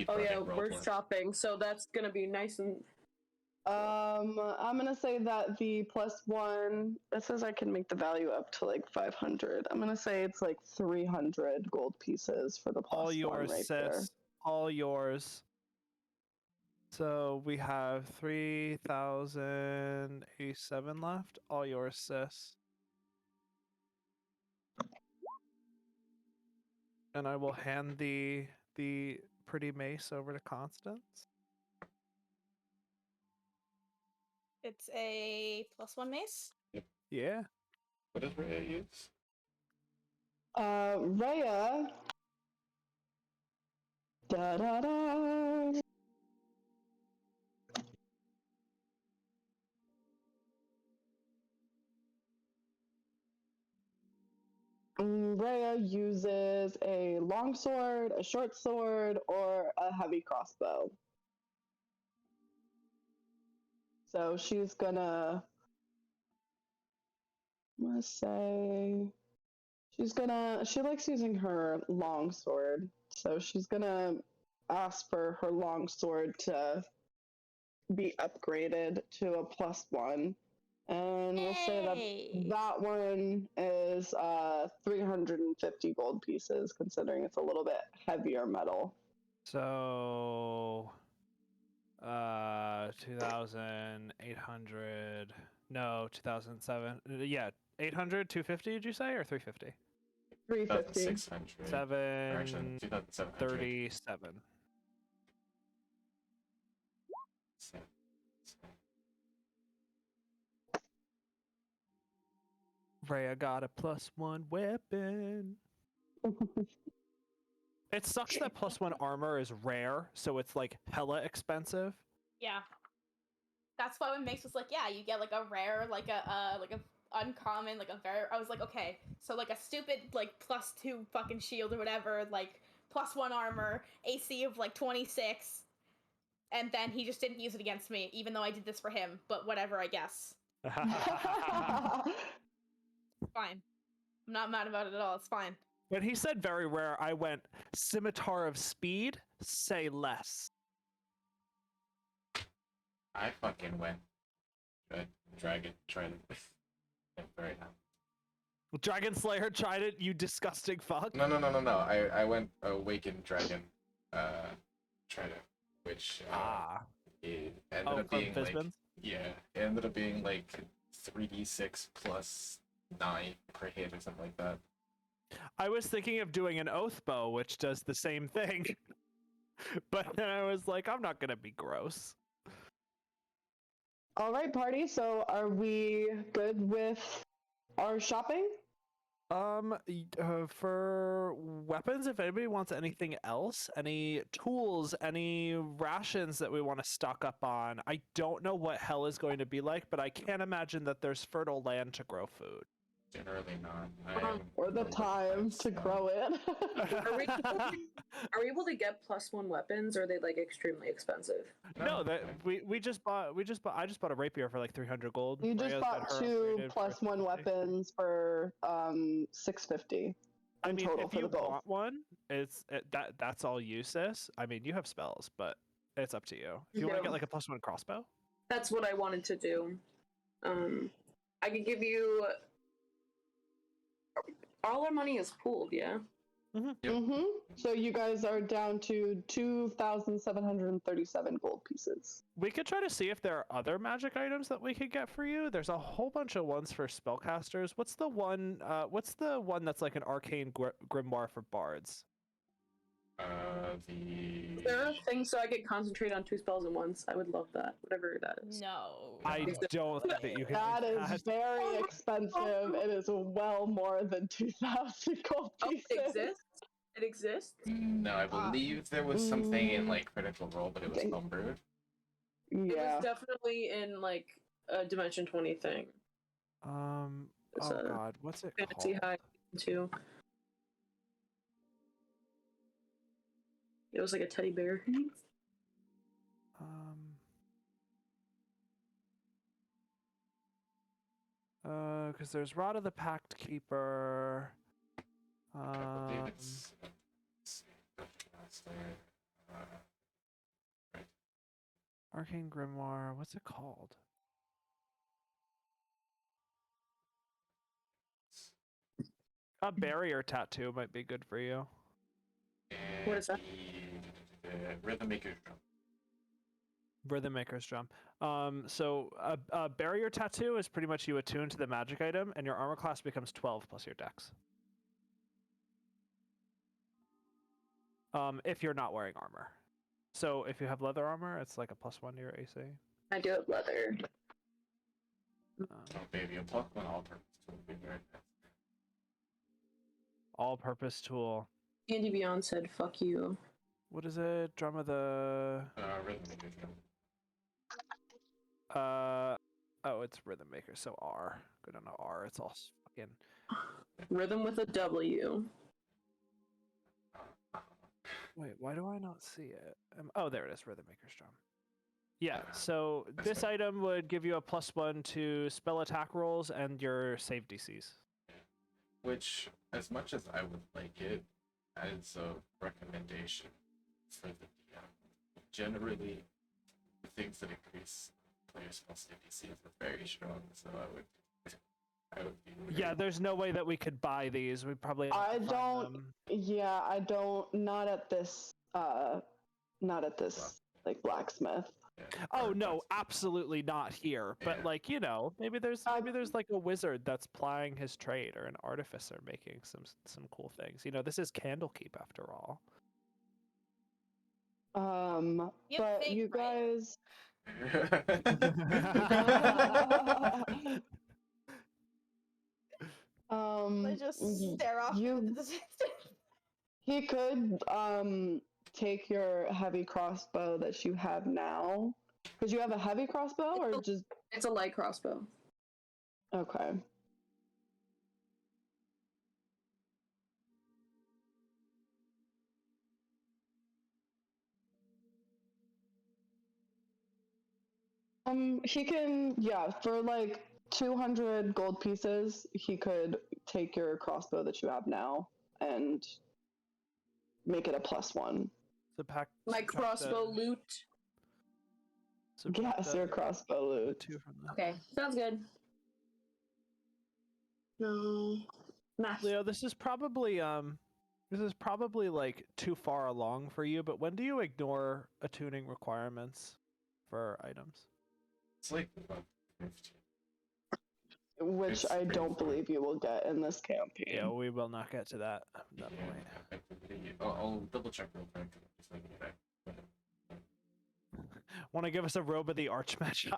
Oh yeah, we're shopping, so that's gonna be nice and. I'm gonna say that the +1. It says I can make the value up to like 500. I'm gonna say it's like 300 gold pieces for the +1 all yours, right sis. there. All yours. So we have 3,087 left. All yours, sis. And I will hand the pretty mace over to Constance. It's a +1 mace. Yeah. What does Rhea use? Rhea. Da da da. Rhea uses a longsword, a short sword, or a heavy crossbow. So she's gonna, she likes using her longsword. So she's gonna ask for her longsword to be upgraded to a +1. And we'll say that one is 350 gold pieces, considering it's a little bit heavier metal. So 2,800. No, 2007. Yeah, 800, 250, did you say, or 350? 350. 600. 737. Rhea got a +1 weapon. It sucks that +1 armor is rare, so it's like hella expensive. Yeah. That's why when Mace was like, yeah, you get like a rare, like a uncommon, like a very. I was like, okay, so like a stupid like +2 fucking shield or whatever, like +1 armor, AC of like 26, and then he just didn't use it against me, even though I did this for him. But whatever, I guess. Fine. I'm not mad about it at all. It's fine. When he said very rare, I went, Scimitar of Speed? Say less. I fucking went. Dragon tried it. Very happy. Dragon Slayer tried it, you disgusting fuck. No. I went Awakened Dragon. Tried it, which it ended up being like it ended up being like 3d6 plus 9 per hit or something like that. I was thinking of doing an Oath Bow, which does the same thing. But then I was like, I'm not gonna be gross. All right, party. So are we good with our shopping? For weapons, if anybody wants anything else, any tools, any rations that we want to stock up on, I don't know what hell is going to be like, but I can't imagine that there's fertile land to grow food. Generally not. Or the time to grow it. Are we able to get +1 weapons, or are they like extremely expensive? No, that I just bought a rapier for like 300 gold. You just bought 2 +1 weapons for 650 in total if for you the both. want one, that's all you, sis. I mean, you have spells, but it's up to you. If you want to get like a +1 crossbow, that's what I wanted to do. I could give you. All our money is pooled, yeah? So you guys are down to 2,737 gold pieces. we could try to see if there are other magic items that we could get for you. There's a whole bunch of ones for spellcasters. What's the one that's like an arcane grimoire for bards? Is there a thing so I could concentrate on 2 spells at once? I would love that, whatever that is. No. I don't think that you can. That is very expensive. It is well more than 2,000 gold pieces. Oh, it exists? It exists? No, I believe there was something in like Critical Role, but it was homebrewed. Yeah. It was definitely in like a Dimension 20 thing. Oh god, what's it Fantasy called? High too. It was like a teddy bear. Because there's Rod of the Pact Keeper. I believe it's Right. Arcane Grimoire. What's it called? A barrier tattoo might be good for you. And What is that? The Rhythm Maker's Drum. Rhythm Maker's Drum. So a barrier tattoo is pretty much you attune to the magic item, and your armor class becomes 12 plus your dex. If you're not wearing armor. So if you have leather armor, it's like a +1 to your AC. I do have leather. Oh baby, a plus one all-purpose tool would be very nice. All-purpose tool. Andy Beyond said, "Fuck you." What is it? Drum of the. Rhythm Maker's Drum. Oh, it's Rhythm Maker, so R. Good on R. It's all fucking. Rhythm with a W. Wait, why do I not see it? Oh, there it is. Rhythm Maker's Drum. Yeah. So this item would give you a +1 to spell attack rolls and your save DCs. Which, as much as I would like it, as a recommendation for the DM, generally, the things that increase players' spell save DCs are very strong. So I would be. Yeah, there's no way that we could buy these. We probably. I don't. Yeah, I don't. Not at this. Like blacksmith. Yeah, Oh no, absolutely not here. But like maybe there's like a wizard that's plying his trade, or an artificer making some cool things. This is Candlekeep after all. But think, you right? guys. I just stare off into the distance. He could take your heavy crossbow that you have now. Because you have a heavy crossbow, or just It's a light crossbow. okay. He can, for like 200 gold pieces, he could take your crossbow that you have now and make it a +1. My crossbow loot. Yes, your crossbow loot. Okay, sounds good. No. Nah. Leo, this is probably like too far along for you, but when do you ignore attuning requirements for items? It's like about 15. Which It's I pretty don't far. believe you will get in this campaign. Yeah, we will not get to that point. I'll double check real quick. Just thinking it back. Want to give us a robe of the Archmagi?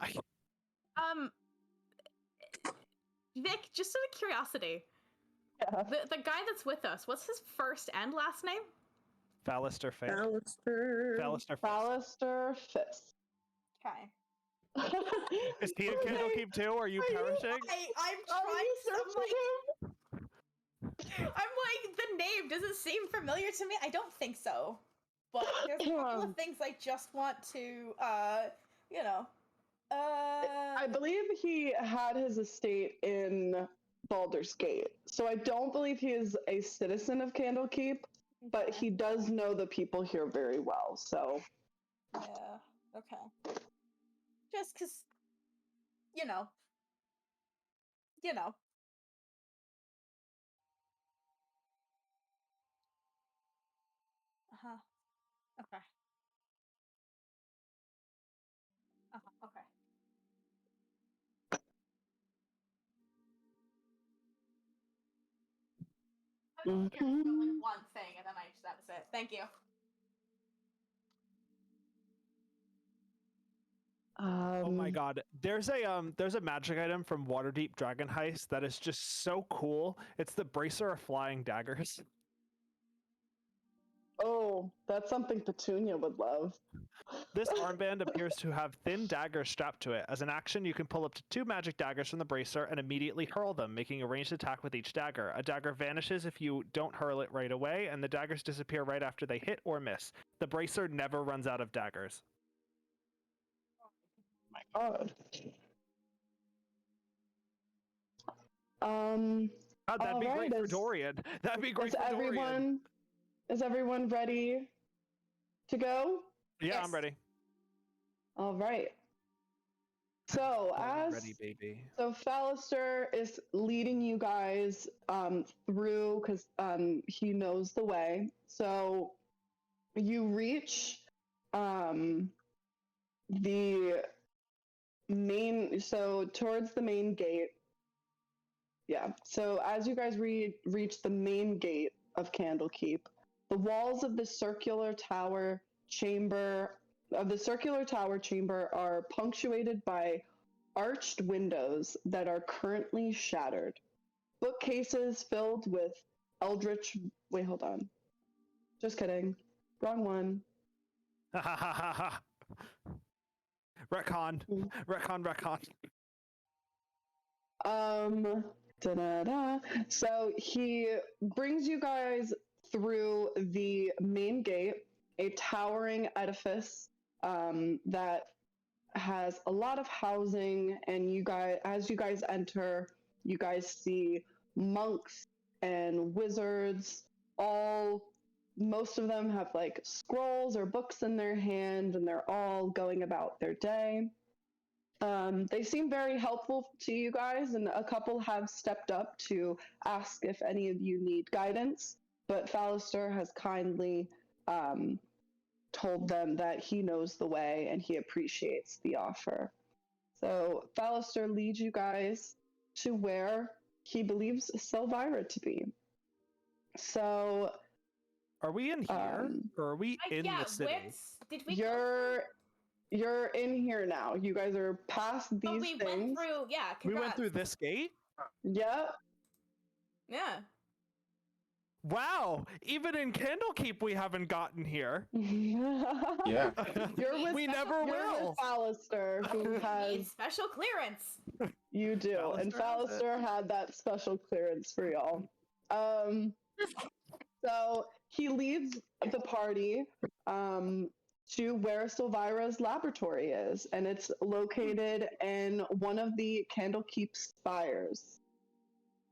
Vic, just out of curiosity, Yeah. the guy that's with us, what's his first and last name? Fallister Fist. Fallister Fist. Okay. Is he in Candlekeep too? Are you perishing? I'm trying I'm like, the name doesn't seem familiar to me. I don't think so. But there's a couple of things I just want to, I believe he had his estate in Baldur's Gate. So I don't believe he is a citizen of Candlekeep, but he does know the people here very well, so. Yeah, okay. Just because, Uh-huh. Okay. Okay. I'm just here for like one thing, and then that was it. Thank you. Oh my god. There's a magic item from Waterdeep Dragon Heist that is just so cool. It's the Bracer of Flying Daggers. Oh, that's something Petunia would love. This armband appears to have thin daggers strapped to it. As an action, you can pull up to 2 magic daggers from the bracer and immediately hurl them, making a ranged attack with each dagger. A dagger vanishes if you don't hurl it right away, and the daggers disappear right after they hit or miss. The bracer never runs out of daggers. My god. That'd be great for Dorian. That'd be great for Dorian. Is everyone ready to go? Yeah, Yes. I'm ready. All right. So Ready, baby. So Fallister is leading you guys through because he knows the way. So you reach the towards the main gate. Yeah. So as you guys reach the main gate of Candlekeep, the walls of the circular tower chamber are punctuated by arched windows that are currently shattered. Bookcases filled with eldritch. Wait, hold on. Just kidding. Wrong one. Retcon. Retcon. So he brings you guys through the main gate, a towering edifice that has a lot of housing, and as you guys enter, you guys see monks and wizards. Most of them have like scrolls or books in their hand, and they're all going about their day. They seem very helpful to you guys, and a couple have stepped up to ask if any of you need guidance, but Fallister has kindly told them that he knows the way and he appreciates the offer. So Fallister leads you guys to where he believes Selvira to be. So are we in here? Or are we in the city? Did we You're in here now. You guys are past these things. Went through, yeah, congrats. We went through this gate? Yep. Yeah. Wow! Even in Candlekeep we haven't gotten here. Yeah. We never will. With Fallister, who has special clearance. You do, Fallister and Fallister had that special clearance for y'all. So he leads the party to where Selvira's laboratory is, and it's located in one of the Candlekeep spires.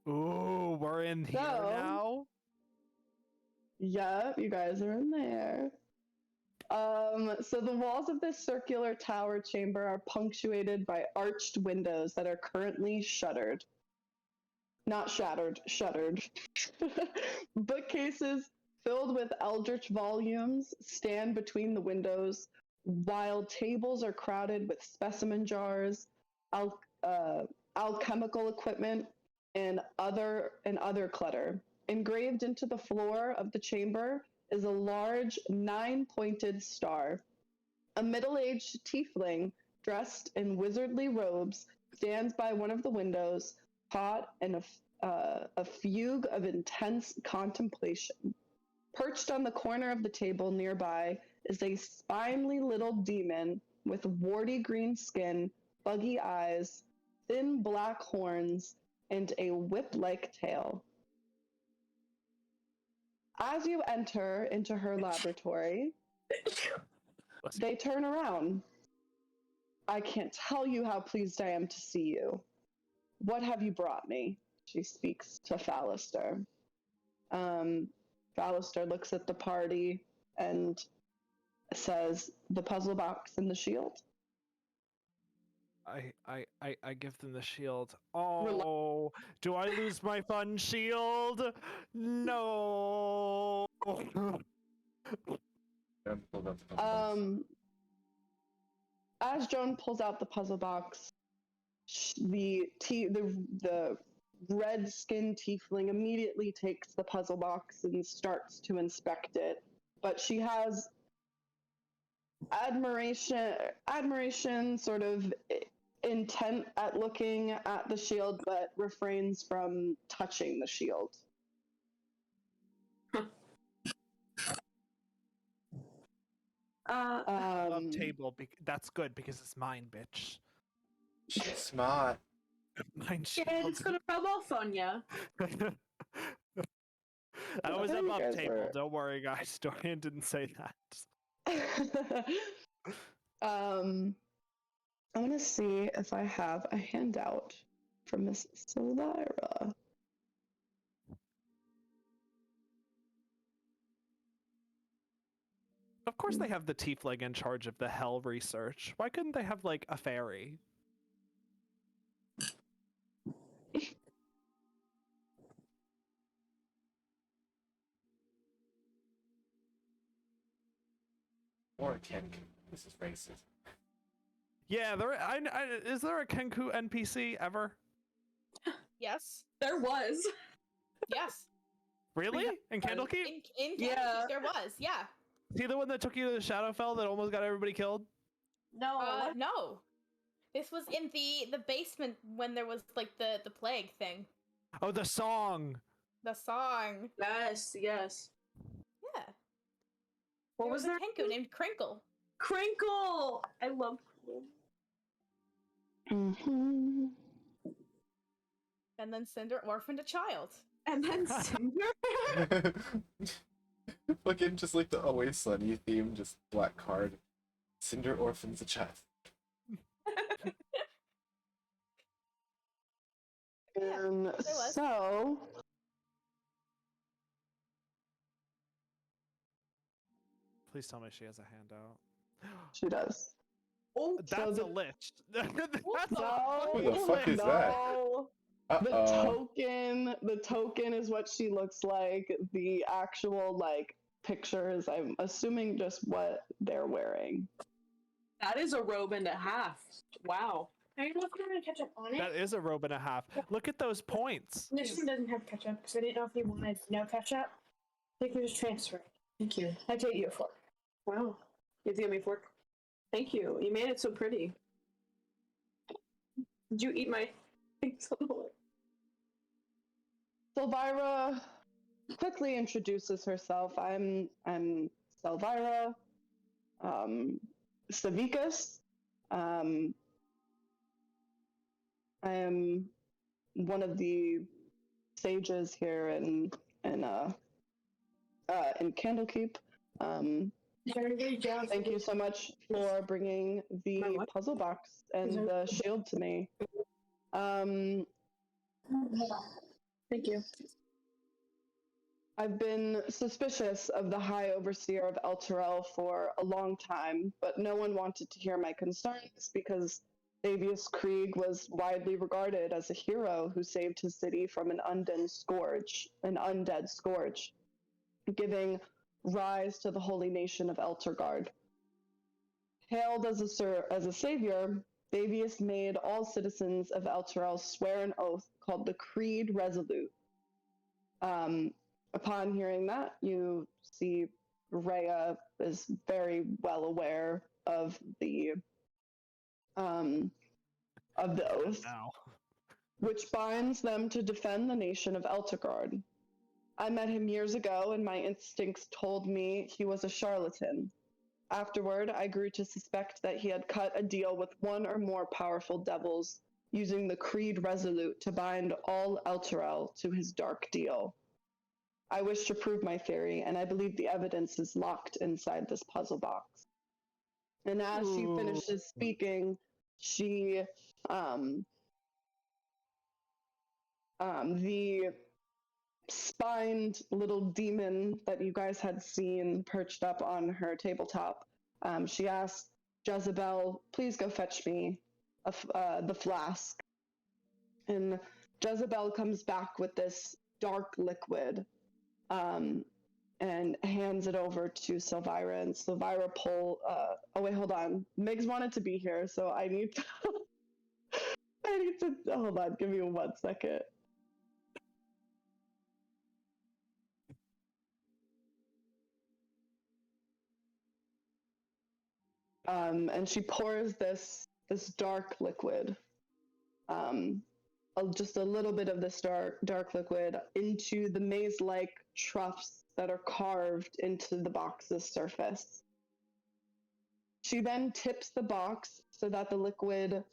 Ooh, we're in here now? Yeah, you guys are in there. So the walls of this circular tower chamber are punctuated by arched windows that are currently shuttered. Not shattered, shuttered. Bookcases filled with eldritch volumes stand between the windows, while tables are crowded with specimen jars, alchemical equipment, and other clutter. Engraved into the floor of the chamber is a large 9-pointed star. A middle-aged tiefling dressed in wizardly robes stands by one of the windows, caught in a fugue of intense contemplation. Perched on the corner of the table nearby is a spindly little demon with warty green skin, buggy eyes, thin black horns, and a whip-like tail. As you enter into her laboratory, they turn around. I can't tell you how pleased I am to see you. What have you brought me? She speaks to Fallister. Fallister looks at the party and says, the puzzle box and the shield. I give them the shield. Oh, do I lose my fun shield? No. As Joan pulls out the puzzle box, the red-skinned tiefling immediately takes the puzzle box and starts to inspect it. But she has admiration, sort of intent at looking at the shield, but refrains from touching the shield. Above table. That's good because it's mine, bitch. She's smart. Mine shield. Yeah, it's gonna rub off on ya. I was above table. Don't worry, guys. Dorian didn't say that. I'm gonna see if I have a handout from Miss Selvira. Of course they have the tiefling in charge of the hell research. Why couldn't they have, like, a fairy? Or a Kenku. This is racist. Yeah, is there a Kenku NPC ever? Yes. There was. Yes. Really? In Candlekeep? In Candlekeep, Yeah. there was. Yeah. Is he the one that took you to the Shadowfell that almost got everybody killed? No. No. This was in the basement when there was like the plague thing. Oh, the song. The song. Yes, yes. Yeah. What was there? their A Kenku named Crinkle. Crinkle? I love Crinkle. Mm-hmm. And then Cinder orphaned a child. And then Cinder. Fucking just like the Always Sunny theme, just black card. Cinder orphans a child. And so, Please tell me she has a handout. she does. Oh, That's so a lich. That's No, Who the fuck is that? no. The token is what she looks like. The actual like pictures, I'm assuming just what they're wearing. that is a robe and a half. Wow. I don't know if I'm gonna catch up on it. That is a robe and a half. Look at those points. This one doesn't have ketchup because I didn't know if you wanted no ketchup. You can just transfer it. Thank you. I take you a fork. Wow. You have to give me a fork. Thank you. You made it so pretty. Did you eat my things on the way? Silvira quickly introduces herself. I'm Silvira Savicus. I am one of the sages here in Candlekeep. Thank you so much for bringing the puzzle box and the shield to me. Thank you. I've been suspicious of the High Overseer of Elturel for a long time, but no one wanted to hear my concerns because Avius Krieg was widely regarded as a hero who saved his city from an undead scourge, giving rise to the holy nation of Elturgard. Hailed as a savior, Avius made all citizens of Elturel swear an oath called the Creed Resolute. Upon hearing that, you see Rhea is very well aware of the oath, which binds them to defend the nation of Elturgard. I met him years ago, and my instincts told me he was a charlatan. Afterward, I grew to suspect that he had cut a deal with one or more powerful devils, using the Creed Resolute to bind all Elturel to his dark deal. I wish to prove my theory, and I believe the evidence is locked inside this puzzle box. And as she finishes speaking, she, the spined little demon that you guys had seen perched up on her tabletop, she asks Jezebel, please go fetch me the flask. And Jezebel comes back with this dark liquid, and hands it over to Silvira, and Silvira oh wait, hold on. Migs wanted to be here, so I need to, hold on, give me 1 second. And she pours this dark liquid, just a little bit of this dark liquid into the maze-like troughs that are carved into the box's surface. She then tips the box so that the liquid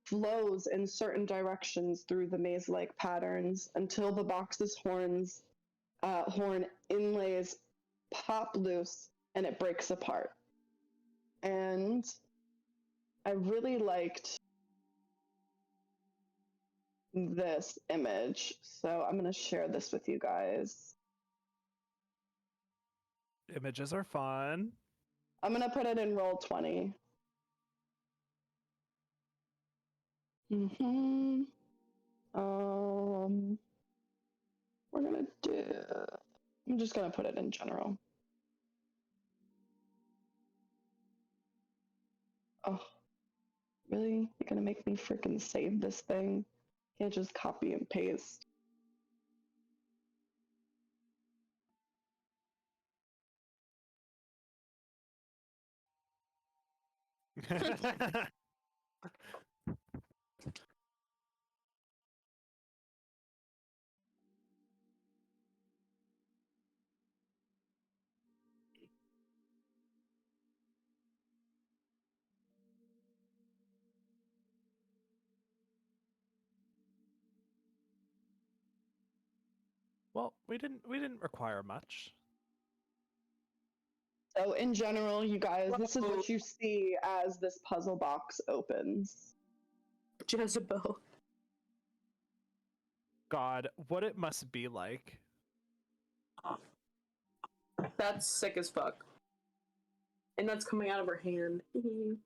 flows in certain directions through the maze-like patterns until the box's horn inlays pop loose and it breaks apart. And I really liked this image, so I'm going to share this with you guys. Images are fun. I'm gonna put it in roll 20. We're gonna do. I'm just gonna put it in general. Oh, really? You're gonna make me freaking save this thing? Can't just copy and paste. Well, we didn't require much. So in general, you guys, this is what you see as this puzzle box opens. Jezebel. God, what it must be like. That's sick as fuck. And that's coming out of her hand. You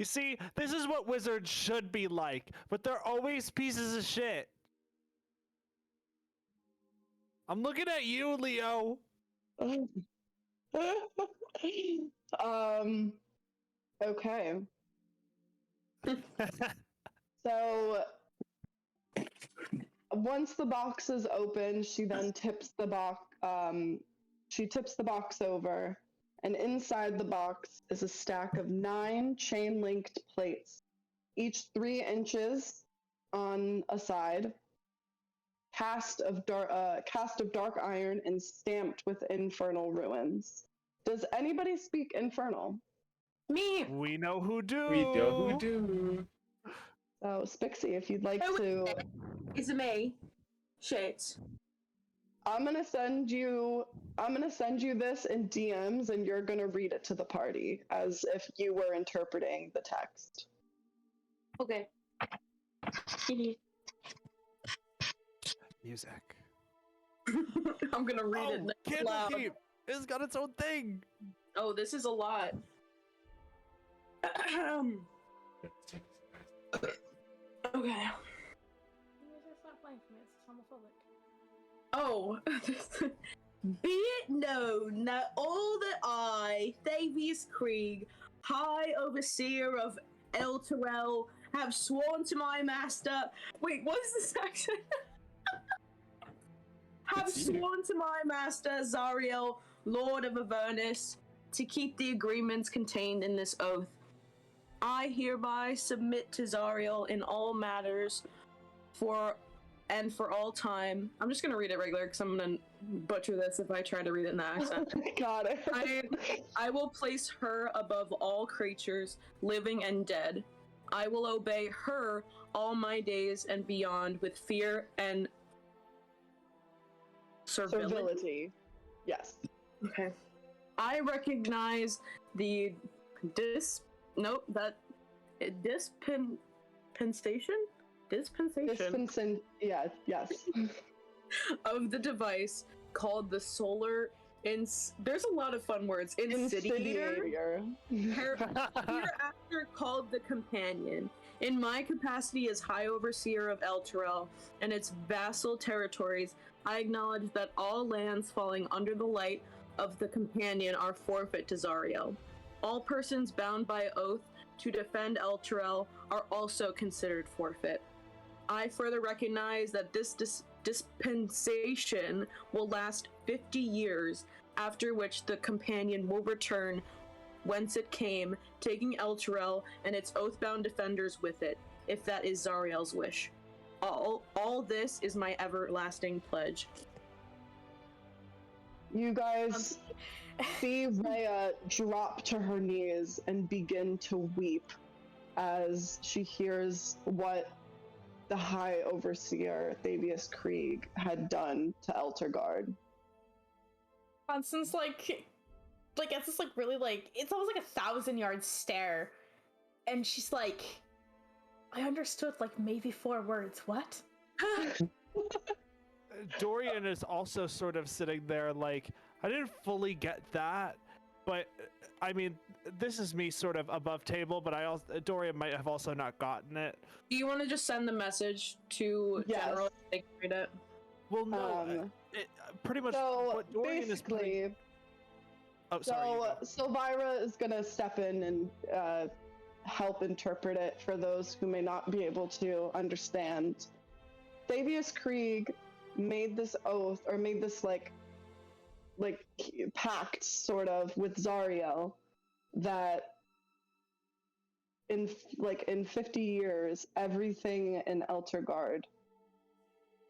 see, this is what wizards should be like, but they're always pieces of shit. I'm looking at you, Leo. Okay. So once the box is open, she then tips the box. She tips the box over, and inside the box is a stack of 9 chain-linked plates, each 3 inches on a side, cast of dark iron and stamped with infernal ruins. Does anybody speak infernal? Me. We know who do. We know who do. So Spixie, if you'd like to, It's a me. Shit. I'm gonna send you this in DMs, and you're gonna read it to the party as if you were interpreting the text. Okay. Music. I'm gonna read it loud. Candlekeep! It's got its own thing. Oh, this is a lot. Okay. Stop playing for me. It's homophobic. Oh. Be it known that all that I, Thavius Krieg, High Overseer of Elturel, have sworn to my master. Wait, what is this accent? Have sworn to my master, Zariel, Lord of Avernus, to keep the agreements contained in this oath. I hereby submit to Zariel in all matters for all time. I'm just gonna read it regular because I'm gonna butcher this if I try to read it in that accent. Got it. I will place her above all creatures, living and dead. I will obey her all my days and beyond with fear and servility. Yes. Okay. I recognize the dispensation? Yes. Of the device called the solar there's a lot of fun words. Insidiator. Hereafter called the Companion. In my capacity as High Overseer of Elturel and its vassal territories, I acknowledge that all lands falling under the light of the Companion are forfeit to Zariel. All persons bound by oath to defend Elturel are also considered forfeit. I further recognize that this dispensation will last 50 years, after which the Companion will return whence it came, taking Elturel and its oath-bound defenders with it, if that is Zariel's wish. All this is my everlasting pledge. You guys see Rhea drop to her knees and begin to weep as she hears what the High Overseer, Thavius Krieg, had done to Elturgard. Constance, it's just really it's almost like a 1,000-yard stare. And she's like, I understood maybe 4 words. What? Dorian is also sort of sitting there I didn't fully get that, but I mean, this is me sort of above table, but Dorian might have also not gotten it. Do you want to just send the message to General? They can read it. Well, no. Pretty much so what Dorian is putting... Oh, sorry. So Silvira is gonna step in and help interpret it for those who may not be able to understand. Thavius Krieg made this oath, or made this like pact sort of with Zariel, that in 50 years everything in Eltergard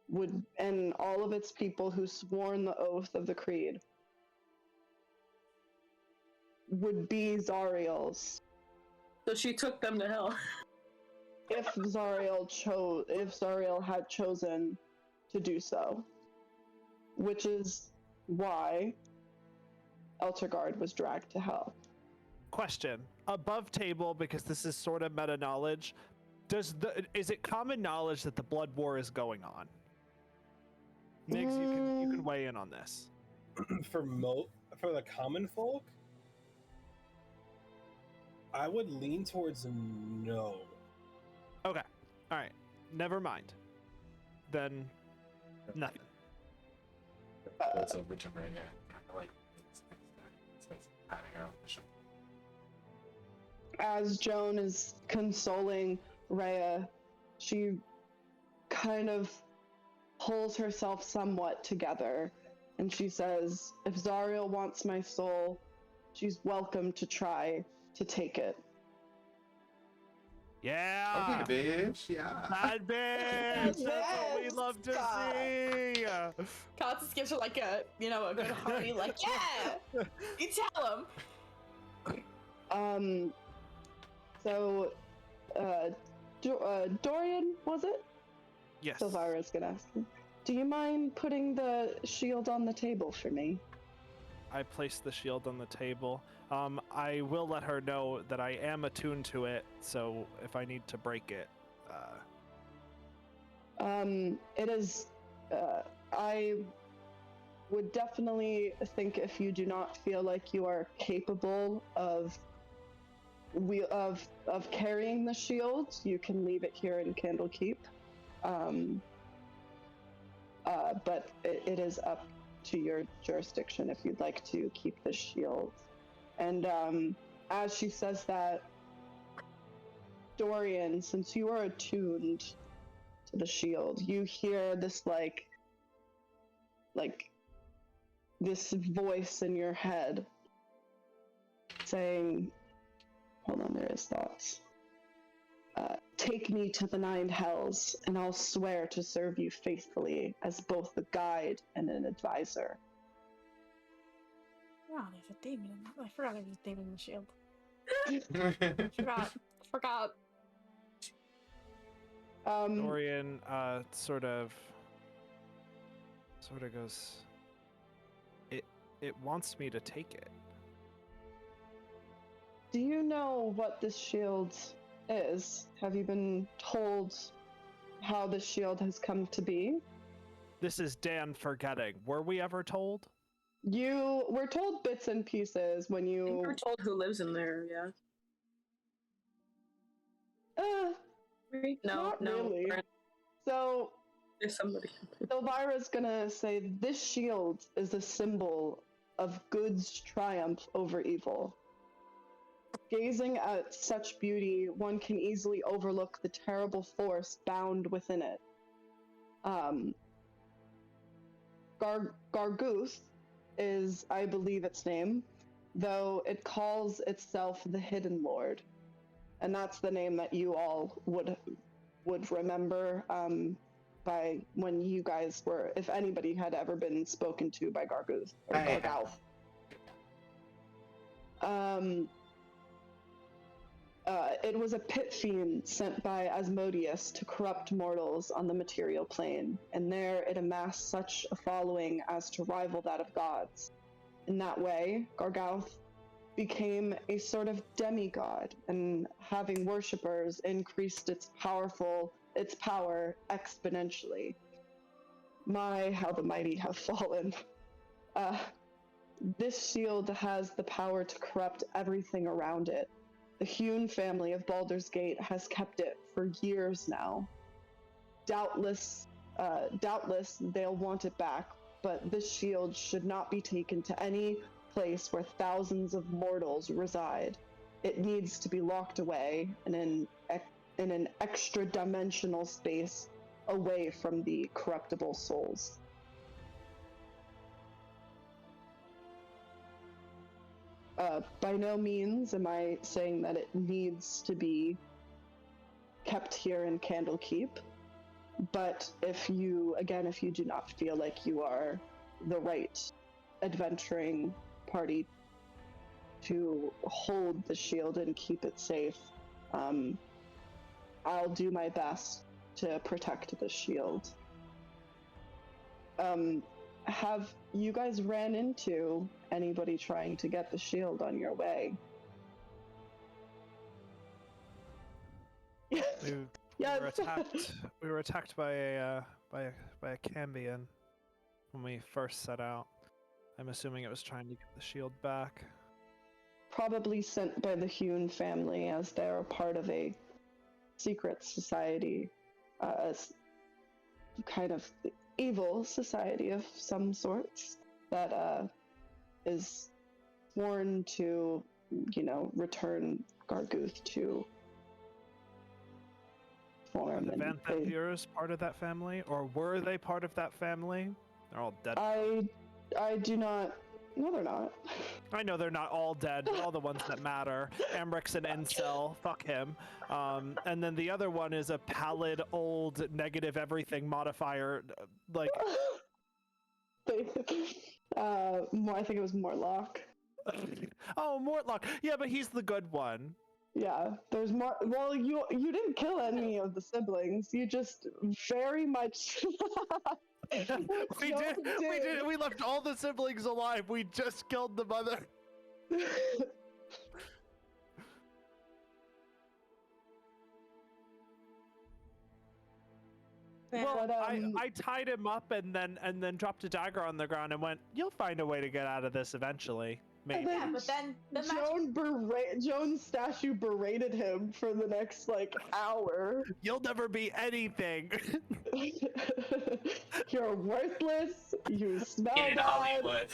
would, and all of its people who sworn the oath of the creed, would be Zariel's. So she took them to hell. If Zariel had chosen to do so, which is why Eltergard was dragged to hell. Question: above table, because this is sort of meta knowledge. Is it common knowledge that the blood war is going on? Niggs, you can weigh in on this. For the common folk, I would lean towards no. Okay. All right. Never mind. Then nothing. That's a written right now. Like it's having her own mission. As Joan is consoling Rhea, she kind of pulls herself somewhat together, and she says, if Zariel wants my soul, she's welcome to try to take it. Yeah! Okay, bitch, yeah. Bad bitch! That's what we love to see! Kyle just gives her like a good hearty, like, yeah! You tell him! So, Dorian, was it? Yes. Silvira's gonna ask him. Do you mind putting the shield on the table for me? I place the shield on the table. I will let her know that I am attuned to it, so if I need to break it, it is, I would definitely think if you do not feel like you are capable of carrying the shield, you can leave it here in Candlekeep. But it is up to your jurisdiction if you'd like to keep the shield. And as she says that, Dorian, since you are attuned to the shield, you hear this like this voice in your head saying, hold on, there is thoughts. Take me to the 9 hells, and I'll swear to serve you faithfully as both a guide and an advisor. Oh, there's a demon in that. I forgot there's a demon in the shield. Forgot. Dorian sort of goes, it wants me to take it. Do you know what this shield is? Have you been told how this shield has come to be? This is Dan forgetting. Were we ever told? You were told bits and pieces when you... I think we're told who lives in there, yeah. Not really. So, there's somebody. Elvira's gonna say, this shield is a symbol of good's triumph over evil. Gazing at such beauty, one can easily overlook the terrible force bound within it. Garguth is, I believe, its name, though it calls itself the Hidden Lord. And that's the name that you all would remember by when you guys were, if anybody had ever been spoken to by Garguth or Gargouth. It was a pit fiend sent by Asmodeus to corrupt mortals on the material plane, and there it amassed such a following as to rival that of gods. In that way, Gargouth became a sort of demigod, and having worshippers increased its power exponentially. My, how the mighty have fallen. This shield has the power to corrupt everything around it. The Hewn family of Baldur's Gate has kept it for years now. Doubtless they'll want it back, but this shield should not be taken to any place where thousands of mortals reside. It needs to be locked away in an extra-dimensional space away from the corruptible souls. By no means am I saying that it needs to be kept here in Candlekeep, but if you do not feel like you are the right adventuring party to hold the shield and keep it safe, I'll do my best to protect the shield. Have you guys ran into anybody trying to get the shield on your way? We Yes. were attacked by a Cambion when we first set out. I'm assuming it was trying to get the shield back. Probably sent by the Hewn family, as they're a part of a secret society, kind of evil society of some sorts that is sworn to, return Garguth to form. Are the Vanthampirs part of that family, or were they part of that family? They're all dead. I do not. No, they're not. I know they're not all dead, but all the ones that matter. Amric's an incel, fuck him. And then the other one is a pallid, old, negative everything modifier, like... I think it was Morlock. Oh, Mortlock. Yeah, but he's the good one. Yeah, there's more. Well, you didn't kill any of the siblings. You just very much... We did. We left all the siblings alive. We just killed the mother. Well, but, I tied him up and then dropped a dagger on the ground and went, "You'll find a way to get out of this eventually." Maybe. Yeah, but then the Joan's statue berated him for the next hour. You'll never be anything. You're worthless. You smell in bad. Hollywood.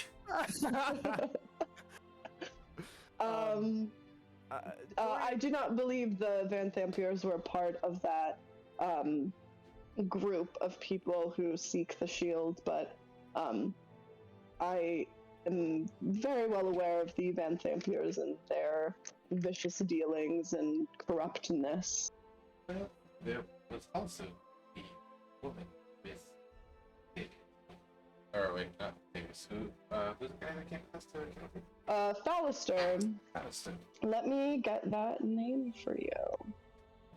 I do not believe the Vanthampirs were part of that group of people who seek the shield, but I am very well aware of the Vanthampirs and their vicious dealings and corruptness. Well, there was also the woman with David. Or wait, not David. Who's the guy that came across to Fallister. Fallister. Let me get that name for you.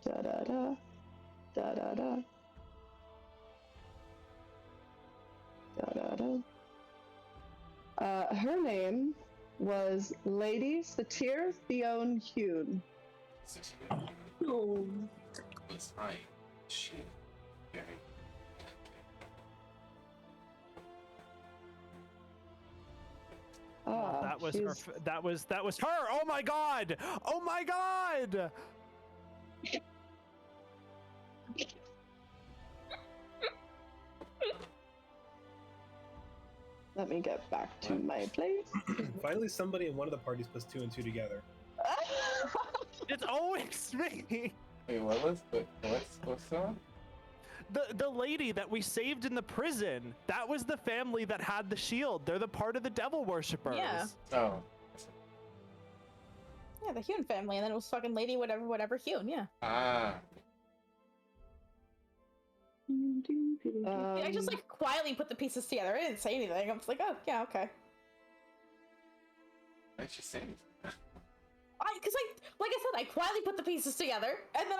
Da-da-da. Da-da-da. Da-da-da. Her name was Lady Satyr Theon Hewn. Oh. Was I? She. Very. That was her. That was her. Oh my god! Oh my god! Let me get back to my place. Finally, somebody in one of the parties puts 2 and 2 together. It's always me. Wait, what's on? The lady that we saved in the prison. That was the family that had the shield. They're the part of the devil worshippers. Yeah. Oh. Yeah, the Hewn family, and then it was fucking Lady whatever Hewn. Yeah. Ah. I just quietly put the pieces together. I didn't say anything. I was like, oh yeah, okay. Why did she say anything? Because like I said, I quietly put the pieces together, and then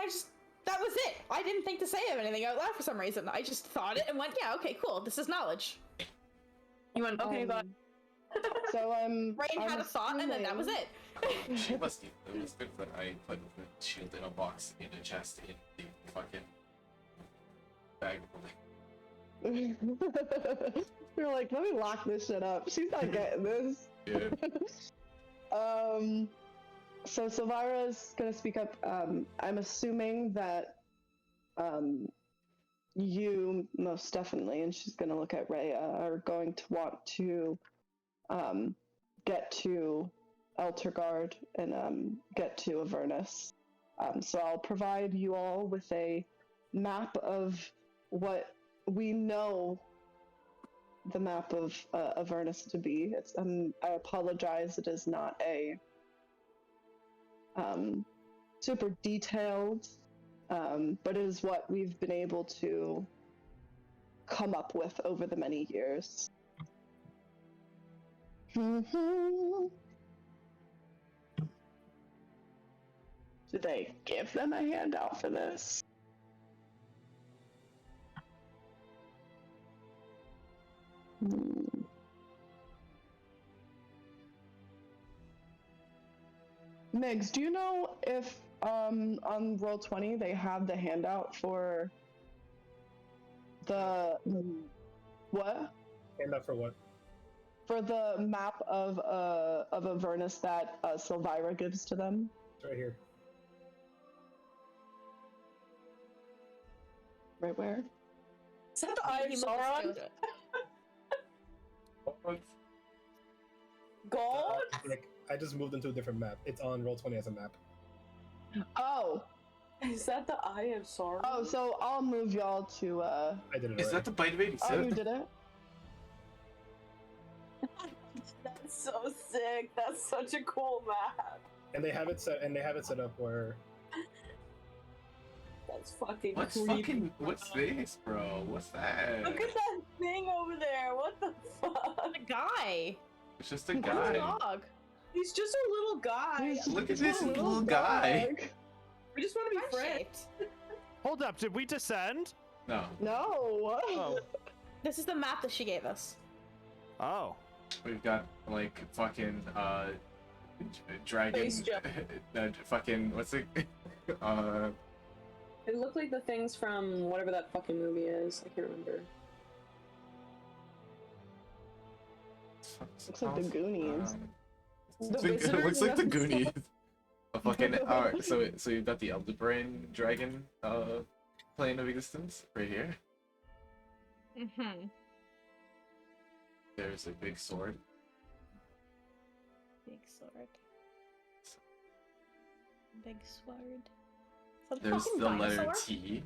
that was it. I didn't think to say anything out loud for some reason. I just thought it and went, yeah, okay, cool. This is knowledge. You went, okay, bye. So Brain had a thought, and then that was it. She must have. It was good that I put the shield in a box, in a chest, in the fucking bag. You're like, let me lock this shit up. She's not getting this. Yeah. So Silvira's gonna speak up. I'm assuming that you most definitely, and she's gonna look at Rhea, are going to want to get to Eltergard and get to Avernus. So I'll provide you all with a map of what we know the map of Avernus to be. It's I apologize, it is not a super detailed, but it is what we've been able to come up with over the many years. Did they give them a handout for this? Migs, do you know if on Roll20 they have the handout for the what? Handout for what? For the map of Avernus that Silvira gives to them? It's right here. Right where? Is that the Eye of Sauron? Gold? Like, I just moved into a different map. It's on Roll20 as a map. Oh. Is that the Eye of Sauron? Oh, so I'll move y'all to I did it already. Is that the bite of 87? Oh, you did it? That's so sick. That's such a cool map. And they have it set up where That's fucking What's creepy. what's this, bro? What's that? Look at that thing over there. What the fuck? The guy. It's just a Where's the guy. dog? He's just a little guy. Look at this little guy. We just want to be friends. Heart-shaped. Hold up, did we descend? No. No. Oh. This is the map that she gave us. Oh. We've got like fucking dragon. Space jump. Fucking what's it? It looked like the things from whatever that fucking movie is. I can't remember. Looks like the Goonies. It looks like the Goonies. A fucking alright, so you've got the Elderbrain dragon plane of existence right here. Mm-hmm. There's a big sword. Big sword. Big sword. Is that a There's fucking the letter dinosaur? T.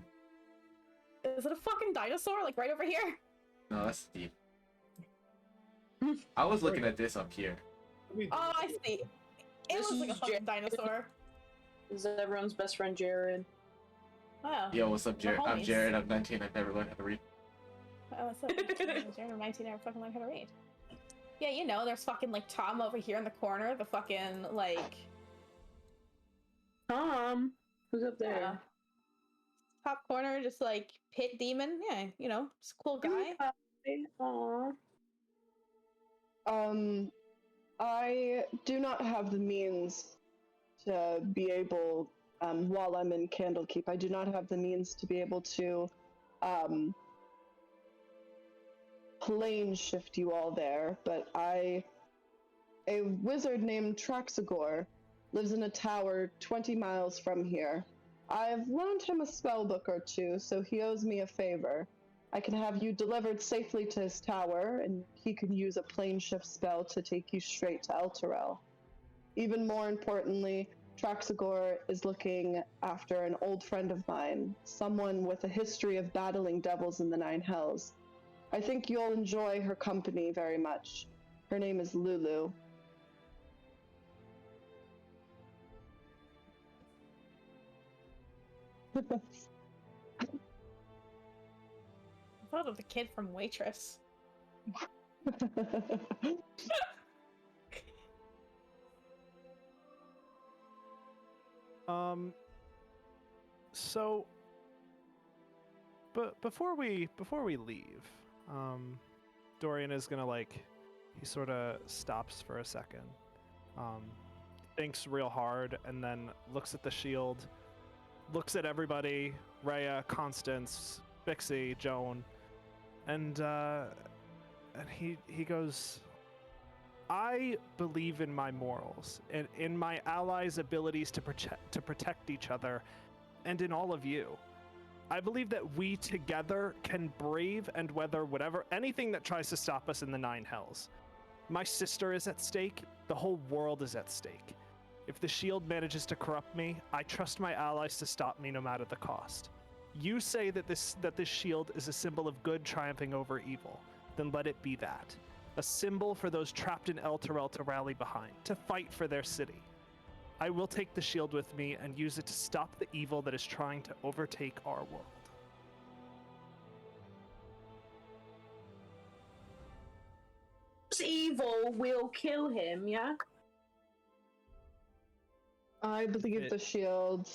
Is it a fucking dinosaur? Like right over here? No, that's Steve. I was looking at this up here. Oh, I see. It This looks like a is fucking dinosaur. This is everyone's best friend, Jared. Wow. Yo, what's up, Jared? We're I'm homies. Jared. I'm 19. I've never learned how to read. Oh, what's up? I'm 19. I never fucking learned how to read. Yeah, you know, there's fucking like Tom over here in the corner. The fucking like. Tom, who's up there? Yeah. Top corner, just like pit demon. Yeah, you know, just a cool guy. Aww. I do not have the means to be able, while I'm in Candlekeep, I do not have the means to be able to plane shift you all there, but a wizard named Traxagor lives in a tower 20 miles from here. I've loaned him a spellbook or two, so he owes me a favor. I can have you delivered safely to his tower, and he can use a plane shift spell to take you straight to Elturel. Even more importantly, Traxagor is looking after an old friend of mine, someone with a history of battling devils in the Nine Hells. I think you'll enjoy her company very much. Her name is Lulu. I thought of the kid from Waitress. So, but before we leave, Dorian is gonna he sort of stops for a second, thinks real hard, and then looks at the shield, looks at everybody, Rhea, Constance, Bixie, Joan, and he goes, I believe in my morals and in my allies' abilities to protect each other, and in all of you. I believe that we together can brave and weather anything that tries to stop us in the Nine Hells. My sister is at stake. The whole world is at stake. If the shield manages to corrupt me, I trust my allies to stop me no matter the cost. You say that this shield is a symbol of good triumphing over evil. Then let it be that. A symbol for those trapped in Elturel to rally behind, to fight for their city. I will take the shield with me and use it to stop the evil that is trying to overtake our world. This evil will kill him, yeah? I believe the shield,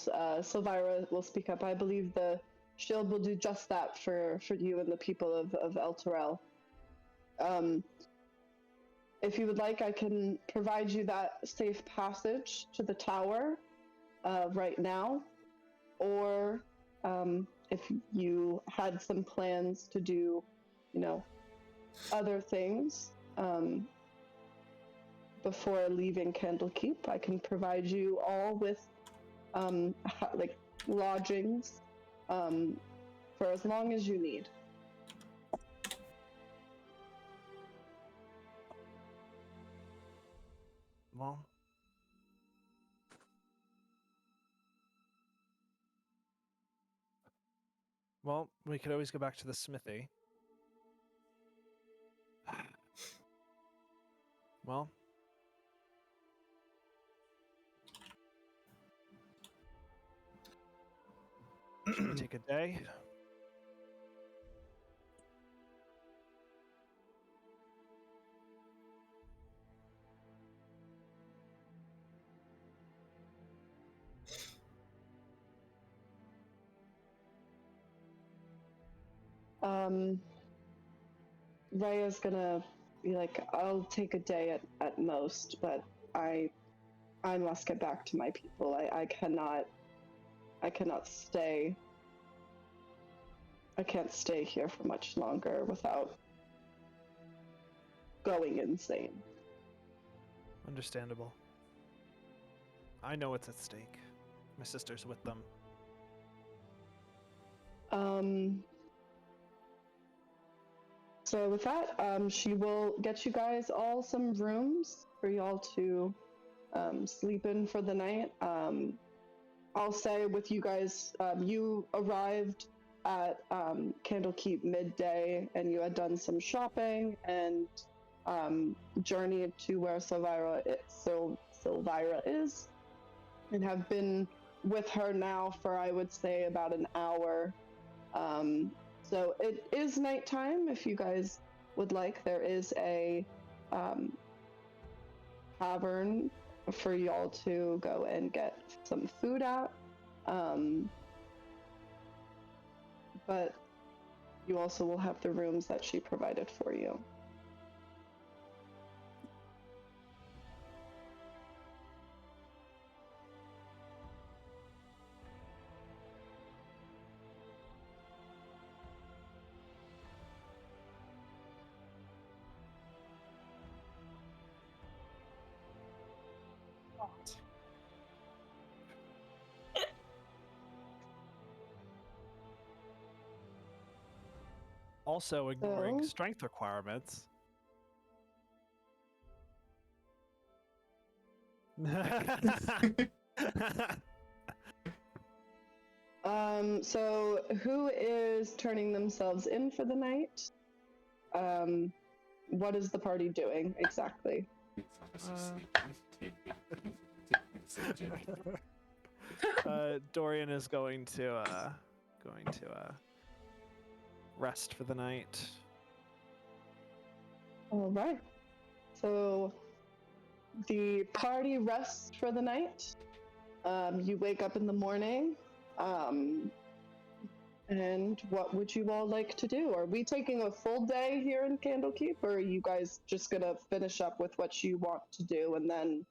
Silvira will speak up. I believe the shield will do just that for you and the people of Elturel. If you would like, I can provide you that safe passage to the tower right now. Or if you had some plans to do, other things before leaving Candlekeep, I can provide you all with lodgings for as long as you need. Well, we could always go back to the smithy. Well, should we take a day? Raya's gonna be like, I'll take a day at most, but I must get back to my people. I cannot stay. I can't stay here for much longer without going insane. Understandable. I know what's at stake. My sister's with them. So with that, she will get you guys all some rooms for y'all to sleep in for the night. I'll say with you guys, you arrived at Candlekeep midday, and you had done some shopping and journeyed to where Silvira is, and have been with her now for, I would say, about an hour. So it is nighttime. If you guys would like, there is a tavern for y'all to go and get some food at. But you also will have the rooms that she provided for you. Also ignoring strength requirements. So who is turning themselves in for the night? What is the party doing exactly? Dorian is going to rest for the night. All right. So the party rests for the night. You wake up in the morning. And what would you all like to do? Are we taking a full day here in Candlekeep, or are you guys just gonna finish up with what you want to do and then?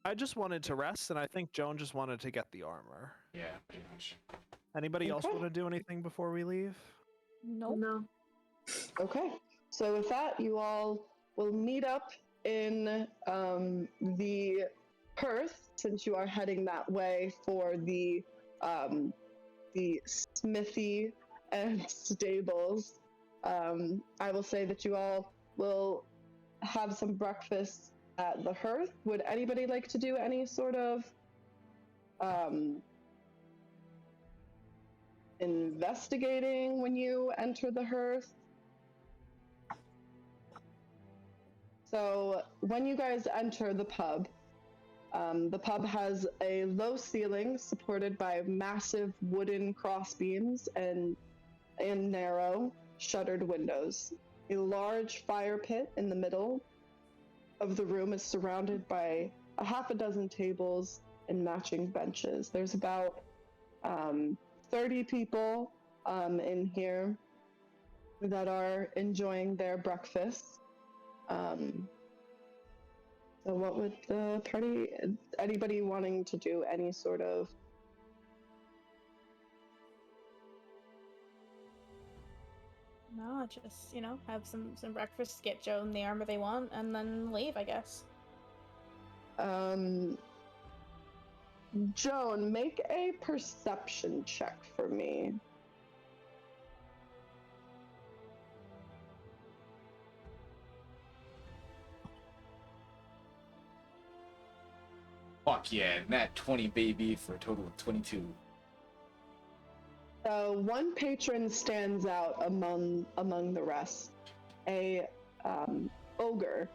I just wanted to rest, and I think Joan just wanted to get the armor. Yeah, pretty much. Anybody else want to do anything before we leave? Nope. No. Okay. So with that, you all will meet up in the hearth, since you are heading that way for the smithy and stables, I will say that you all will have some breakfast at the hearth. Would anybody like to do any sort of investigating when you enter the hearth? So when you guys enter the pub has a low ceiling supported by massive wooden crossbeams and narrow shuttered windows. A large fire pit in the middle of the room is surrounded by a half a dozen tables and matching benches. There's about 30 people in here that are enjoying their breakfast. So what would the party, anybody wanting to do any sort of... No, just, have some breakfast, get Joan the armor they want, and then leave, I guess. Joan, make a perception check for me. Fuck yeah, nat 20 baby for a total of 22. So one patron stands out among the rest. A ogre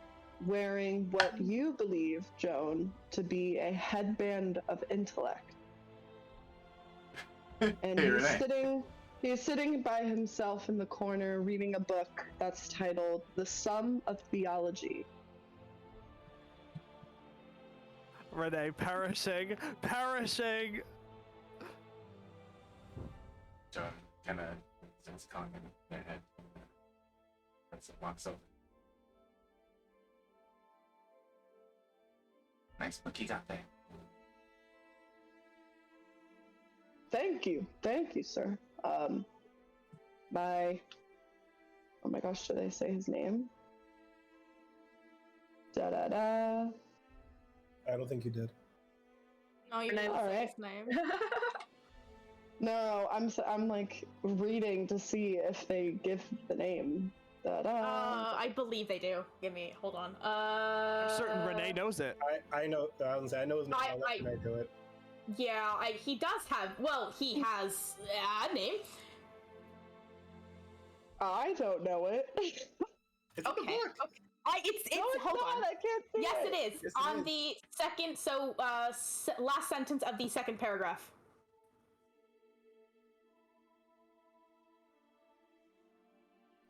wearing what you believe, Joan, to be a headband of intellect. And he's sitting by himself in the corner reading a book that's titled The Sum of Theology. Renee, perishing! John kind of starts calling in their head. That's walks over. Nice book you got there. Thank you, sir. Oh my gosh, did I say his name? Da-da-da. I don't think you did. No, you didn't say his name. No, I'm like reading to see if they give the name. Da-da. I believe they do. Hold on. I'm certain Renee knows it. I know. I was say I know his name. I'll let Renee do it. Yeah, he does have. Well, he has a name. I don't know it. It's okay. in the book. Okay. It's no, it's hold not. on. I can't see yes, it. it is. Yes, on it is. The second, last sentence of the second paragraph.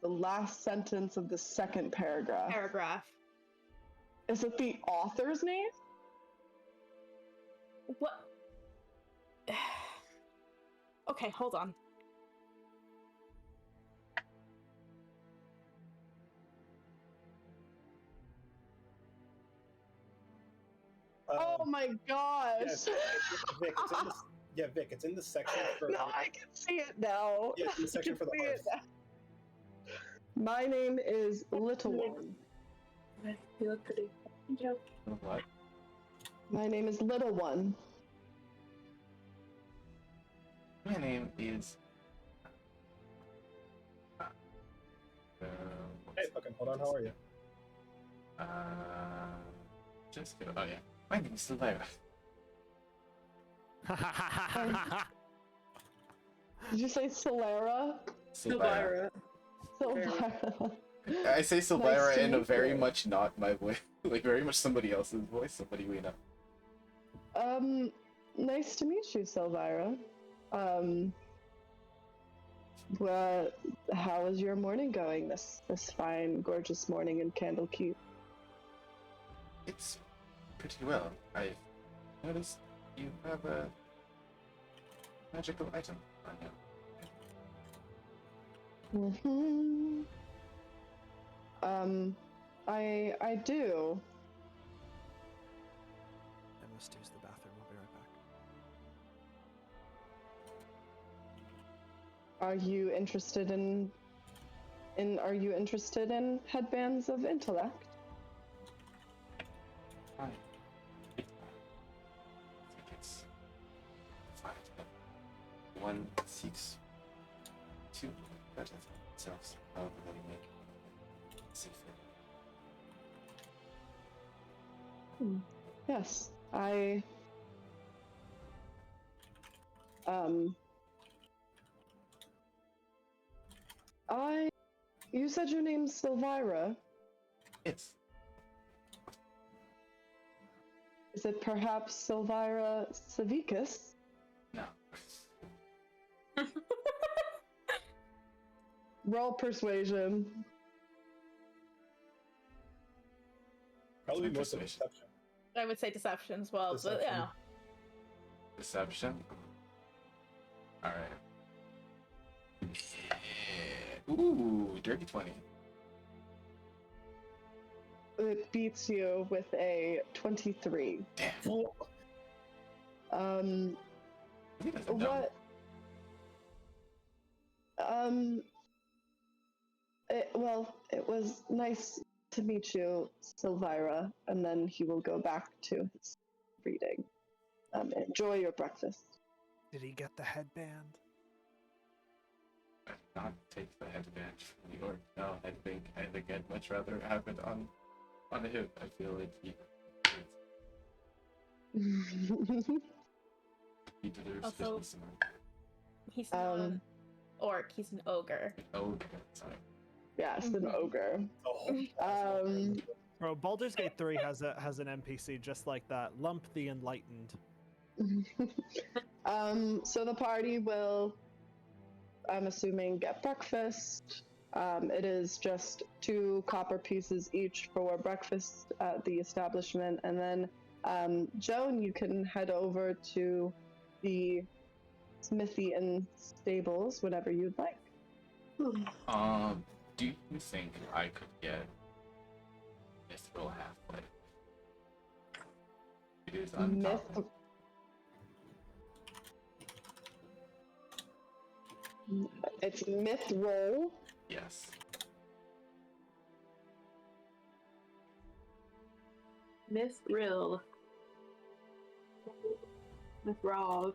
The last sentence of the second paragraph. Is it the author's name? What? Okay, hold on. Oh my gosh! Yes, Vic, Vic, it's in the section for... No, I can see it now. Yeah, it's in the section for the hearth. My name is Little One. You look pretty. What? My name is Little One. My name is... Hey, fucking, hold on, how are you? Just go. Oh yeah. My name is Sylvia. Did you say Solera? Sylvia. Solera. I say Sylvia Nice in a meet very you. much not my voice, like very much somebody else's voice, somebody we know. Nice to meet you, Silvira. Well, how is your morning going this fine, gorgeous morning in Candlekeep? It's pretty well. I've noticed you have a magical item on you. I do. I must use the bathroom. I'll be right back. Are you interested in headbands of intellect? one seeks to better themselves, however they make safer. Yes, you said your name's Silvira. Yes. Is it perhaps Silvira Savicus? No. Roll persuasion. Probably most of Persuasion. deception. I would say deception as well, but Deception. yeah. Deception. All right. Ooh, dirty 20. It beats you with a 23. Damn. He doesn't know. What? It was nice to meet you, Silvira, and then he will go back to his reading. Enjoy your breakfast. Did he get the headband? I did not take the headband from New York. No, I think I'd much rather have it on the hip. I feel like he deserves Also, this. he's not an orc, he's an ogre. Oh, sorry. Yes, an ogre. Bro, Baldur's Gate 3 has an NPC just like that. Lump the Enlightened. So the party will, I'm assuming, get breakfast. It is just 2 copper pieces each for breakfast at the establishment, and then Joan, you can head over to the smithy and stables whenever you'd like. Do you think I could get Mithril halfway? It is uncommon. It's Mithril. Yes. Mithril. Mithril.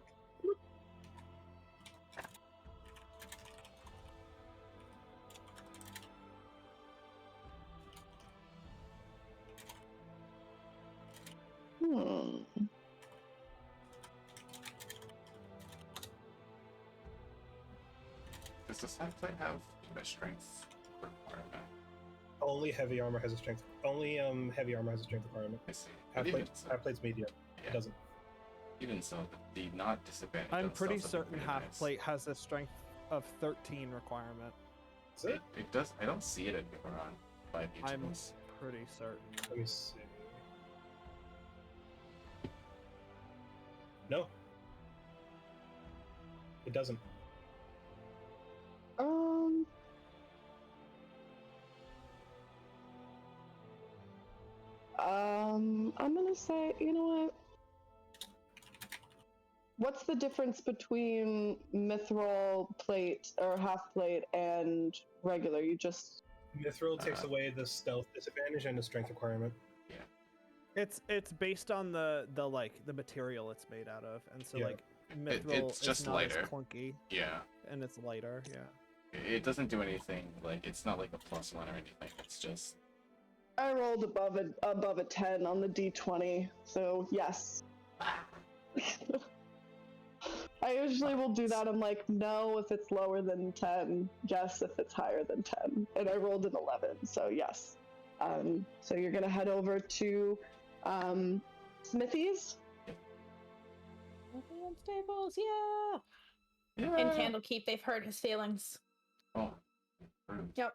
Does the side plate have a strength requirement? Only heavy armor has a strength. Only heavy armor has a strength requirement. I see. Half plate's medium. Yeah. It doesn't. Even so, the not disadvantage. I'm on pretty stealth certain would be half nice. plate has a strength of 13 requirement. Is it? It does. I don't see it at Euron by I'm mutuals. pretty certain. Let me see. No. It doesn't. I'm gonna say, you know what? What's the difference between mithril plate or half plate and regular? You just Mithril takes away the stealth disadvantage and the strength requirement. It's based on the material it's made out of, and so Yeah. like mithril It's just is not lighter. as clunky, Yeah. and it's lighter. Yeah. It doesn't do anything. Like it's not like a +1 or anything. It's just. I rolled above a 10 on the d20, so yes. I usually will do that. I'm like, no if it's lower than 10, yes if it's higher than 10, and I rolled an 11, so yes. So you're gonna head over to Smithy's. Stables, yeah. Yeah. In Candlekeep, they've hurt his feelings. Oh. Yep.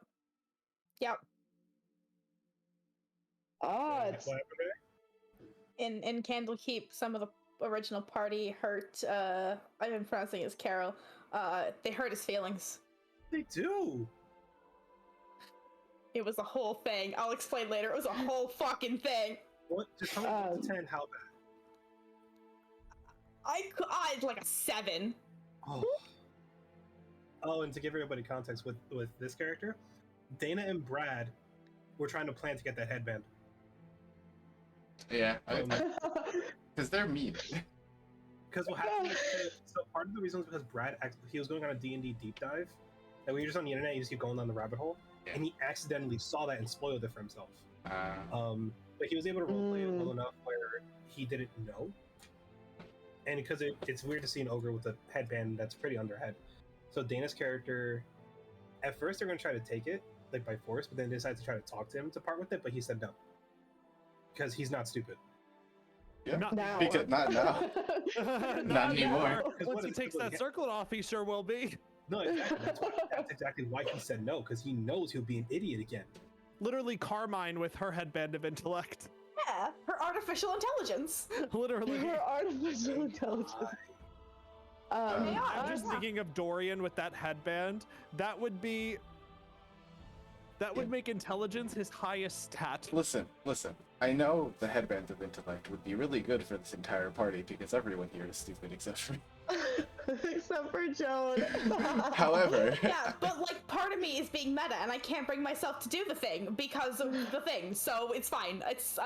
It's What happened there? In Candlekeep, some of the original party hurt. I've been pronouncing it as Carol. They hurt his feelings. They do. It was a whole thing. I'll explain later. It was a whole fucking thing. What? Just tell me 1 to 10. How bad? I like a 7. Oh, and to give everybody context with this character, Dana and Brad were trying to plan to get that headband. Yeah. Because they're mean. Because what happened is, so part of the reason was because Brad, he was going on a D&D deep dive. Like when you're just on the internet, you just keep going down the rabbit hole. Yeah. And he accidentally saw that and spoiled it for himself. But he was able to roleplay it well enough where he didn't know. And because it's weird to see an ogre with a headband that's pretty on their head. So Dana's character, at first they're going to try to take it, like by force, but then they decide to try to talk to him to part with it, but he said no. Because he's not stupid. Yeah, not now. Because not now. Not anymore. Once he takes that circlet off, he sure will be. No, exactly. That's exactly why he said no, because he knows he'll be an idiot again. Literally Carmine with her headband of intellect. Yeah, her artificial intelligence. Literally. Her artificial intelligence. I'm just thinking of Dorian with that headband. That would be... That would make intelligence his highest stat. Listen. I know the headband of intellect would be really good for this entire party because everyone here is stupid except for me. Except for Joan. However. Yeah, but like part of me is being meta and I can't bring myself to do the thing because of the thing. So it's fine. It's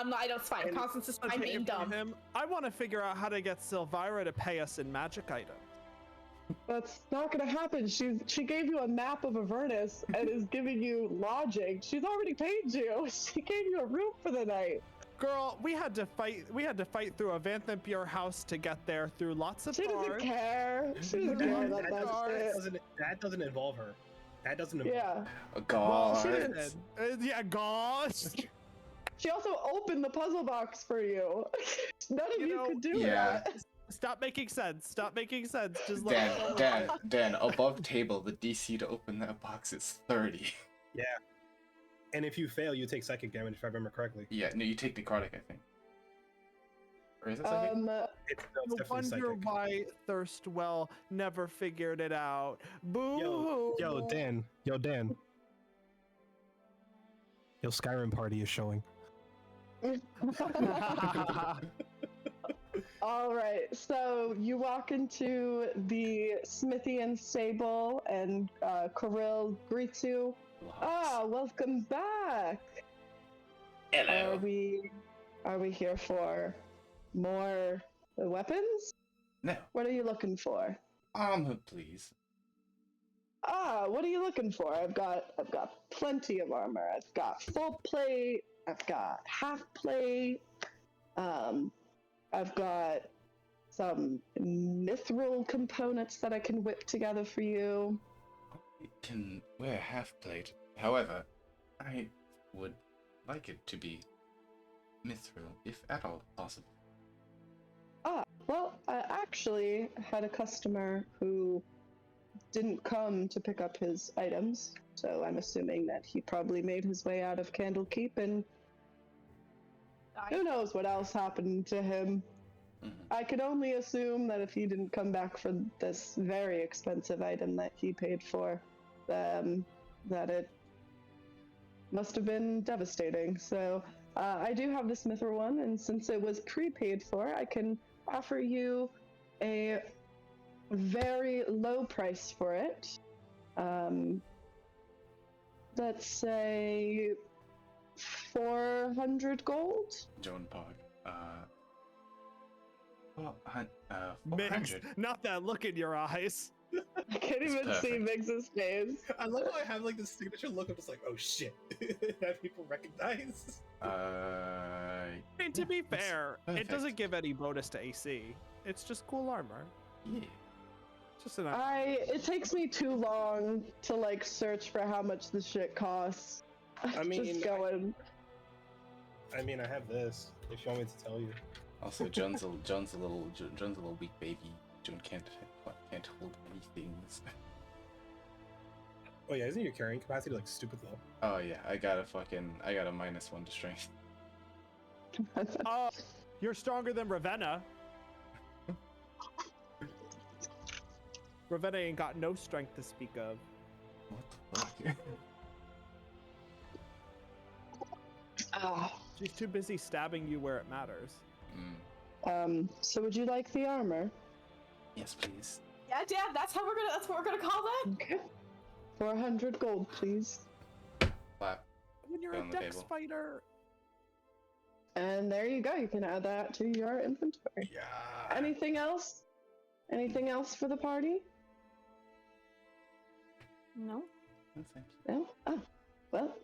fine. Constance is fine being dumb. I want to figure out how to get Silvira to pay us in magic items. That's not gonna happen. She gave you a map of Avernus and is giving you lodging. She's already paid you. She gave you a room for the night. Girl, we had to fight through a Vanthampure house to get there through lots of She doesn't care. She doesn't care about that shit. That doesn't involve her. That doesn't involve her. God. Yeah, gosh. She also opened the puzzle box for you. None of you could do that. Stop making sense. Just Dan, above table, the DC to open that box is 30. Yeah. And if you fail, you take psychic damage, if I remember correctly. Yeah, no, you take necrotic, I think. Or is it psychic? No wonder why Thirstwell never figured it out. Boo! Yo, Dan. Yo, Skyrim party is showing. All right, so you walk into the smithy and stable, and Kirill greets you. Welcome back. Hello. Are we here for more weapons? No. What are you looking for? Armor, please. What are you looking for? I've got plenty of armor. I've got full plate. I've got half plate. I've got some mithril components that I can whip together for you. I can wear half plate. However, I would like it to be mithril, if at all possible. Well, I actually had a customer who didn't come to pick up his items, so I'm assuming that he probably made his way out of Candlekeep, and who knows what else happened to him. I could only assume that if he didn't come back for this very expensive item that he paid for, that it must have been devastating. So I do have this mithril one, and since it was prepaid for, I can offer you a very low price for it. Let's say 400 gold. Joan Pog. 400. Not that look in your eyes. I can't even see Mix's face. I love how I have like this signature look. I'm just like, oh shit, that people recognize. I mean, to be fair, it doesn't give any bonus to AC. It's just cool armor. Yeah. Just an. It takes me too long to like search for how much this shit costs. I mean, just going. I mean, I have this. If you want me to tell you. Also, John's a little weak baby. John can't hold anything. Oh yeah, isn't your carrying capacity like stupid low? Oh yeah, I got a -1 to strength. Oh, you're stronger than Ravenna. Ravenna ain't got no strength to speak of. What the fuck? She's too busy stabbing you where it matters. So would you like the armor? Yes, please. Yeah, Dad, that's what we're gonna call that. Okay. 400 gold, please. Clap. When you're a dex fighter. And there you go. You can add that to your inventory. Yeah. Anything else? Anything else for the party? No. No, thank you. No? Oh, well,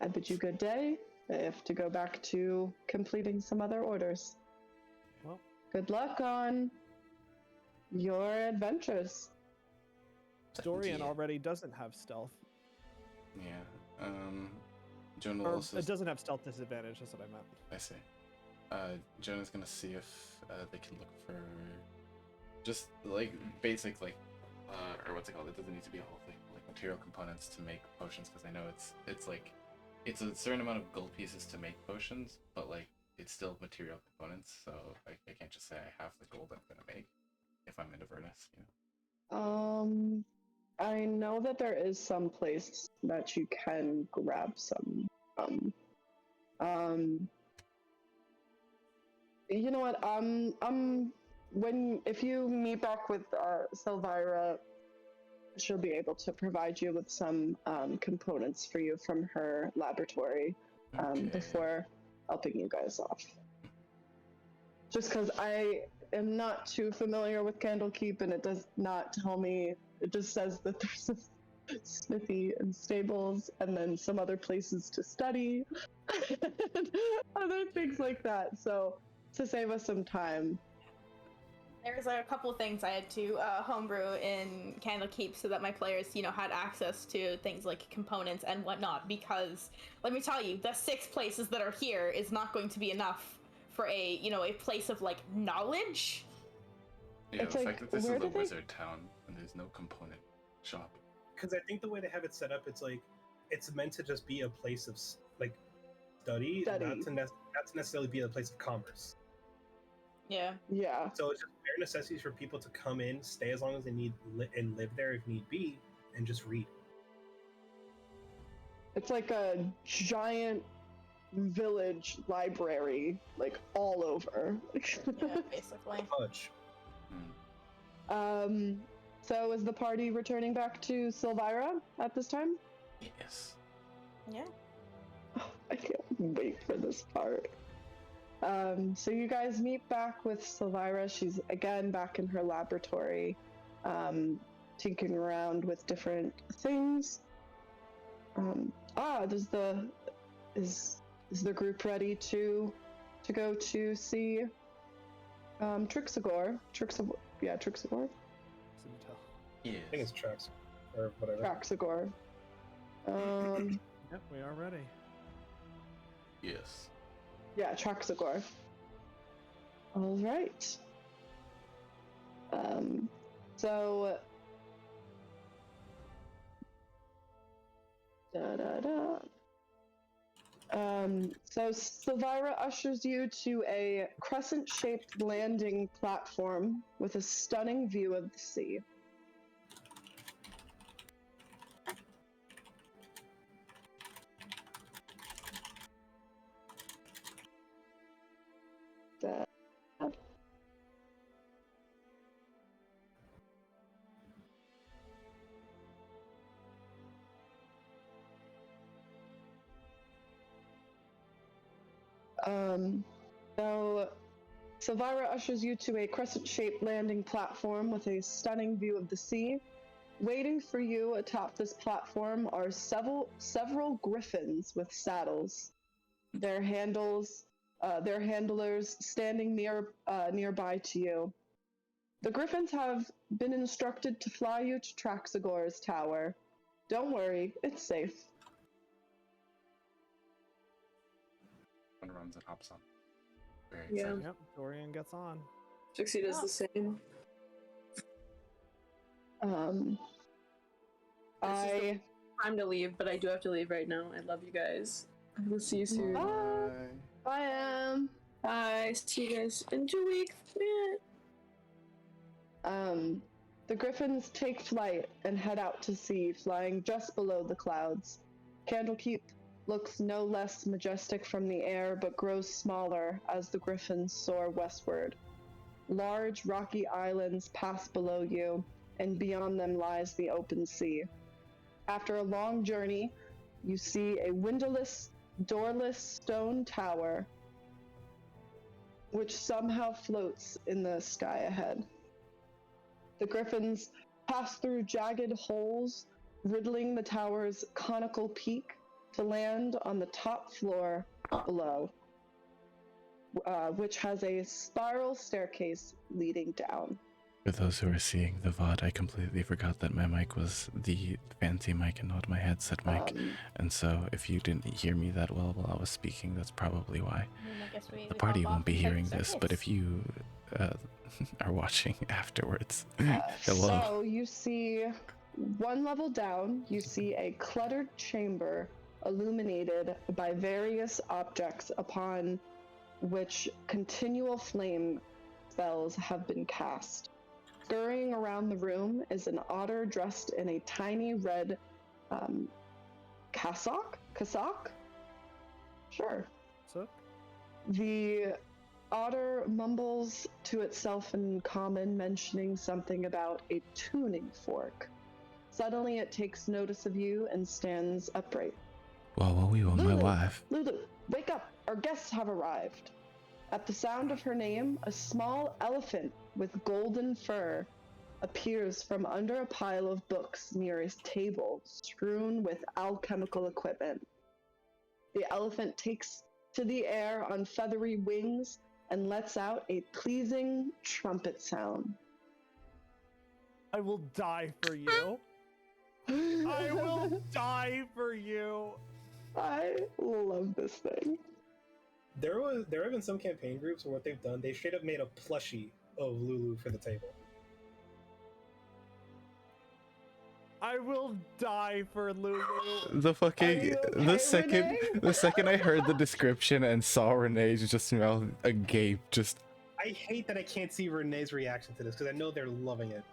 I bid you good day. I have to go back to completing some other orders. Well, good luck on your adventures. Dorian already doesn't have stealth. Yeah. Jonah Or also... it doesn't have stealth disadvantage, that's what I meant. I see. Jonah's gonna see if they can look for just like basic or what's it called? It doesn't need to be a whole thing, like material components to make potions, because I know it's like it's a certain amount of gold pieces to make potions, but like it's still material components, so I can't just say I have the gold I'm gonna make if I'm in Avernus, you know. I know that there is some place that you can grab some you know what, if you meet back with Silvira, she'll be able to provide you with some components for you from her laboratory before helping you guys off. Just because I am not too familiar with Candlekeep, and it does not tell me, it just says that there's a smithy and stables, and then some other places to study, and other things like that, so to save us some time. There's a couple things I had to homebrew in Candlekeep so that my players, had access to things like components and whatnot, because, let me tell you, the 6 places that are here is not going to be enough for a place of, knowledge. Yeah, it's the like, fact that this is the wizard town and there's no component shop. Because I think the way they have it set up, it's like, it's meant to just be a place of, study. Not to necessarily be a place of commerce. Yeah. Yeah. So it's just bare necessities for people to come in, stay as long as they need, and live there if need be, and just read. It's like a giant village library, all over. Yeah, basically. Much. So is the party returning back to Silvira at this time? Yes. Yeah. Oh, I can't wait for this part. So you guys meet back with Silvira. She's again back in her laboratory, tinkering around with different things. Is the group ready to go to see Trixigor? Trixigor. Yes. I think it's Trax, or whatever. Traxigor. Yep, we are ready. Yes. Yeah, Traxigor. All right. So. So Silvira ushers you to a crescent-shaped landing platform with a stunning view of the sea. So Silvira ushers you to a crescent-shaped landing platform with a stunning view of the sea. Waiting for you atop this platform are several griffins with saddles. Their handlers standing nearby to you. The griffins have been instructed to fly you to Traxigor's tower. Don't worry, it's safe. One runs and hops on. Very Yeah. excited. Yep, Dorian gets on. Trixie does the same. Time to leave, but I do have to leave right now. I love you guys. I will see you soon. Bye. Bye. Bye. See you guys in 2 weeks. The griffins take flight and head out to sea, flying just below the clouds. Candlekeep looks no less majestic from the air, but grows smaller as the griffins soar westward. Large rocky islands pass below you, and beyond them lies the open sea. After a long journey, you see a windowless, doorless stone tower, which somehow floats in the sky ahead. The griffins pass through jagged holes, riddling the tower's conical peak to land on the top floor below, which has a spiral staircase leading down. For those who are seeing the VOD, I completely forgot that my mic was the fancy mic and not my headset mic. And so if you didn't hear me that well while I was speaking, that's probably why. I guess The party won't be hearing this, but if you are watching afterwards, hello. So you see one level down, you see a cluttered chamber illuminated by various objects upon which continual flame spells have been cast. Scurrying around the room is an otter dressed in a tiny red cassock? Sure. So? The otter mumbles to itself in common, mentioning something about a tuning fork. Suddenly it takes notice of you and stands upright. Well, we want my wife. Lulu, wake up! Our guests have arrived. At the sound of her name, a small elephant with golden fur appears from under a pile of books near a table strewn with alchemical equipment. The elephant takes to the air on feathery wings and lets out a pleasing trumpet sound. I will die for you. I will die for you. I love this thing. There have been some campaign groups where what they've done, they straight up made a plushie of Lulu for the table. I will die for Lulu. The fucking the second I heard the description and saw Renee's just mouth agape, just. I hate that I can't see Renee's reaction to this because I know they're loving it.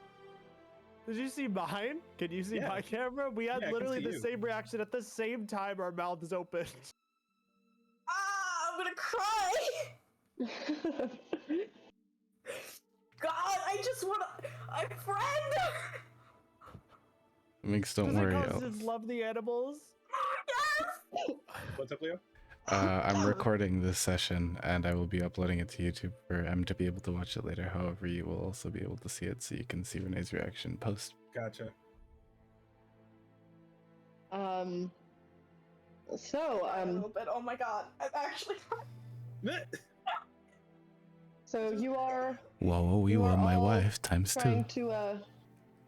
Did you see mine? Can you see my camera? We had literally the same reaction at the same time. Our mouth is open. I'm gonna cry. God, I just wanna. I'm friend. Minx, don't Does worry. It just love the animals. Yes. What's up, Leo? I'm recording this session and I will be uploading it to YouTube for M to be able to watch it later. However, you will also be able to see it so you can see Renee's reaction post. Gotcha. So, a little bit. Oh my god, I'm actually So you are. Whoa, we were my wife times trying 2. to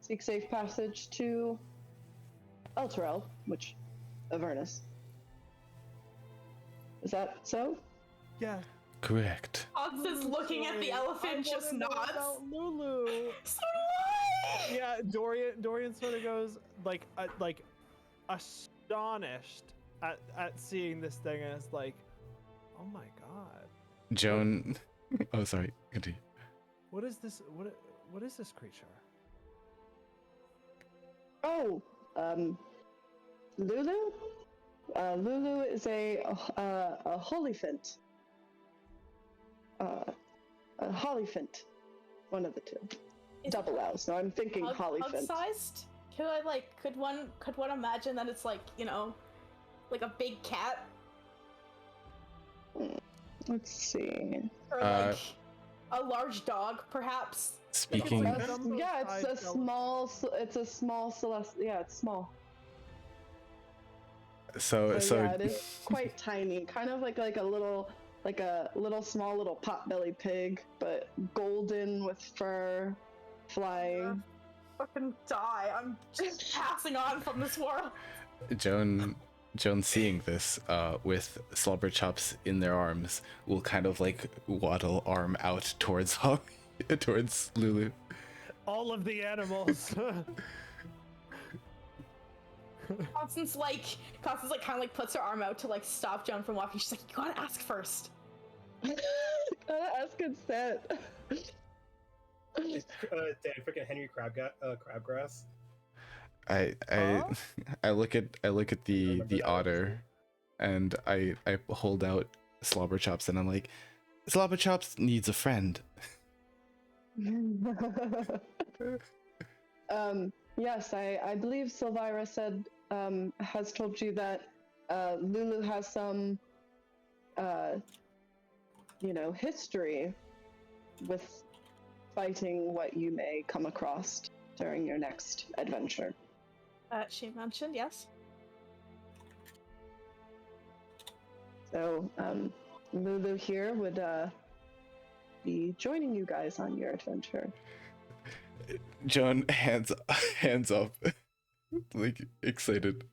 seek safe passage to Elturel, which Avernus. Is that so? Yeah. Correct. Hans is looking at the elephant, just nods. Lulu. So do I. Yeah, Dorian sort of goes like astonished at seeing this thing, and it's like, oh my god. Joan. Oh, sorry. Continue. What is this? What is this creature? Oh, Lulu. Lulu is a holyphant. A holyphant. One of the two. Double L. So I'm thinking holyphant. Hug-sized? Could one imagine that it's like, like a big cat? Let's see. Or like a large dog, perhaps? Speaking. It's a small celestial. Yeah, it's small. So yeah, it is quite tiny, kind of like a little small little potbelly pig, but golden with fur, flying. Fucking die! I'm just passing on from this world. Joan seeing this with slobber chops in their arms will kind of like waddle arm out towards towards Lulu. All of the animals. Constance kind of like puts her arm out to like stop Joan from walking. She's like, you gotta ask first. Gotta ask consent. Damn, freaking Henry Crabgrass. I look at the otter, and I hold out slobber chops, and I'm like, slobber chops needs a friend. Yes, I believe Silvira said has told you that Lulu has some history with fighting what you may come across during your next adventure. She mentioned, yes. So, Lulu here would be joining you guys on your adventure. Joan, hands up, like excited.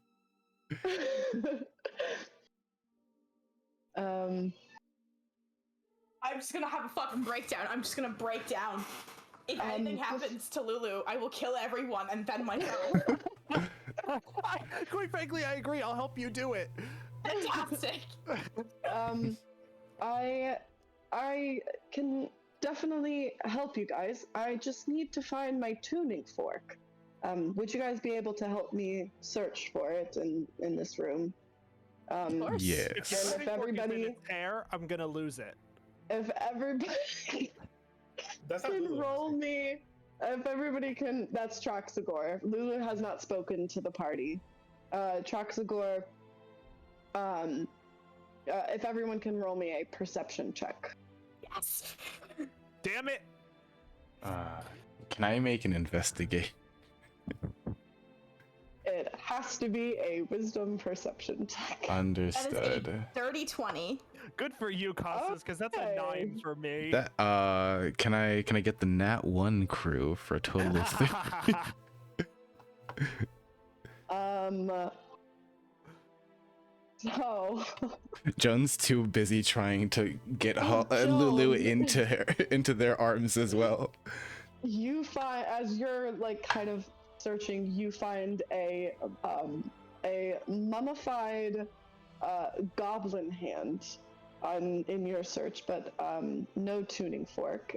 I'm just gonna have a fucking breakdown. I'm just gonna break down. If anything happens to Lulu, I will kill everyone and then myself. Quite frankly, I agree. I'll help you do it. Fantastic. I can definitely help you guys. I just need to find my tuning fork. Would you guys be able to help me search for it in this room? Of course. Yes. If everybody hair, I'm gonna lose it. If everybody can roll me, if everybody can, that's Traxagor. Lulu has not spoken to the party. Traxagor, if everyone can roll me a perception check. Yes. Damn it. Can I make an investigate? It has to be a wisdom perception check. Understood. That is a 30-20. Good for you, Costas, because that's a 9 for me. That can I get the Nat 1 crew for a total of 3? So Joan's too busy trying to get Lulu into their arms as well. You find, as you're like kind of searching, you find a mummified goblin hand in your search, but no tuning fork.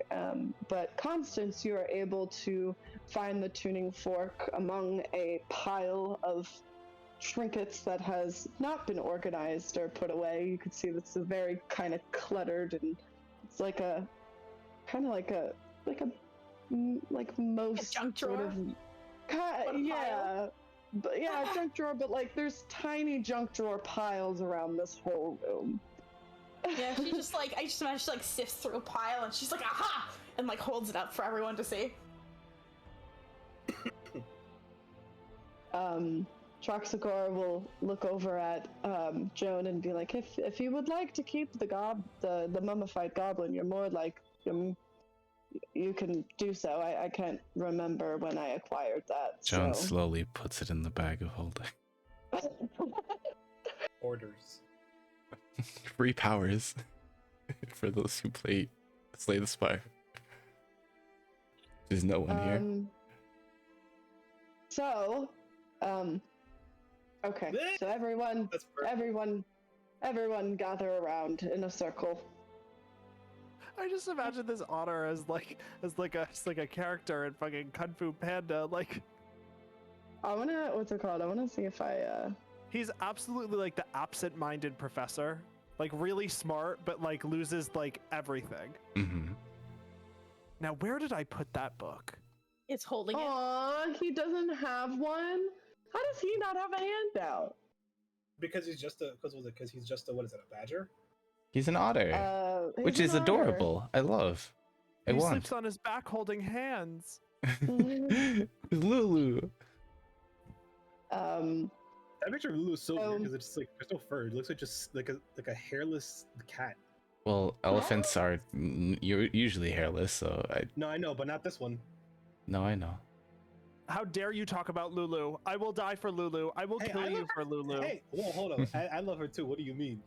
But Constance, you are able to find the tuning fork among a pile of trinkets that has not been organized or put away. You can see this is very kind of cluttered, and it's like a kind of like most junk drawer. Yeah, but yeah, junk drawer. But like, there's tiny junk drawer piles around this whole room. Yeah, she just like, I just imagine she like sifts through a pile and she's like, aha! And like holds it up for everyone to see. Traxagor will look over at Joan and be like, if you would like to keep the mummified goblin, you're more like you can do so. I can't remember when I acquired that. Joan slowly puts it in the bag of holding. Orders. Free powers for those who Slay the Spire. There's no one here. So, okay. So everyone gather around in a circle. I just imagine this otter as like a character in fucking Kung Fu Panda. Like, what's it called? I wanna see if I. He's absolutely like the absent-minded professor, like really smart, but like loses like everything. Mm-hmm. Now, where did I put that book? It's holding it. Aw, he doesn't have one. How does he not have a handout? Because he's just a what is it, a badger? He's an otter, which is adorable. I love. He sleeps on his back holding hands. Lulu. That picture of Lulu is so weird because it's just like there's no fur. It looks like just like a hairless cat. Well, elephants are usually hairless, so No, I know, but not this one. No, I know. How dare you talk about Lulu? I will die for Lulu. I will kill you for Lulu. Hey, well, hold on. I love her too. What do you mean?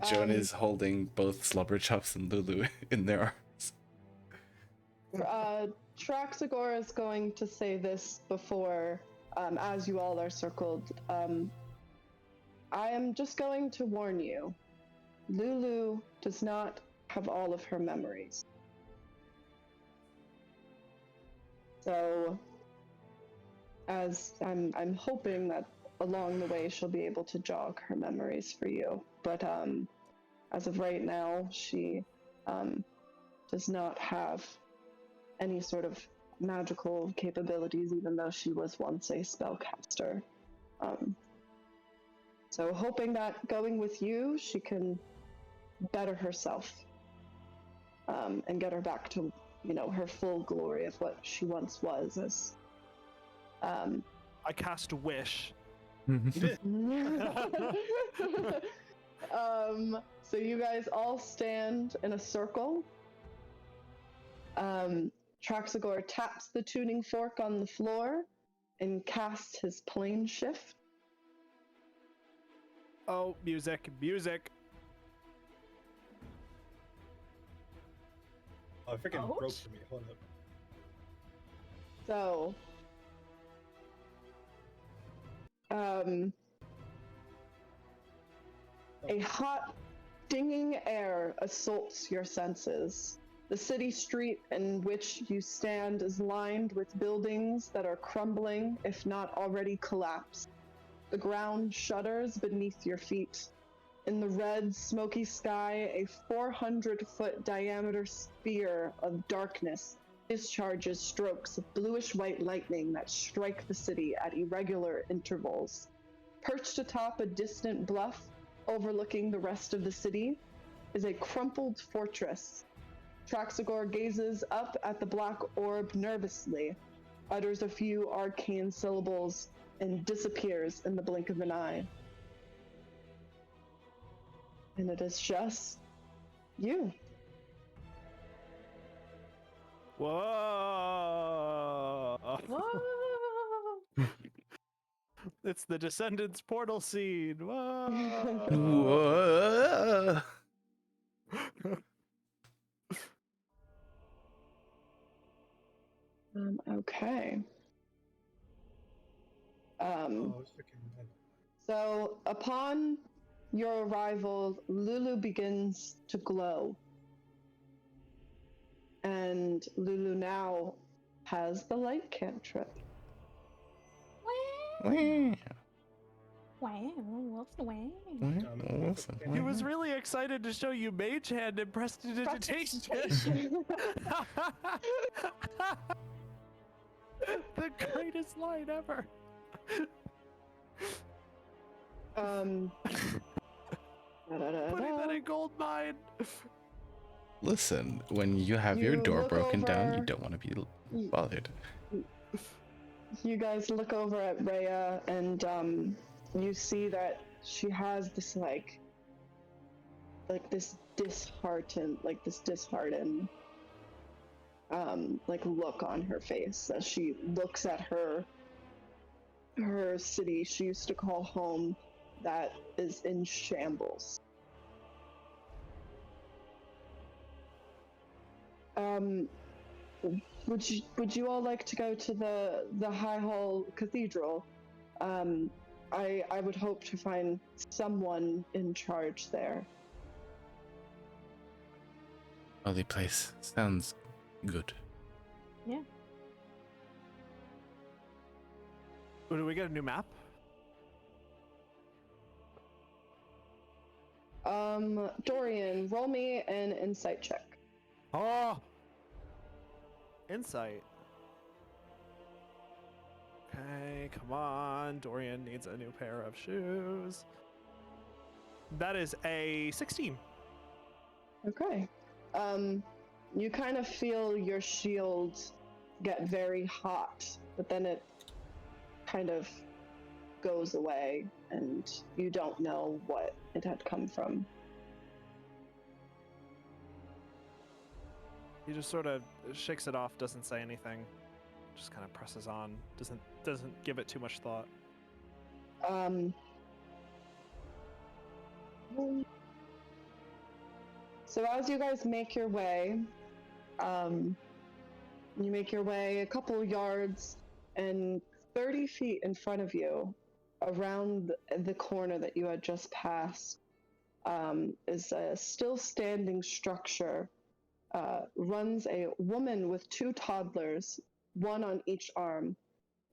Joan is holding both Slobberchops and Lulu in their arms. Traxagor is going to say this before, as you all are circled. I am just going to warn you. Lulu does not have all of her memories. So, as I'm hoping that along the way she'll be able to jog her memories for you. But as of right now, she does not have any sort of magical capabilities, even though she was once a spellcaster. So hoping that going with you, she can better herself and get her back to her full glory of what she once was. As I cast Wish. So you guys all stand in a circle. Traxagor taps the tuning fork on the floor and casts his plane shift. Oh, music. Oh, it freaking broke for me. Hold up. So, a hot, stinging air assaults your senses. The city street in which you stand is lined with buildings that are crumbling, if not already collapsed. The ground shudders beneath your feet. In the red, smoky sky, a 400-foot diameter sphere of darkness discharges strokes of bluish-white lightning that strike the city at irregular intervals. Perched atop a distant bluff overlooking the rest of the city is a crumpled fortress. Traxagor gazes up at the black orb nervously, utters a few arcane syllables, and disappears in the blink of an eye. And it is just you. Whoa! Whoa! It's the Descendants portal scene. Whoa! Whoa. Okay. So upon your arrival, Lulu begins to glow. And Lulu now has the light cantrip. He was really excited to show you Mage Hand and Prestidigitation. The greatest line ever. Putting that in gold mine. Listen, when you have your door broken down, you don't want to be bothered. You guys look over at Rhea, and you see that she has this this disheartened look on her face as she looks at her city she used to call home that is in shambles. Would you all like to go to the High Hall Cathedral? I would hope to find someone in charge there. Holy place. Sounds good. Yeah. Do we get a new map? Dorian, roll me an insight check. Oh! Insight. Okay, come on. Dorian needs a new pair of shoes. That is a 16. Okay. You kind of feel your shield get very hot, but then it kind of goes away, and you don't know what it had come from. He just sort of shakes it off, doesn't say anything, just kind of presses on, doesn't give it too much thought. So as you guys make your way, you make your way a couple yards, and 30 feet in front of you, around the corner that you had just passed, is a still standing structure. Runs a woman with 2 toddlers, one on each arm.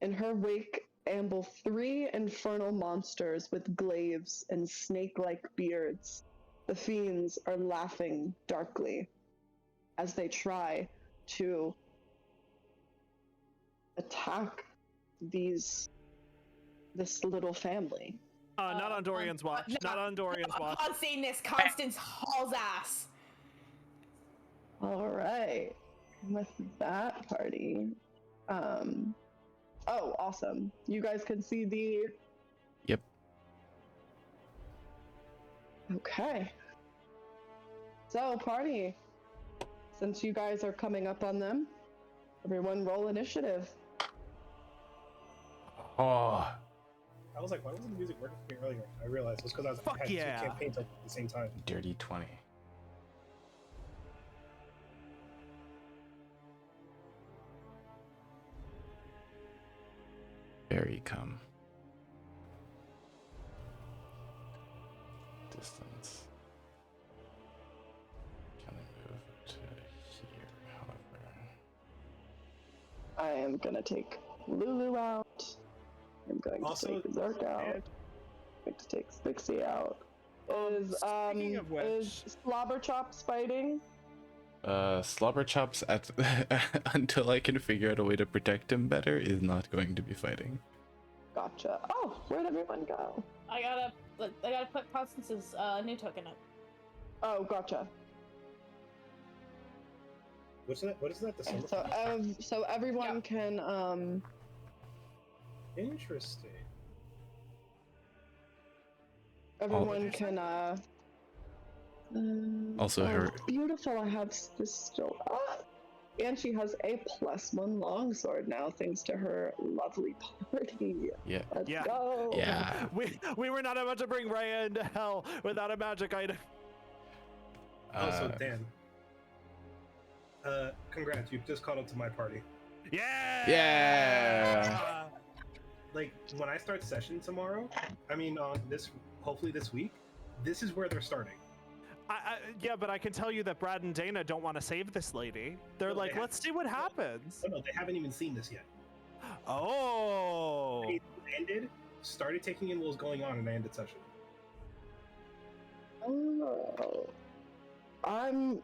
In her wake amble 3 infernal monsters with glaives and snake-like beards. The fiends are laughing darkly as they try to attack this little family. Not on Dorian's watch. Not on Dorian's watch. Upon seeing this, Constance hauls ass. All right. with that party, oh, awesome. You guys can see the... Yep. Okay. So, party. Since you guys are coming up on them, everyone roll initiative. Oh. I was like, why wasn't the music working for me earlier? I realized it was because I had two campaigns at the same time. Dirty 20. Very come. Distance. Can I move to here, however? I am gonna take Lulu out. I'm going to take Zerk out. I'm going to take Spixie out. Speaking of which, is Slobberchops fighting? Slobberchops at until I can figure out a way to protect him better is not going to be fighting. Gotcha. Oh, where'd everyone go? I gotta put Constance's new token up. Oh, gotcha. What is that? The summer so everyone can Interesting. Everyone can also her beautiful. I have this still up. And she has a +1 longsword now, thanks to her lovely party. Yeah. Let's go. Yeah. We were not about to bring Rhea into hell without a magic item. Also, Dan. Congrats, you just caught up to my party. Yeah. Yeah. Like when I start session tomorrow, hopefully this week, this is where they're starting. Yeah, but I can tell you that Brad and Dana don't want to save this lady. They're like, let's see what happens. No, they haven't even seen this yet. Oh. I started taking in what was going on, and I ended session. Oh. I'm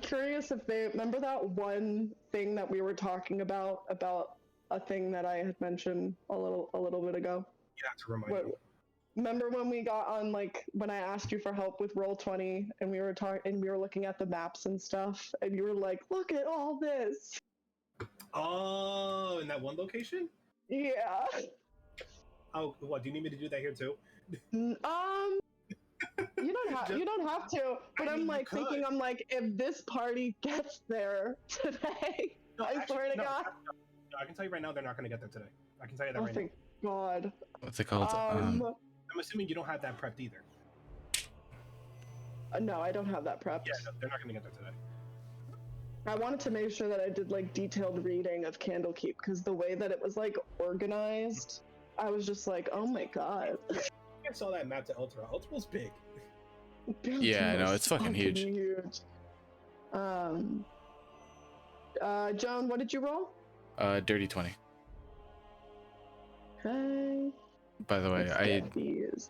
curious if they remember that one thing that we were talking about a thing that I had mentioned a little bit ago. Yeah, to remind me. Remember when we got on, like, when I asked you for help with Roll20 and we were looking at the maps and stuff, and you were like, look at all this. Oh, in that one location? Yeah. Oh, what, do you need me to do that here too? You don't have to, but I'm like thinking, if this party gets there today, I swear to God. I can tell you right now, they're not going to get there today. I can tell you that right now. Thank God. What's it called? I'm assuming you don't have that prepped either. No, I don't have that prepped. Yeah, no, they're not going to get there today. I wanted to make sure that I did like detailed reading of Candlekeep, because the way that it was like organized, I was just like, oh my God. I saw that map to Ultra. Ultra's big. Yeah, I know, it's fucking huge. Joan, what did you roll? Dirty 20. Okay. By the way,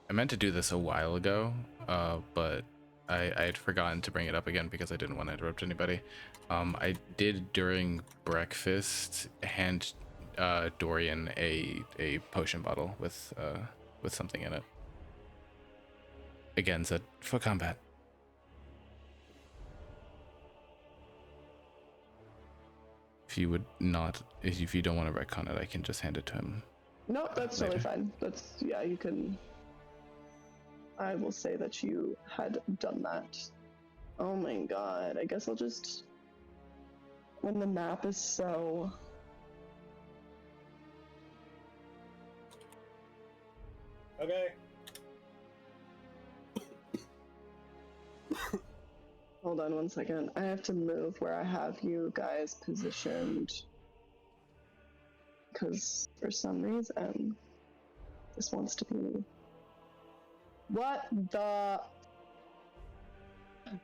I meant to do this a while ago, but I had forgotten to bring it up again because I didn't want to interrupt anybody. I did during breakfast hand Dorian a potion bottle with something in it. Again, said for combat. If you don't want to retcon it, I can just hand it to him. No, that's totally fine. You can. I will say that you had done that. Oh my God, I guess I'll just, when the map is so. Okay. Hold on 1 second. I have to move where I have you guys positioned. Because for some reason, this wants to be. What the?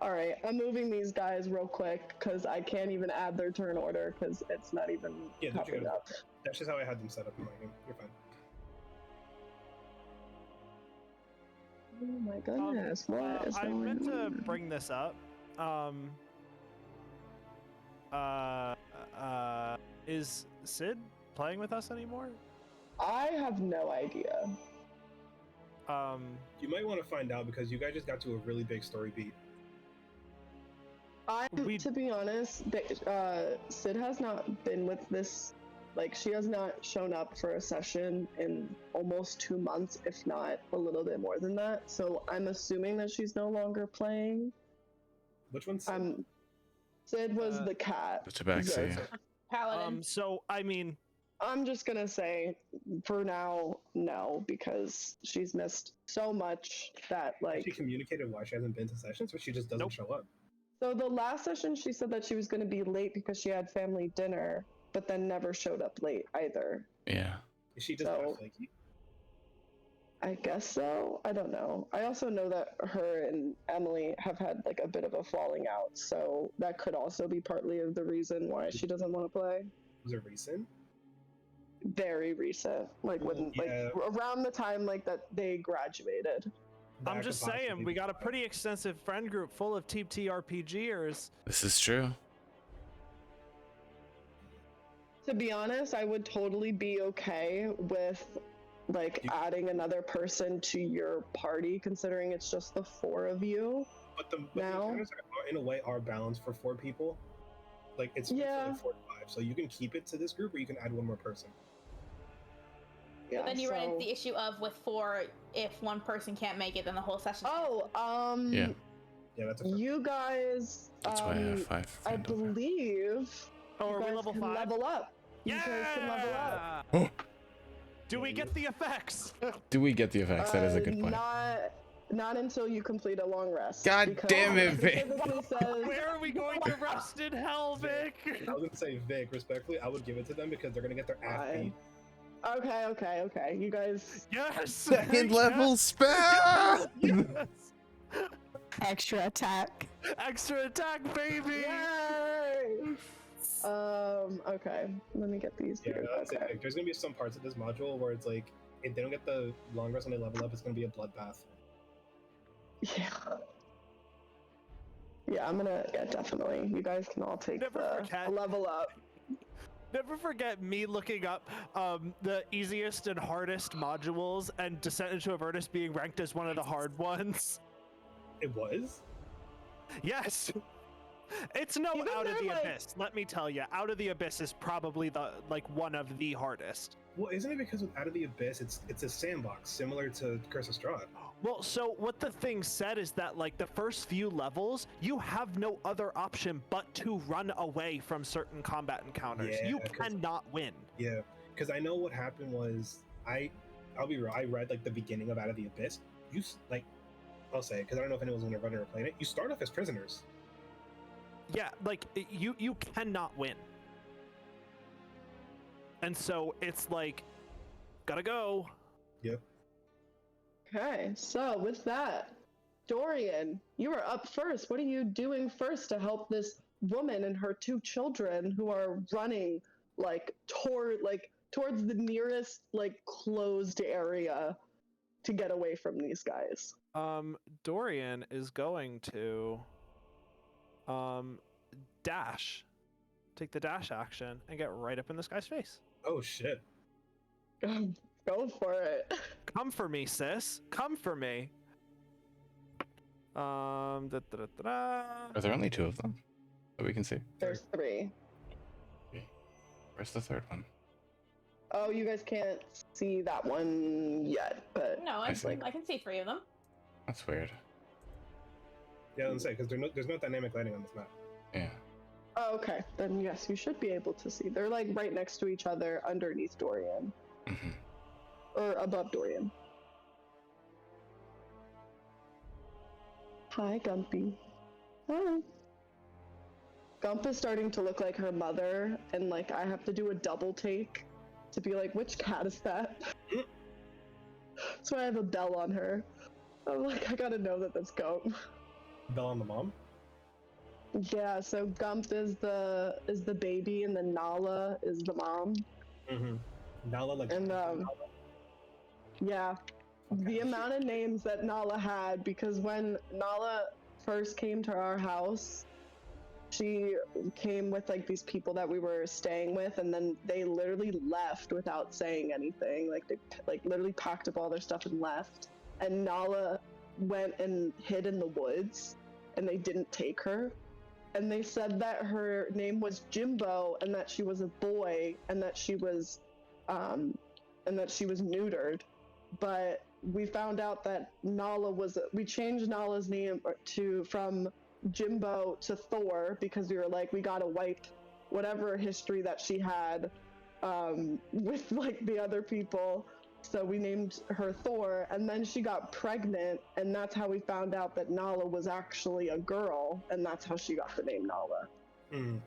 Alright, I'm moving these guys real quick because I can't even add their turn order because it's not even popping up. That's just how I had them set up in my game. You're fine. Oh my goodness, what is going on? I meant to bring this up. Is Sid playing with us anymore? I have no idea. You might want to find out because you guys just got to a really big story beat. To be honest, Sid has not been with this. Like, she has not shown up for a session in almost 2 months, if not a little bit more than that. So I'm assuming that she's no longer playing. Which one's Sid? Sid was the cat. The Tabaxi. Paladin. So, I mean... I'm just gonna say, for now, no, because she's missed so much that, like... She communicated why she hasn't been to sessions, or she just doesn't show up? So the last session, she said that she was gonna be late because she had family dinner, but then never showed up late either. Yeah. Is she just flaky? I guess so. I don't know. I also know that her and Emily have had like a bit of a falling out, so that could also be partly of the reason why she doesn't want to play. Was it recent? Very recent, like like around the time like that they graduated. I'm just saying, we got a pretty extensive friend group full of TTRPGers. This is true. To be honest, I would totally be okay with like adding another person to your party, considering it's just the 4 of you. But the encounters in a way are balanced for 4 people. Like it's for like 4 to 5, so you can keep it to this group, or you can add one more person. Yeah, but then you run into the issue of with 4, if one person can't make it, then the whole session. Yeah, that's you guys. That's why I have 5. I believe. Oh, are we level 5? Level up. Yeah. You guys can level up. Oh. Do we get the effects? Do we get the effects? That is a good point. Not until you complete a long rest. God damn it, Vic. Where are we going to rest in hell, Vic? I was gonna say, Vic, respectfully, I would give it to them because they're gonna get their ass beat. Okay. You guys. Yes. Second level spell. Yes. Extra attack. Extra attack, baby. Yay! Okay. Let me get these. Yeah, that's it. Like, there's gonna be some parts of this module where it's like, if they don't get the long rest when they level up, it's gonna be a bloodbath. Yeah. Yeah, I'm gonna. Yeah, definitely. You guys can all take the level up. Never forget me looking up the easiest and hardest modules, and Descent into Avernus being ranked as one of the hard ones. It was? Yes. It's no Out of the Abyss. Let me tell you, Out of the Abyss is probably the one of the hardest. Well, isn't it because with Out of the Abyss, it's a sandbox similar to Curse of Strahd? Well, so what the thing said is that like the first few levels, you have no other option but to run away from certain combat encounters. Yeah, you cannot win. Yeah, because I know what happened was I'll be real. I read like the beginning of Out of the Abyss. I'll say it because I don't know if anyone's gonna run or play it. You start off as prisoners. Yeah, like you cannot win. And so it's like, gotta go. Yep. Okay, so with that, Dorian, you are up first. What are you doing first to help this woman and her 2 children who are running towards the nearest closed area to get away from these guys? Dorian is going to dash. Take the dash action and get right up in this guy's face. Oh shit. Go for it. Come for me, sis. Come for me. Are there only 2 of them that we can see? There's 3. Okay. Where's the 3rd one? Oh, you guys can't see that one yet, but no, I can see 3 of them. That's weird. Yeah, I was gonna say because there's no dynamic lighting on this map. Yeah. Oh, okay. Then yes, you should be able to see. They're like right next to each other underneath Dorian. Mm-hmm. Or above Dorian. Hi, Gumpy. Hi. Gump is starting to look like her mother, and like I have to do a double take to be like, which cat is that? So I have a bell on her. I'm like, I gotta know that that's Gump. Bell on the mom? Yeah, so Gump is the baby, and then Nala is the mom. Mm-hmm. Nala yeah. Okay. The amount of names that Nala had, because when Nala first came to our house, she came with like these people that we were staying with, and then they literally left without saying anything. Like they literally packed up all their stuff and left. And Nala went and hid in the woods, and they didn't take her. and they said that her name was Jimbo, and that she was a boy, and that she was neutered. But we found out that we changed Nala's name from Jimbo to Thor because we were like, we gotta wipe whatever history that she had with like the other people. So we named her Thor, and then she got pregnant, and that's how we found out that Nala was actually a girl, and that's how she got the name Nala. Mm.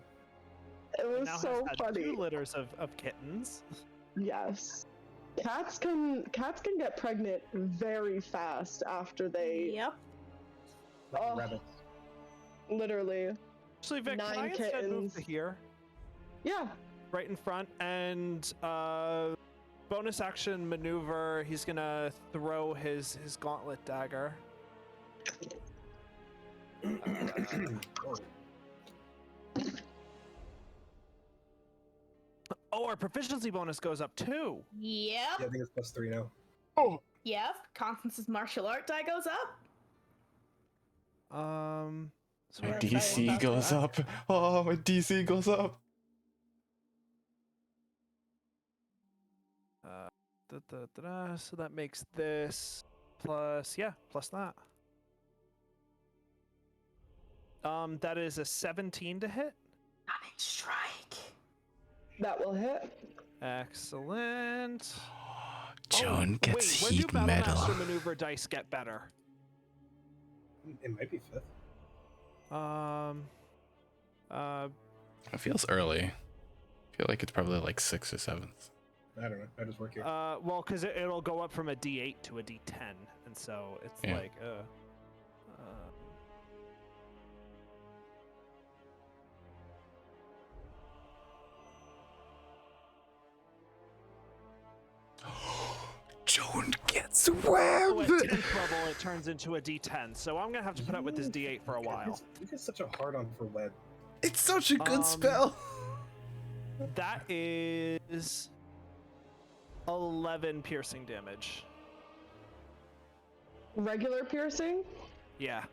It was now so has funny. 2 litters of kittens. Yes. Cats can get pregnant very fast after they. Yep. Like rabbits. Literally. Actually, Vic, 9 can I instead kittens. move to here? Yeah. Right in front, and bonus action maneuver. He's gonna throw his gauntlet dagger. Oh, our proficiency bonus goes up too. Yep. Yeah, I think it's +3 now. Oh. Yep. Constance's martial art die goes up. So My yeah, DC goes up. Oh, my DC goes up. So that makes this plus that. That is a 17 to hit. Stunning strike. That will hit. Excellent. Joan gets wait, heat when do metal. Battlemaster maneuver dice get better? It might be 5th. It feels early. I feel like it's probably like 6th or 7th. I don't know. I just work here. Well, because it'll go up from a D8 to a D10, and so it's like, Joan gets Oh, web! at 10th level, it turns into a D10, so I'm gonna have to put up with this D8 for a while. You get such a hard on for web. It's such a good spell! That is 11 piercing damage. Regular piercing? Yeah.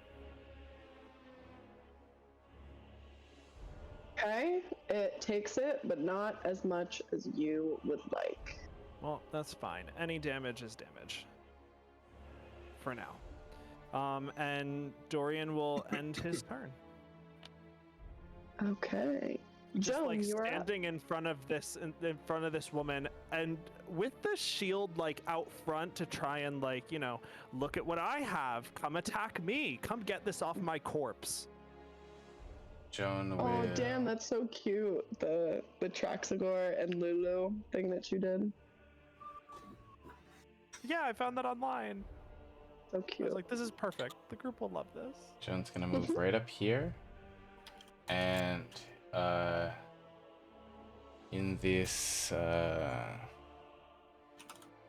Okay, it takes it, but not as much as you would like. Well, that's fine. Any damage is damage. For now. And Dorian will end his turn. Okay. Just Joan, like you are up. standing in front of this woman, and with the shield like out front to try and like, you know, look at what I have. Come attack me. Come get this off my corpse. Joan Oh will... damn, that's so cute. The Traxagor and Lulu thing that you did. Yeah, I found that online. So I cute. was like, this is perfect. The group will love this. Joan's gonna move right up here. And in this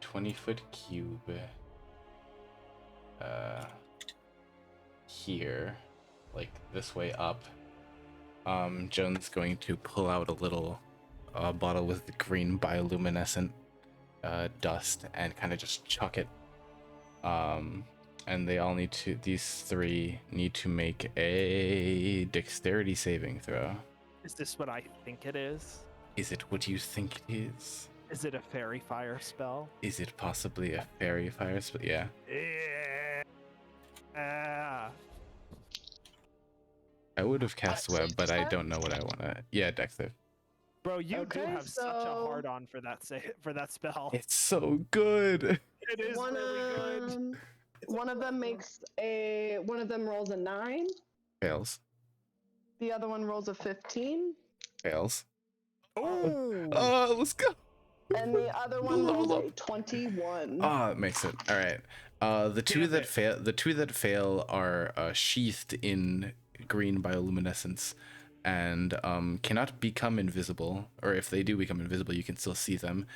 20-foot cube here, like this way up, Joan's going to pull out a little bottle with green bioluminescent dust and kind of just chuck it. And they all these 3 need to make a dexterity saving throw. Is this what I think it is? Is it what you think it is? Is it a fairy fire spell? Is it possibly a fairy fire spell? Yeah. Yeah. I would have cast web, but I don't know what I want to. Yeah, dex save. Bro, you do Okay, have such a so- hard on for that spell. It's so good. It is really good. One of them rolls a 9. Fails. The other one rolls a 15. Fails. Oh, Let's go. And the other one Level rolls a up. 21. Oh, it makes it. All right. The two that fail are sheathed in green bioluminescence and cannot become invisible, or if they do become invisible, you can still see them,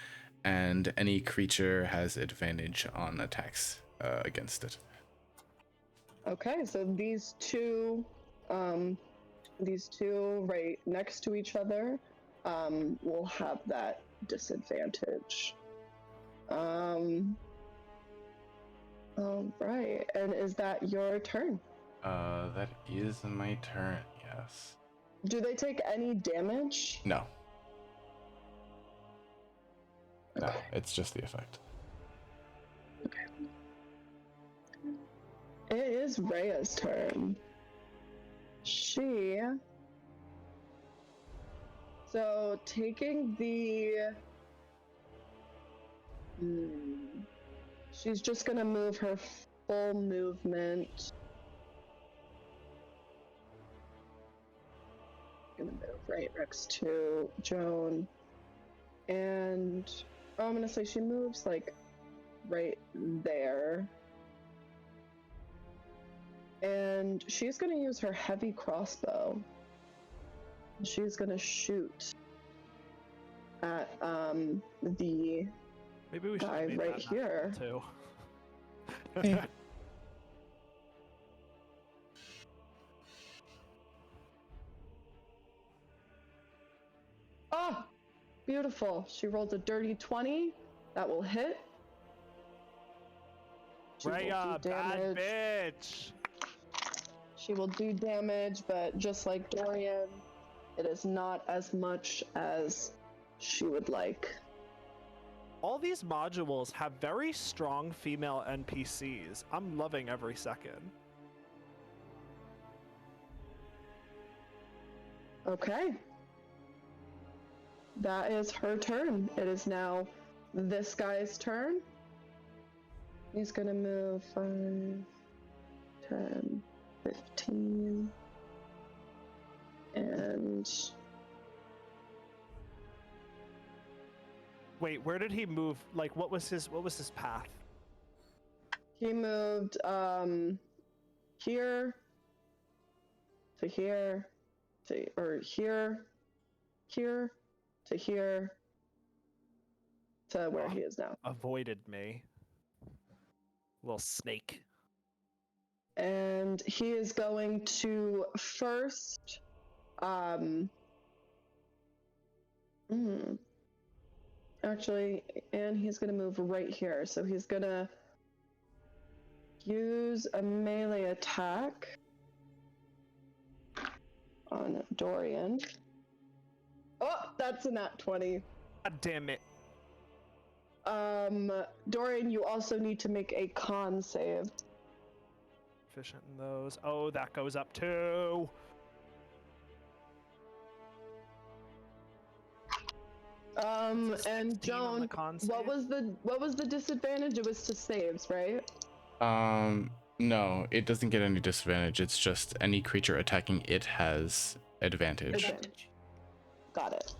and any creature has advantage on attacks against it. Okay, so these two right next to each other will have that disadvantage. All right, and is that your turn? That is my turn, yes. Do they take any damage? No. No, it's just the effect. Okay. It is Rhea's turn. So taking the... She's just gonna move her full movement. Gonna move right next to Joan. And I'm gonna say she moves like right there. And she's gonna use her heavy crossbow. She's gonna shoot at the Maybe we should guy right here. Too. Oh, beautiful. She rolled a dirty 20. That will hit. Rhea, bad bitch. She will do damage, but just like Dorian, it is not as much as she would like. All these modules have very strong female NPCs. I'm loving every second. Okay. That is her turn. It is now this guy's turn. He's gonna move 5, 10, 15, and... Wait, where did he move? Like, what was his path? He moved here to here to here to here to where he is now. Avoided me. Little snake. And he is going to first actually, and he's gonna move right here. So he's gonna use a melee attack on Dorian. Oh, that's a nat 20. God damn it. Dorian, you also need to make a con save. Efficient in those. Oh, that goes up too. And Joan, what was the disadvantage? It was to saves, right? No, it doesn't get any disadvantage. It's just any creature attacking it has advantage. Got it.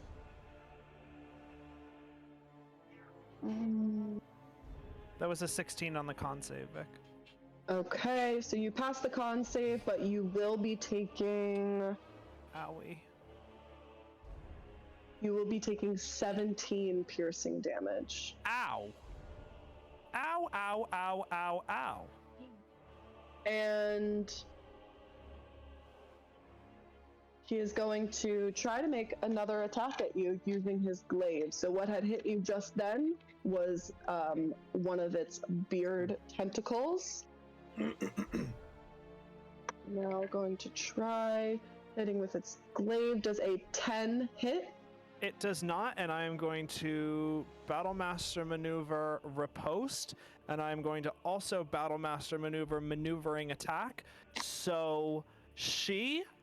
That was a 16 on the con save, Vic. Okay, so you passed the con save, but you will be taking... Owie. You will be taking 17 piercing damage. Ow. Ow, ow, ow, ow, ow. And he is going to try to make another attack at you using his glaive. So what had hit you just then was one of its beard tentacles. Now going to try hitting with its glaive. Does a 10 hit? It does not, and I am going to Battlemaster Maneuver Riposte, and I am going to also Battlemaster Maneuver Maneuvering Attack. So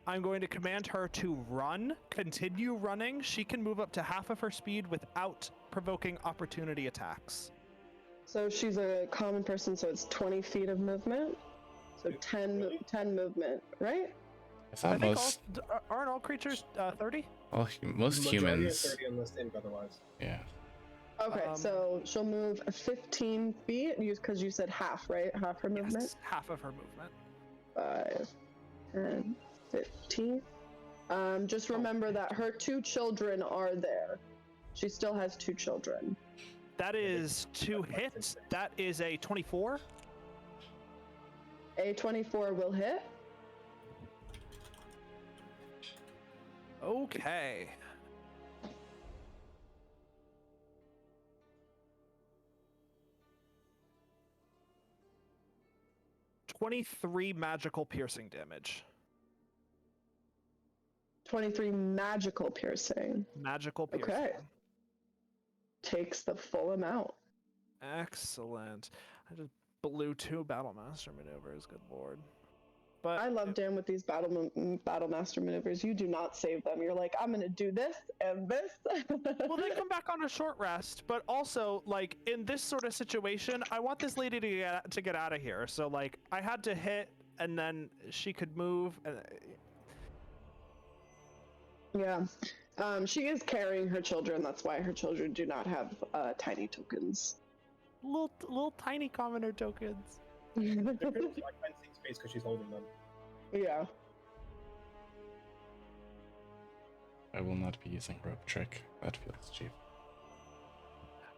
I'm going to command her to run, continue running. She can move up to half of her speed without provoking opportunity attacks. So she's a common person, so it's 20 feet of movement. So 10 movement, right? I think aren't all creatures 30? Well, most humans. 30 unless they otherwise. Yeah. Okay, so she'll move 15 feet because you said half, right? Half her movement? Yes, half of her movement. 5, 10, 15. Just remember that her 2 children are there. She still has 2 children. That is 2 hits. That is a 24. A 24 will hit. Okay. $23 magical piercing damage. 23 magical piercing. Magical piercing. Okay. Takes the full amount. Excellent. I just blew 2 Battlemaster maneuvers, good lord. But I love Dan with these Battlemaster maneuvers. You do not save them. You're like, I'm gonna do this and this. Well, they come back on a short rest, but also, like, in this sort of situation, I want this lady to get out of here. So, like, I had to hit, and then she could move. And... Yeah. She is carrying her children. That's why her children do not have tiny tokens. Little tiny commoner tokens. They're pretty occupying the same space because she's holding them. Yeah. I will not be using rope trick. That feels cheap.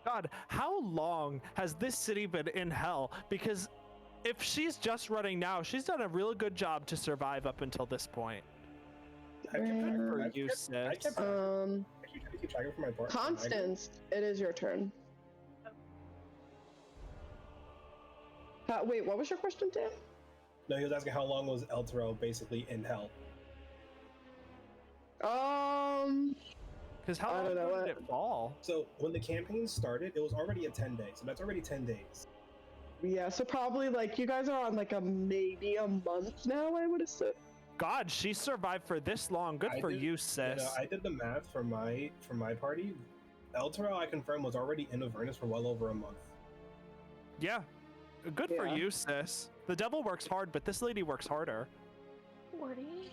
God, how long has this city been in hell? Because if she's just running now, she's done a really good job to survive up until this point. Constance, it is your turn. Wait, what was your question, Dan? No, he was asking how long was Eltero basically in hell. Because how long did it fall? So when the campaign started, it was already at 10 days. So that's already 10 days. Yeah, so probably like you guys are on like maybe a month now, I would assume. God, she survived for this long. Good for you, sis. I did the math for my party. Eltero, I confirmed, was already in Avernus for well over a month. Yeah. Good for you, sis. The devil works hard, but this lady works harder. 40.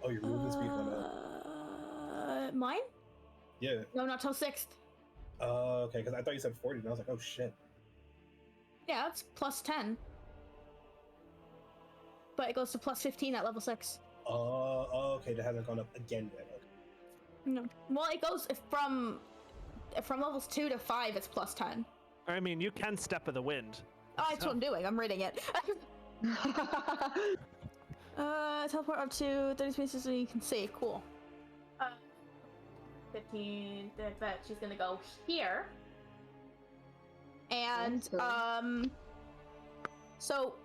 Oh, your movement speed went up. Mine? Yeah. No, not till 6th. Okay, because I thought you said 40, and I was like, oh shit. Yeah, it's plus 10. But it goes to plus 15 at level 6. Okay, that hasn't gone up again yet. Okay. No. Well, it goes from levels 2 to 5, it's plus 10. I mean, you can step of the wind. Oh, that's what I'm doing. I'm reading it. Teleport up to 30 spaces so you can see. Cool. 15. That she's gonna go here. And so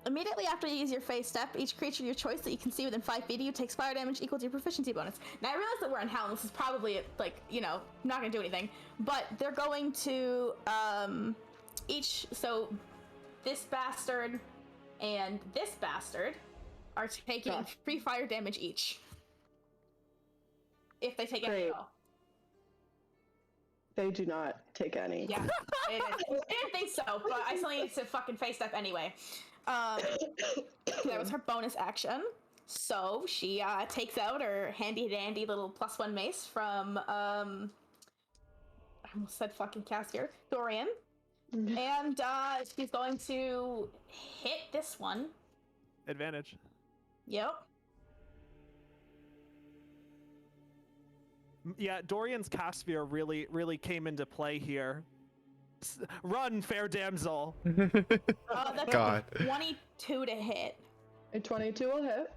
immediately after you use your phase step, each creature of your choice that you can see within 5 feet of you takes fire damage equal to your proficiency bonus. Now I realize that we're in hell, and this is probably like, you know, not gonna do anything, but they're going to so this bastard and this bastard are taking 3 fire damage each. If they take any at all. They do not take any. Yeah, I didn't think so, but I still need to fucking face step anyway. That was her bonus action. So she takes out her handy dandy little +1 mace from I almost said fucking Cassier, Dorian. And she's going to hit this one. Advantage. Yep. Yeah, Dorian's Cassier really came into play here. Run, fair damsel. That's God. 22 to hit. A 22 will hit.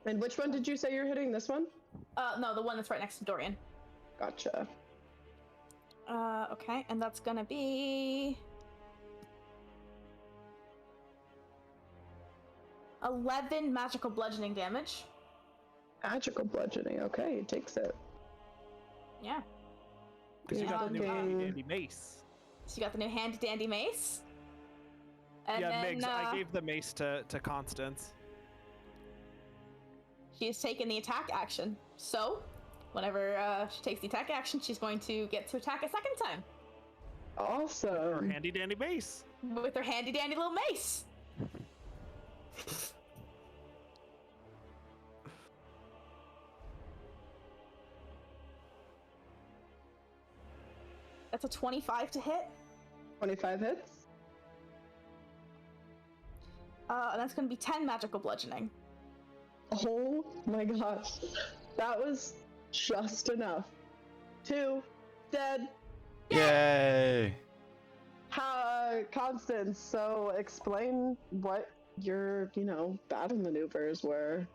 And which one did you say you're hitting? This one? No, the one that's right next to Dorian. Gotcha. Okay, and that's gonna be 11 magical bludgeoning damage. Magical bludgeoning. Okay, it takes it. Yeah. Because you got the new handy dandy mace. So you got the new handy dandy mace. And yeah, then, Migs, I gave the mace to Constance. She's taken the attack action. So, whenever she takes the attack action, she's going to get to attack a second time. Awesome. Her handy dandy mace. With her handy dandy little mace. That's a 25 to hit. 25 hits. And that's going to be 10 magical bludgeoning. Oh my gosh. That was just enough. 2 dead. Yay! Constance, so explain what your, battle maneuvers were.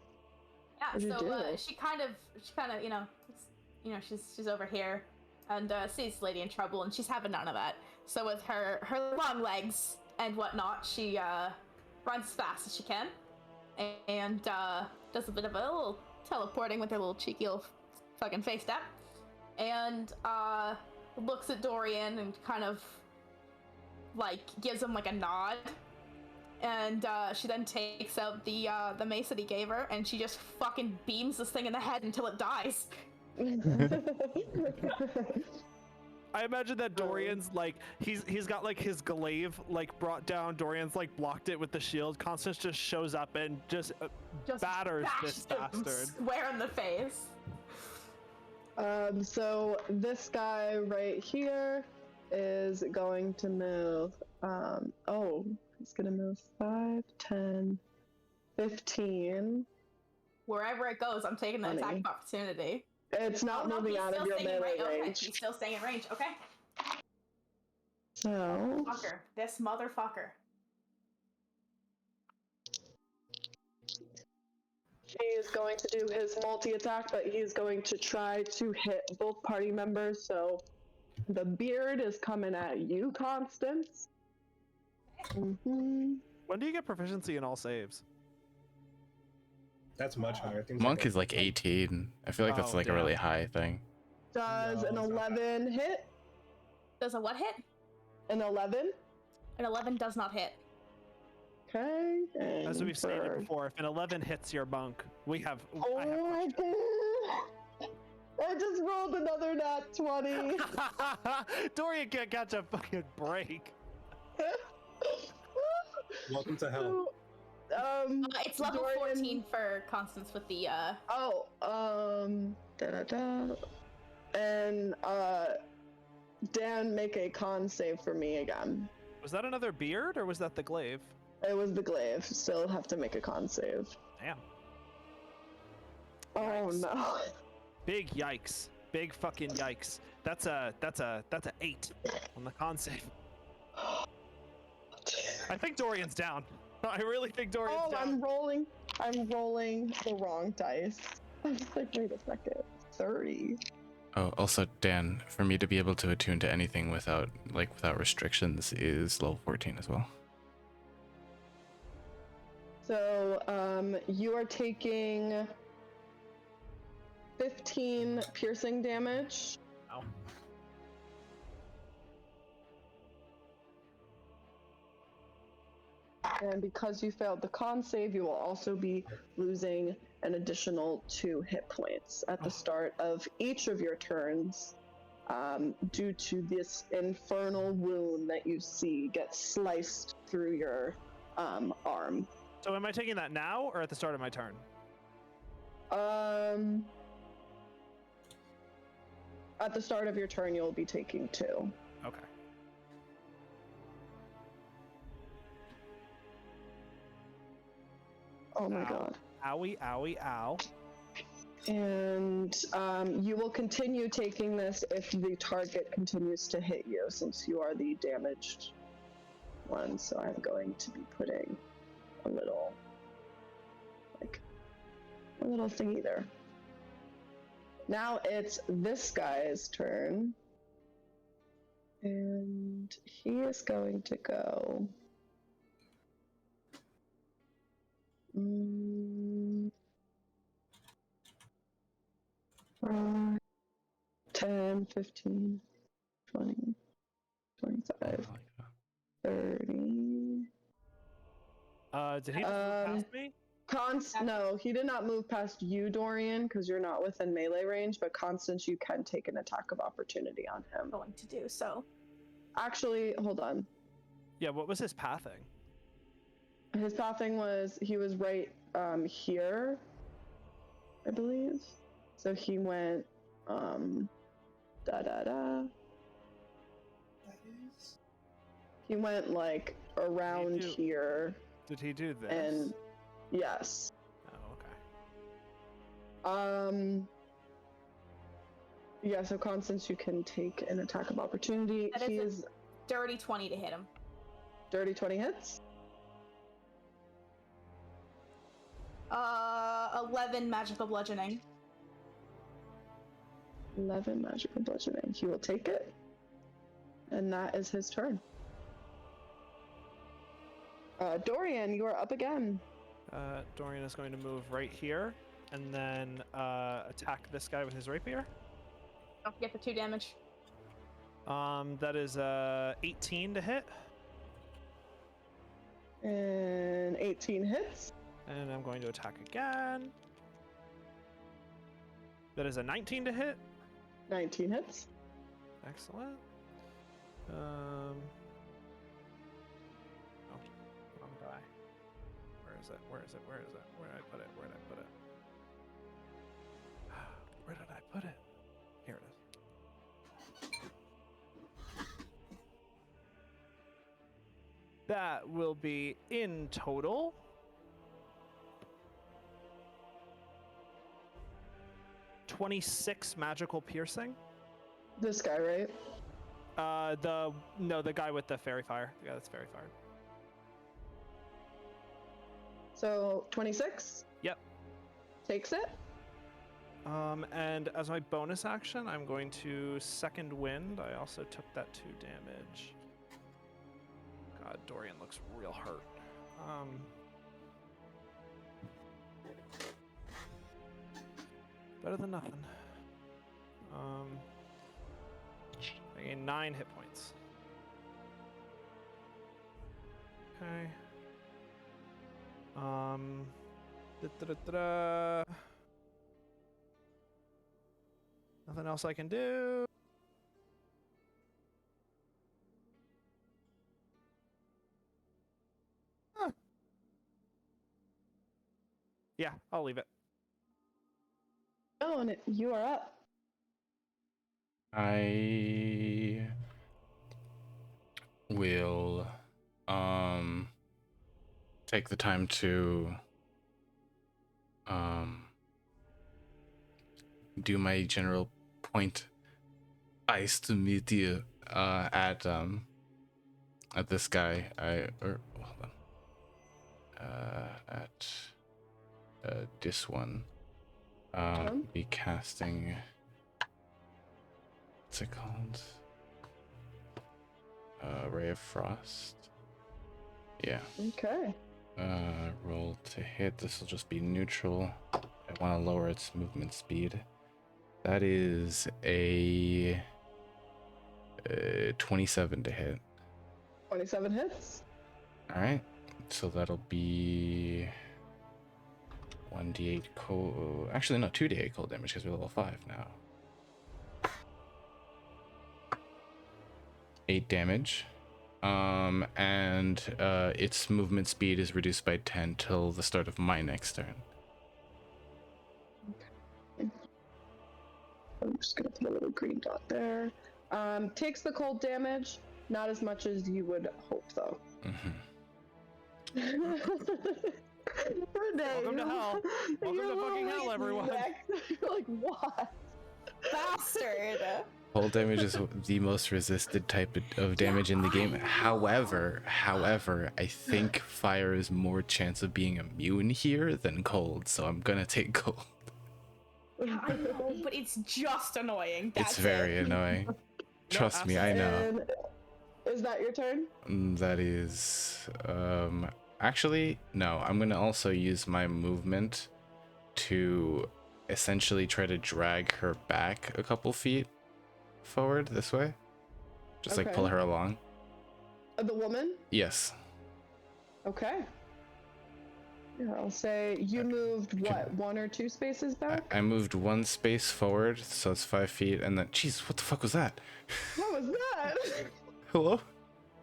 Yeah, so she kind of, she's over here and sees the lady in trouble, and she's having none of that. So with her long legs and whatnot, she runs as fast as she can, and does a bit of a little teleporting with her little cheeky little fucking face tap, and looks at Dorian and kind of like gives him like a nod, and she then takes out the mace that he gave her, and she just fucking beams this thing in the head until it dies. I imagine that Dorian's like he's got like his glaive like brought down. Dorian's like blocked it with the shield. Constance just shows up and just batters this bastard square in the face. So this guy right here is going to move. He's gonna move 5, 10, 15. Wherever it goes, I'm taking the attack of opportunity. It's not moving out of your melee range. Okay, he's still staying in range. Okay. So. This motherfucker. He is going to do his multi-attack, but he's going to try to hit both party members. So the beard is coming at you, Constance. When do you get proficiency in all saves? That's much higher. Monk is like 18. I feel like that's like a really high thing. Does an 11 hit? Does a what hit? An 11? An 11 does not hit. Okay. As we've stated before, if an 11 hits your monk, we have. I just rolled another nat 20. Dorian can't catch a fucking break. Welcome to hell. It's level 14 for Constance with the And Dan, make a con save for me again. Was that another beard or was that the glaive? It was the glaive. Still have to make a con save. Damn. Oh no. Big yikes. Big fucking yikes. That's a 8 on the con save. I think Dorian's down. I really think Dorian's down. I'm rolling the wrong dice. I'm just like, wait a second. 30. Oh, also, Dan, for me to be able to attune to anything without restrictions is level 14 as well. So, you are taking 15 piercing damage. Ow. And because you failed the con save, you will also be losing an additional 2 hit points at the start of each of your turns, due to this infernal wound that you see get sliced through your arm. So am I taking that now or at the start of my turn? At the start of your turn, you'll be taking 2. Okay. Oh my god. Owie, owie, ow. And you will continue taking this if the target continues to hit you, since you are the damaged one. So I'm going to be putting a little thingy there. Now it's this guy's turn. And he is going to go... 5, 10, 15, 20, 25, 30. Did he move past me? No, he did not move past you, Dorian, because you're not within melee range, but Constance, you can take an attack of opportunity on him. I'm going to do so. Actually, hold on. Yeah, what was his pathing? His pathing was, he was right here, I believe. So he went, He went like around here. Did he do this? And yes. Oh, okay. Yeah, so Constance, you can take an attack of opportunity. That is dirty 20 to hit him. Dirty 20 hits? 11 magical bludgeoning. 11 magical bludgeoning. He will take it. And that is his turn. Dorian, you are up again. Dorian is going to move right here and then attack this guy with his rapier. Don't forget the 2 damage. That is 18 to hit. And 18 hits. And I'm going to attack again. That is a 19 to hit. 19 hits. Excellent. Oh, wrong die. Where is it? Where is it? Where is it? Where did I put it? Where did I put it? Where did I put it? Here it is. That will be in total 26 magical piercing. This guy, right? The guy with the fairy fire. The guy that's fairy fired. So 26? Yep. Takes it. And as my bonus action, I'm going to second wind. I also took that 2 damage. God, Dorian looks real hurt. Better than nothing. I gain 9 hit points. Okay. Nothing else I can do. Huh. Yeah, I'll leave it. Oh, and you are up. I will take the time to do my general point ice to meet you at this guy. Hold on. At this one. Be casting, what's it called? Ray of Frost. Yeah. Okay. Roll to hit. This will just be neutral. I want to lower its movement speed. That is a 27 to hit. 27 hits. All right. So that'll be 1d8 cold. Actually, no, 2d8 cold damage because we're level 5 now. 8 damage. And its movement speed is reduced by 10 till the start of my next turn. Okay. I'm just gonna put a little green dot there. Takes the cold damage, not as much as you would hope, though. Mm-hmm. Welcome to hell. Welcome to fucking hell, everyone. You're like, what? Bastard! Cold damage is the most resisted type of damage in the game. However, I think fire is more chance of being immune here than cold, so I'm gonna take cold. I know, but it's just annoying. It's very annoying. Trust me, I know. And is that your turn? That is, actually, no. I'm gonna also use my movement to essentially try to drag her back a couple feet forward this way. Just like pull her along. The woman? Yes. Okay. Yeah, I'll say you moved what, 1 or 2 spaces back? I moved 1 space forward, so it's 5 feet, and then, jeez, what the fuck was that? What was that? Hello?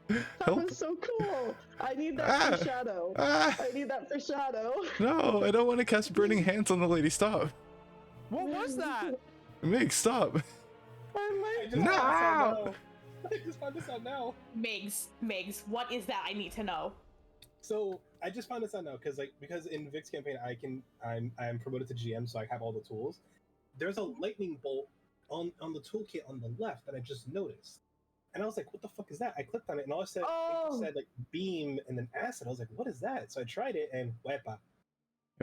That was so cool. I need that for Shadow. I need that for Shadow. No, I don't want to cast Burning Hands on the lady. Stop. What was that? Migs, stop. No! I just found this out now. Migs, what is that? I need to know. So I just found this out now because in Vic's campaign I'm promoted to GM, so I have all the tools. There's a lightning bolt on the toolkit on the left that I just noticed, and I was like, "What the fuck is that?" I clicked on it, and all it said like beam and then acid. I was like, "What is that?" So I tried it, and wepa.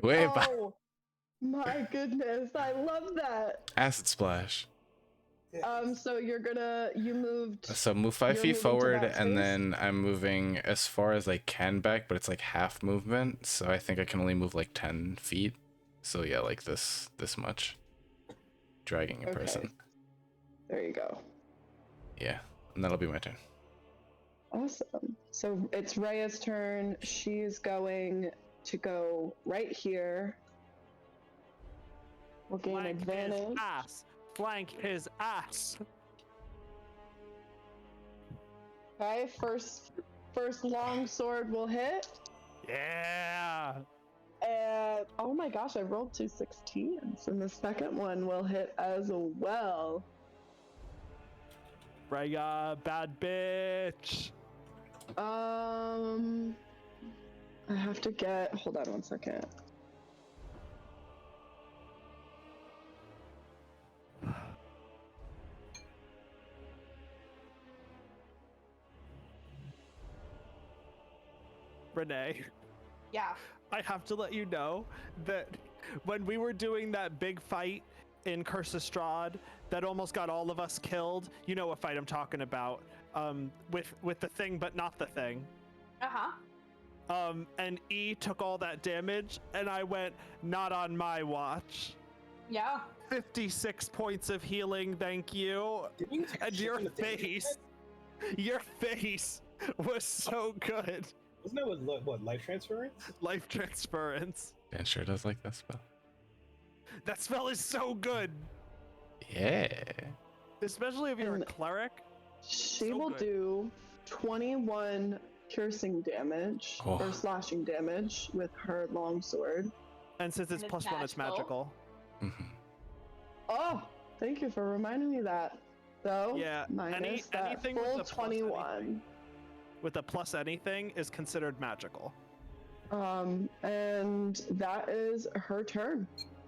Oh my goodness, I love that. Acid splash. So you moved. So move 5 feet forward, and then I'm moving as far as I can back, but it's like half movement. So I think I can only move like 10 feet. So yeah, like this much. Dragging a person. There you go. Yeah, and that'll be my turn. Awesome. So it's Rhea's turn. She's going to go right here. We'll gain Flank advantage. His ass. Flank his ass. Okay, first long sword will hit. Yeah. And oh my gosh, I rolled 2 16s, and the second one will hit as well. Rhea, bad bitch. I have to get. Hold on one second. Renee. Yeah. I have to let you know that when we were doing that big fight in Curse of Strahd that almost got all of us killed, you know what fight I'm talking about, with the thing but not the thing. And E took all that damage, and I went, not on my watch. Yeah. 56 points of healing, thank you. And your face was so good. Wasn't that what life transference? Life transference. Dan sure does like that spell. That spell is so good. Yeah. Especially if you're a cleric. She will do 21 piercing damage or slashing damage with her longsword. And since it's plus magical. 1, it's magical. Mm-hmm. Oh, thank you for reminding me that. So, yeah, minus anything full with a 21. With a plus anything is considered magical. And that is her turn.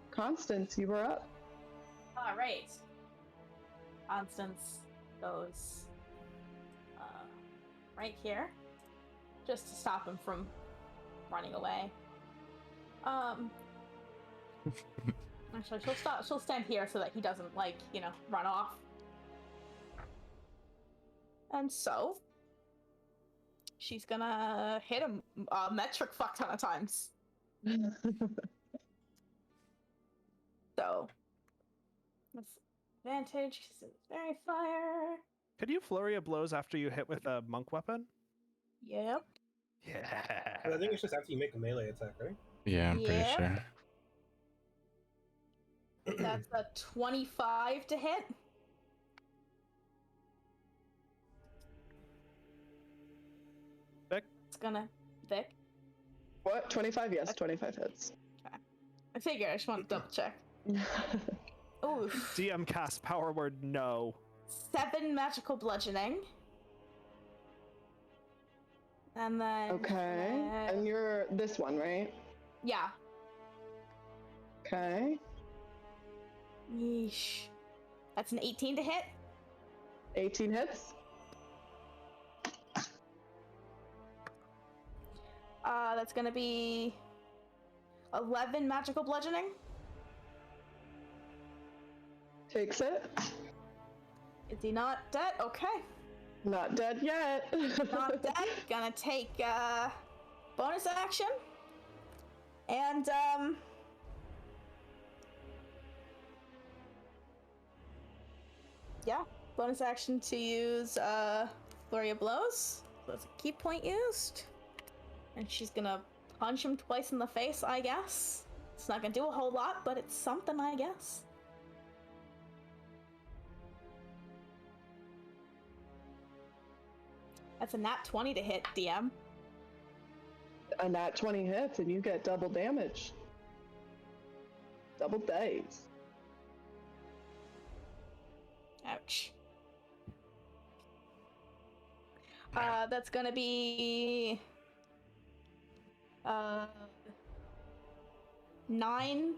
Constance, you are up. All right. Constance goes right here, just to stop him from running away. Actually, she'll stand here so that he doesn't, run off. And so she's gonna hit him a metric fuck ton of times. So that's advantage because it's very fire. Could you flurry of blows after you hit with a monk weapon? Yep. Yeah. I think it's just after you make a melee attack, right? Yeah, I'm pretty sure. That's a 25 to hit. Vic? It's gonna... Vic? What? 25? Yes, 25 hits. Okay. I figured, I just want to double check. Ooh. DM cast power word no. 7 magical bludgeoning. And then... Okay. And you're this one, right? Yeah. Okay. Yeesh. That's an 18 to hit. 18 hits. That's gonna be 11 magical bludgeoning. Takes it. Is he not dead? Okay. Not dead yet. Not dead. Gonna take bonus action. And yeah, bonus action to use Flurry of Blows. So that's a key point used. And she's gonna punch him twice in the face, I guess. It's not gonna do a whole lot, but it's something, I guess. That's a nat 20 to hit, DM. A nat 20 hits and you get double damage. Double days. Ouch. That's gonna be 9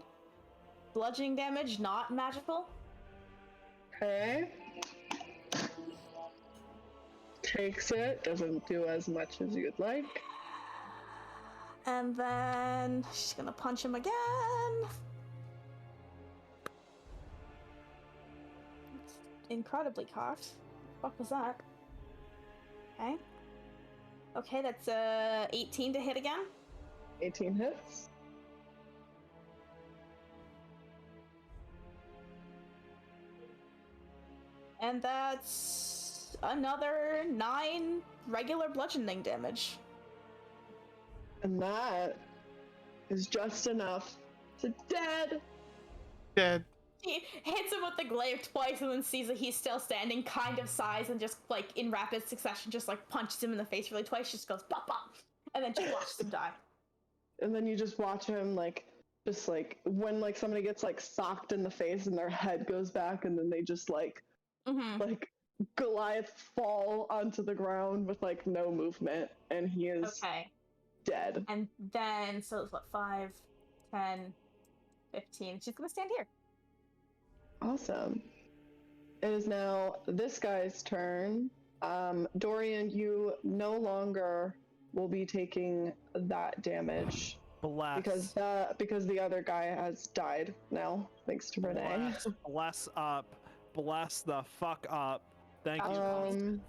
bludgeoning damage, not magical. Okay. Takes it, doesn't do as much as you'd like. And then she's gonna punch him again. incredibly cocked. What was that? Okay. Okay, that's 18 to hit again. 18 hits. And that's another 9 regular bludgeoning damage. And that is just enough to dead. Dead. He hits him with the glaive twice and then sees that he's still standing, kind of sighs, and just, like, in rapid succession, just, like, punches him in the face really twice, just goes, bop, bop, and then just watches him die. And then you just watch him, like, just, like, when, like, somebody gets, like, socked in the face and their head goes back, and then they just, like, like, Goliath fall onto the ground with, like, no movement, and he is dead. And then, so it's what, 5, 10, 15. She's gonna stand here. Awesome. It is now this guy's turn. Dorian, you no longer will be taking that damage. Bless. Because the other guy has died now, thanks to Renee. Bless up. Bless the fuck up. Thank you.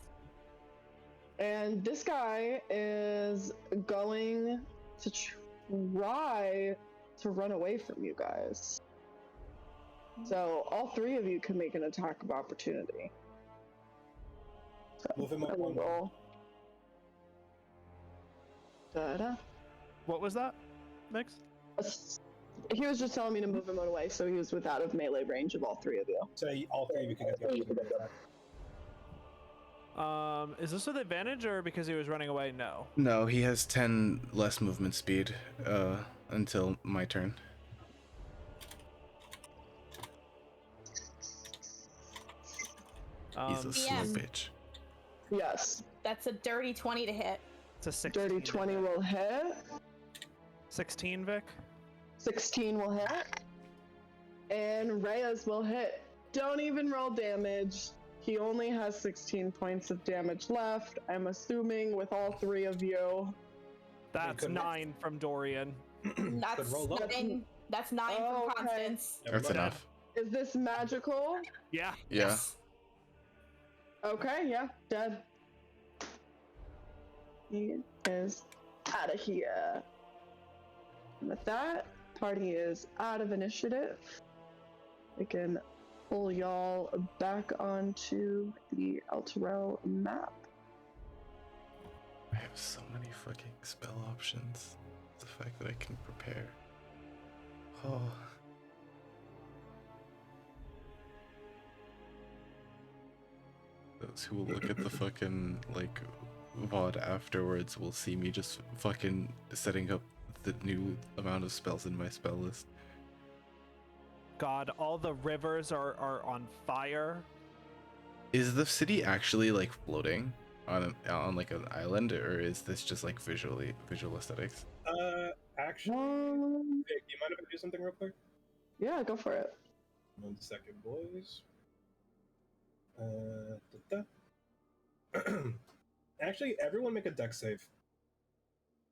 And this guy is going to try to run away from you guys. So all 3 of you can make an attack of opportunity. So move him up one roll. What was that, Mix? He was just telling me to move him away, so he was out of melee range of all 3 of you. So all 3 of you can get the opportunity attack. Is this with advantage or because he was running away? No. No, he has 10 less movement speed until my turn. He's a slow bitch. Yes. That's a dirty 20 to hit. It's a 16. Dirty 20 will hit. 16, Vic? 16 will hit. And Reyes will hit. Don't even roll damage. He only has 16 points of damage left. I'm assuming with all 3 of you. That's 9 from Dorian. That's 9 from Constance. That's enough. Is this magical? Yeah. Yeah. Yes. Okay, yeah, dead. He is out of here. And with that, party is out of initiative. We can pull y'all back onto the Elturel map. I have so many fucking spell options. The fact that I can prepare. Oh. Those who will look at the fucking, like, VOD afterwards will see me just fucking setting up the new amount of spells in my spell list. God, all the rivers are on fire. Is the city actually, like, floating on like an island, or is this just, like, visual aesthetics? Actually, Vic, you mind if I do something real quick? Yeah, go for it. 1 second, boys. Actually, everyone make a dex save.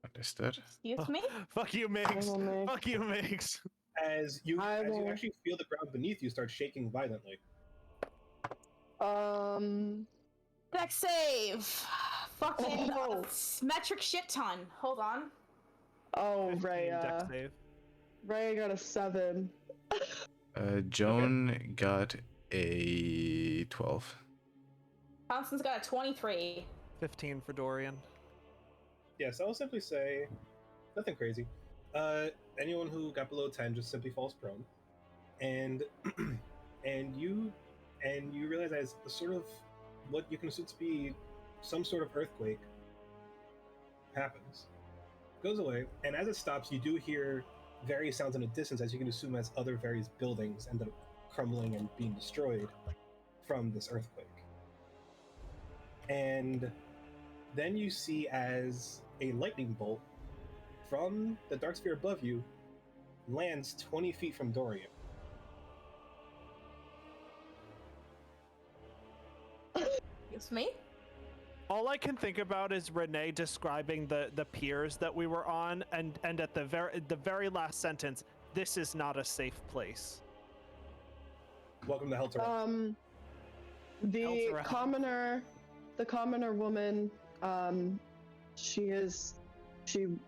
Understood. Excuse me? Fuck you, Mix. Fuck you, Mix. As you actually feel the ground beneath you start shaking violently. Dex save. Fucking metric shit ton. Hold on. Oh, Ray. Dex save. Ray got a 7. Joan got a 12. Constance got a 23. 15 for Dorian. Yes, I'll simply say nothing crazy. Anyone who got below 10 just simply falls prone, and you realize as a sort of what you can assume to be some sort of earthquake happens, goes away, and as it stops, you do hear various sounds in the distance, as you can assume as other various buildings end up crumbling and being destroyed from this earthquake. And then you see as a lightning bolt from the dark sphere above you lands 20 feet from Dorian. It's me? All I can think about is Renee describing the piers that we were on, and at the very last sentence, "This is not a safe place." Welcome to Helter. The commoner woman, she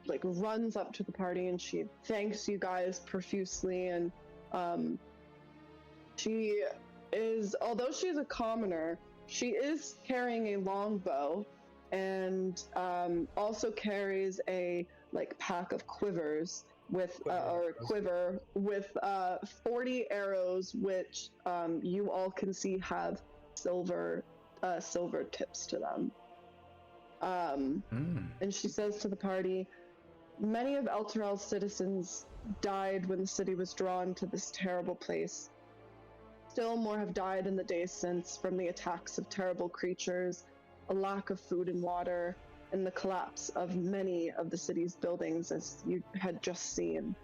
like runs up to the party and she thanks you guys profusely, and she is, although she's a commoner, she is carrying a longbow and also carries a like pack of quivers with quiver with 40 arrows, which you all can see have silver tips to them. And she says to the party, many of Elturel's citizens died when the city was drawn to this terrible place. Still more have died in the days since from the attacks of terrible creatures, a lack of food and water, and the collapse of many of the city's buildings, as you had just seen.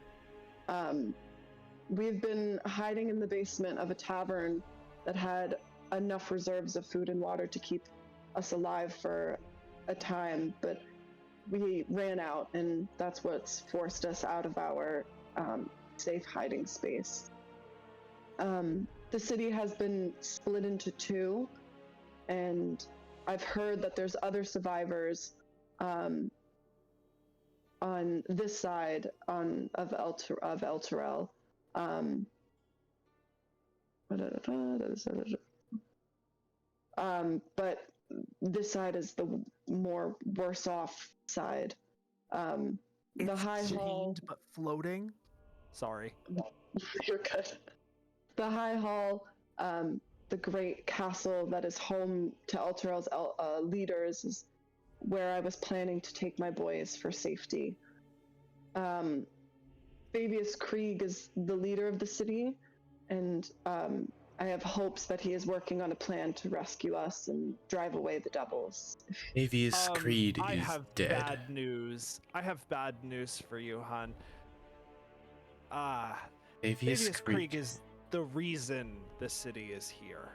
We've been hiding in the basement of a tavern that had enough reserves of food and water to keep us alive for a time, but we ran out, and that's what's forced us out of our safe hiding space. The city has been split into two, and I've heard that there's other survivors on this side of Elturel. But this side is the more worse off side. The High Hall, but floating. Sorry. You're good. The High Hall, the great castle that is home to Elturel's leaders, is where I was planning to take my boys for safety. Fabius Krieg is the leader of the city, and I have hopes that he is working on a plan to rescue us and drive away the devils. Fabius Krieg I is have dead. bad news. I have bad news for you, hon. Fabius Krieg is the reason the city is here.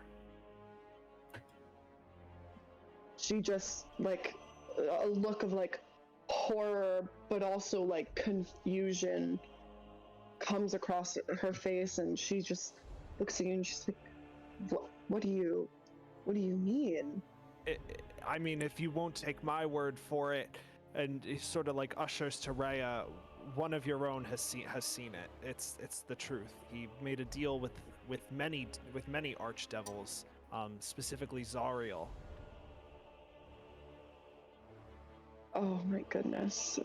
She just, like, a look of, like, horror, but also, like, confusion comes across her face, and she just looks at you and she's like, what do you mean? I mean, if you won't take my word for it, and he sort of like ushers to Rhea, one of your own has seen it. It's the truth. He made a deal with many archdevils, specifically Zariel. Oh my goodness.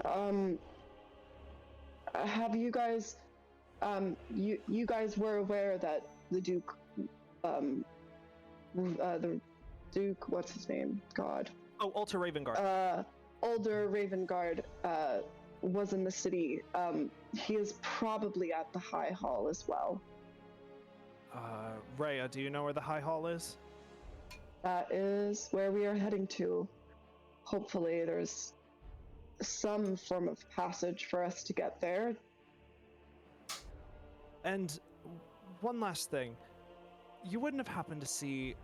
Have you guys, you guys were aware that the Duke, the Duke, what's his name? God. Oh, Alter Ravengard. Older Ravengard, was in the city. He is probably at the High Hall as well. Rhea, do you know where the High Hall is? That is where we are heading to. Hopefully there's some form of passage for us to get there. And one last thing. You wouldn't have happened to see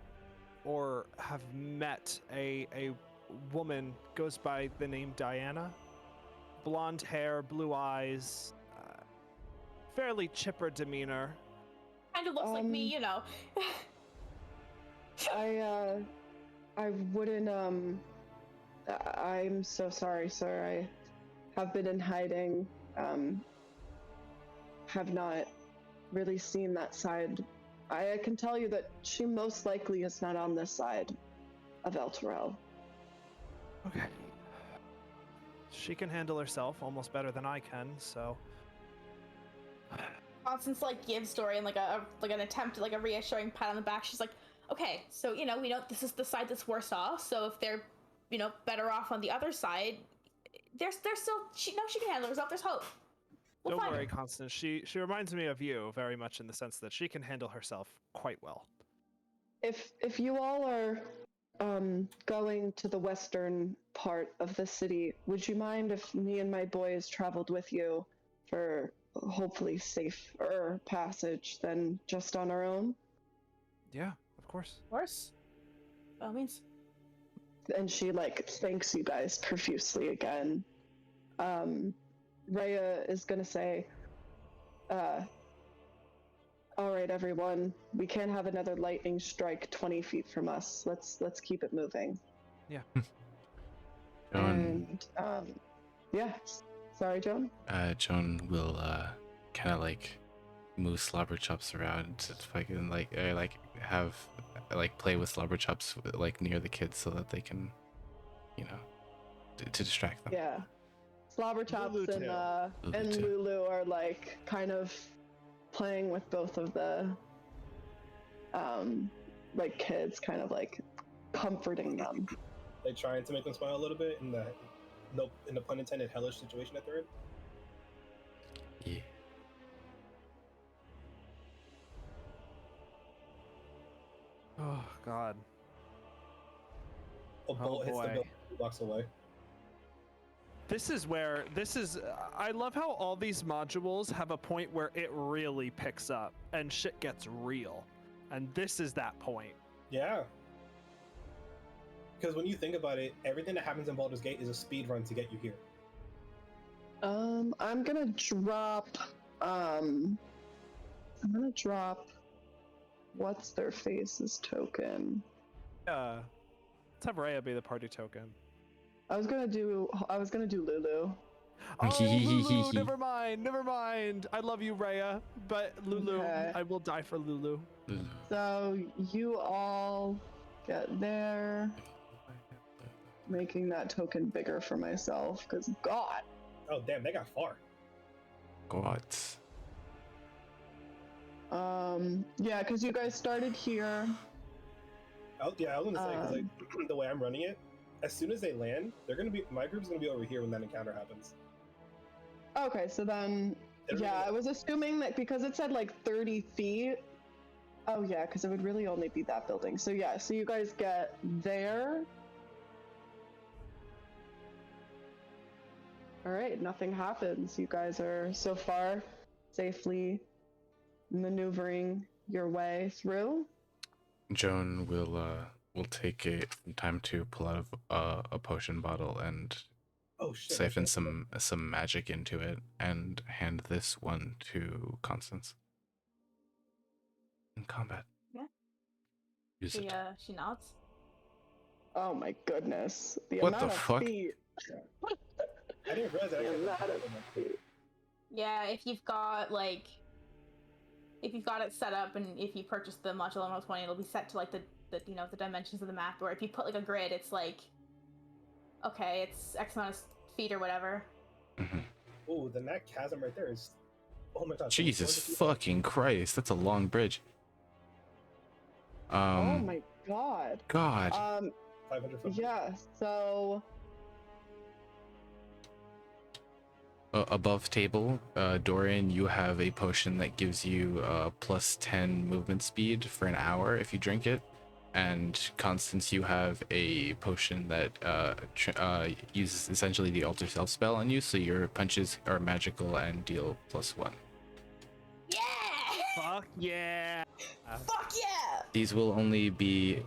or have met a woman goes by the name Diana? Blonde hair, blue eyes, fairly chipper demeanor. Kind of looks like me, you know. I wouldn't, I'm so sorry, sir. I have been in hiding, have not really seen that side. I can tell you that she most likely is not on this side of Elturel. Okay. She can handle herself almost better than I can, so. Constance like gives Dorian like an attempt at like a reassuring pat on the back. She's like, okay, so you know, we know this is the side that's worse off. So if they're, you know, better off on the other side, there's still she can handle herself. There's hope. Don't worry, Constance. She reminds me of you very much in the sense that she can handle herself quite well. If you all are going to the western part of the city, would you mind if me and my boys traveled with you for hopefully safer passage than just on our own? Yeah, of course. Of course. By all means. And she like thanks you guys profusely again. Rhea is gonna say, All right, everyone. We can't have another lightning strike 20 feet from us. Let's keep it moving. Yeah. Joan. And yeah. Sorry, Joan. Joan will kind of like move slobber chops around to fucking have play with slobber chops like near the kids so that they can, to distract them. Yeah. Slobber chops and Lulu are like kind of playing with both of the like kids, kind of like comforting them. Like trying to make them smile a little bit in the pun intended hellish situation that they're in. Yeah. Oh God. A bolt hits the building 2 blocks away. I love how all these modules have a point where it really picks up and shit gets real. And this is that point. Yeah. Because when you think about it, everything that happens in Baldur's Gate is a speed run to get you here. I'm gonna drop what's their face's token. Yeah. Let's have Rhea be the party token. I was gonna do Lulu. Oh, Lulu, never mind. I love you, Rhea, but Lulu, okay. I will die for Lulu. So you all get there. Making that token bigger for myself, because God. Oh damn, they got far. God. Yeah, because you guys started here. Yeah, I was gonna say, because like the way I'm running it, as soon as they land, my group's gonna be over here when that encounter happens. Okay, so then I was assuming that because it said like 30 feet. Oh yeah, because it would really only be that building. So yeah, so you guys get there. All right, nothing happens. You guys are so far safely maneuvering your way through. Joan will take time to pull out a potion bottle and siphon some magic into it and hand this one to Constance. In combat. Yeah. Use it. She nods. Oh my goodness. What the fuck? I didn't realize that. Yeah, if you've got it set up and if you purchase the module on 20, it'll be set to like the dimensions of the map. Or if you put like a grid, it's like, okay, it's X amount of feet or whatever. Mm-hmm. Oh, then that chasm right there is. Oh my god. Jesus fucking Christ, that's a long bridge. Oh my god. 500 foot. Yeah, so. Above table, Dorian, you have a potion that gives you plus 10 movement speed for an hour if you drink it. And Constance, you have a potion that uses essentially the Alter Self spell on you, so your punches are magical and deal +1. Yeah! Fuck yeah! Fuck yeah! These will only be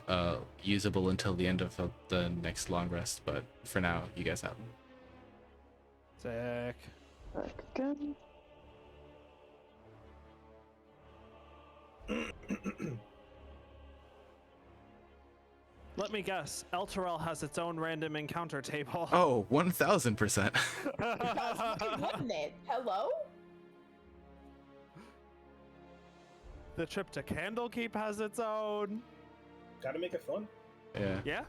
usable until the end of the next long rest, but for now, you guys have them. Sick. Good. Let me guess. Elturel has its own random encounter table. Oh, 1000%. Wouldn't it? Hello? The trip to Candlekeep has its own. Gotta make it fun. Yeah. Yeah?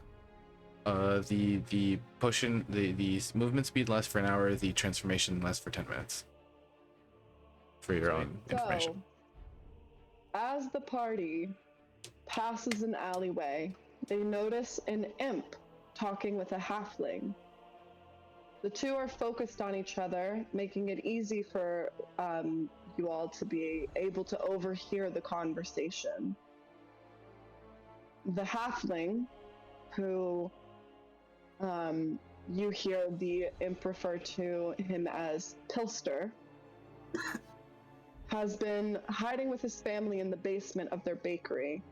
The potion, the movement speed lasts for an hour, the transformation lasts for 10 minutes. For your own information. So, as the party passes an alleyway, they notice an imp talking with a halfling. The two are focused on each other, making it easy for you all to be able to overhear the conversation. The halfling, who you hear the imp refer to him as Pilster, has been hiding with his family in the basement of their bakery.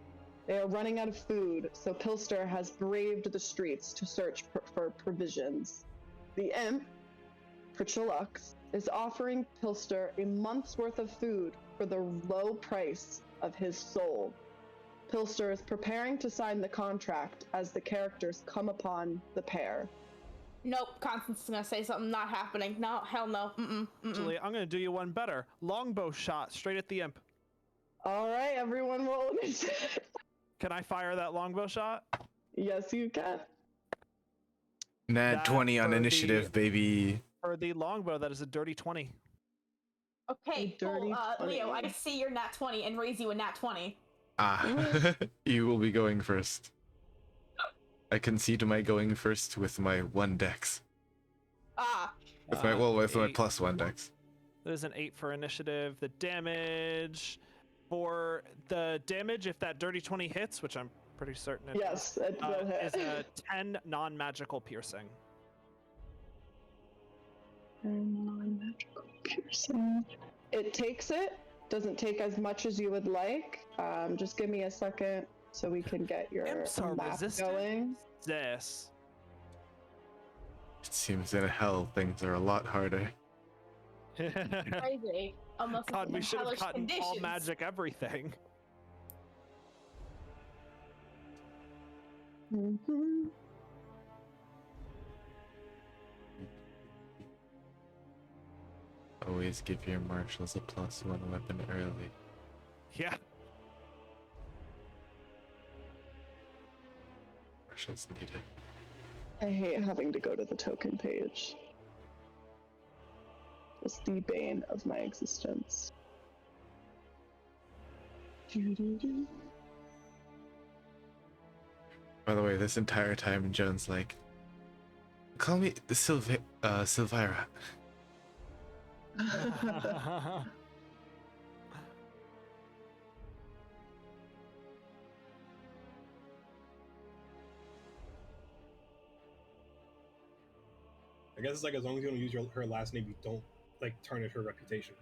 They are running out of food, so Pilster has braved the streets to search for provisions. The imp, Pritchalux, is offering Pilster a month's worth of food for the low price of his soul. Pilster is preparing to sign the contract as the characters come upon the pair. Nope, Constance is gonna say something not happening. No, hell no. Actually, I'm gonna do you one better. Longbow shot straight at the imp. All right, everyone roll initiative. Can I fire that longbow shot? Yes, you can. Nat 20 on initiative, baby. For the longbow, that is a dirty 20. Okay, cool. Leo, I see your nat 20 and raise you a nat 20. You will be going first. I concede my going first with my 1 dex. With my my plus 1 dex. There's an 8 for initiative. The damage for the damage, if that dirty 20 hits, which I'm pretty certain it yes, it will hit. is a 10 non-magical piercing. Non-magical piercing. It takes it. Doesn't take as much as you would like. Just give me a second so we can get your map going. Yes. It seems in hell things are a lot harder. Crazy. Almost God, we should have gotten conditions. all magic everything. Mm-hmm. Always give your marshals a +1 weapon early. Yeah. Marshals need it. I hate having to go to the token page. It's the bane of my existence. By the way, this entire time, Joan's like, call me the Silvira. I guess it's like as long as you don't use her last name, you don't like tarnish her reputation.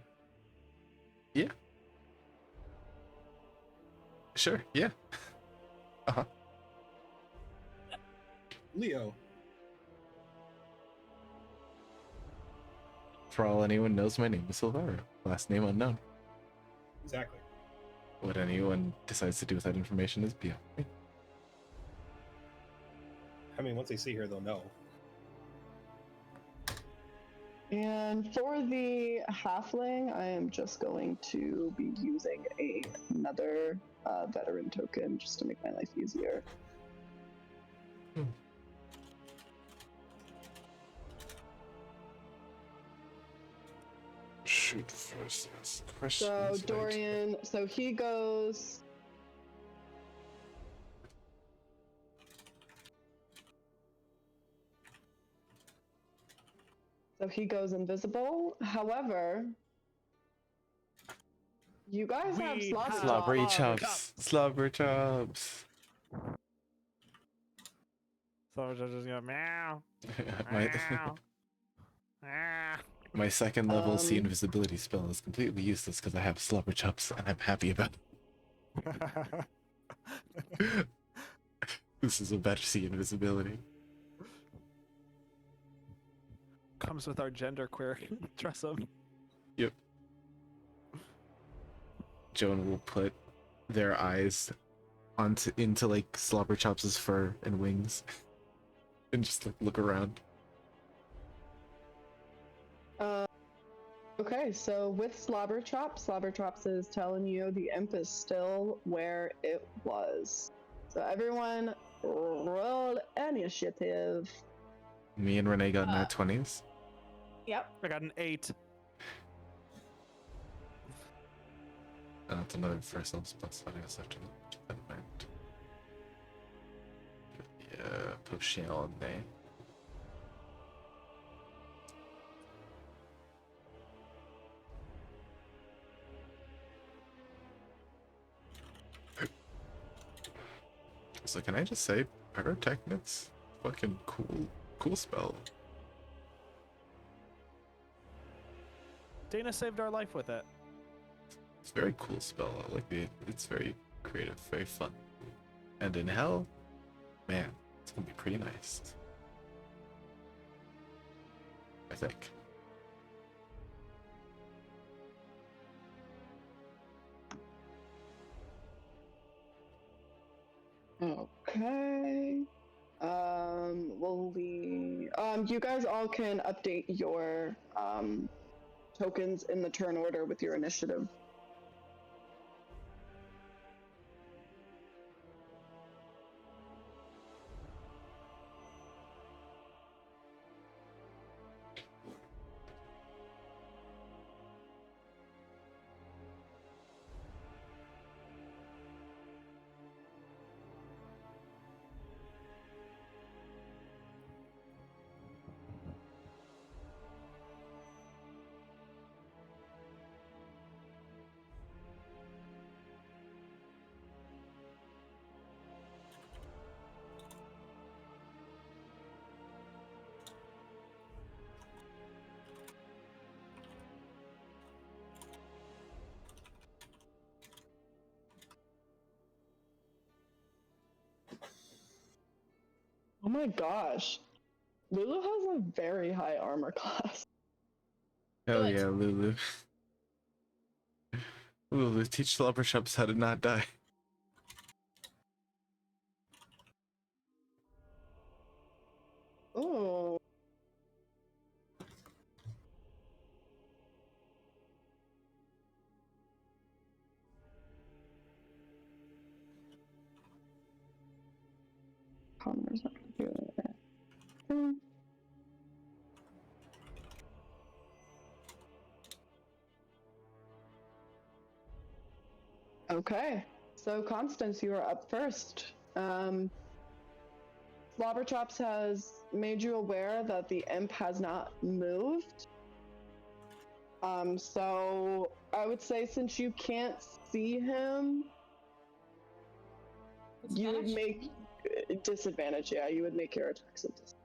Yeah. Sure. Yeah. Leo. For all anyone knows, my name is Silvira. Last name unknown. Exactly. What anyone decides to do with that information is beyond me. I mean, once they see her, they'll know. And for the halfling, I am just going to be using another veteran token just to make my life easier. Shoot first, yes. Questions. So Dorian, so he goes. So he goes invisible. However, you guys have slobbery chops. Slobber chops. So just go meow. My second level C invisibility spell is completely useless because I have slobber chops and I'm happy about it. This is a better C invisibility. Comes with our genderqueer dress up. Yep. Joan will put their eyes into like slobber chops' fur and wings and just like look around. Okay, so with Slobber Chops is telling you the imp is still where it was. So everyone roll initiative. Me and Renee got nat 20s. Yep. I got an 8. That's another for ourselves plus 1. I guess I have to keep that in mind. Yeah, potion there. So can I just say, pyrotechnic's fucking cool spell. Dana saved our life with it. It's a very cool spell. I like it's very creative, very fun. And in hell, man, it's gonna be pretty nice. I think. Okay. You guys all can update your tokens in the turn order with your initiative. Oh my gosh. Lulu has a very high armor class. Hell yeah, Lulu. Lulu, teach slobber shops how to not die. Oh. Connor's not gonna do it. Okay, so Constance, you are up first. Slobberchops has made you aware that the imp has not moved. So I would say since you can't see him, you would make disadvantage. Yeah, you would make your attacks a disadvantage.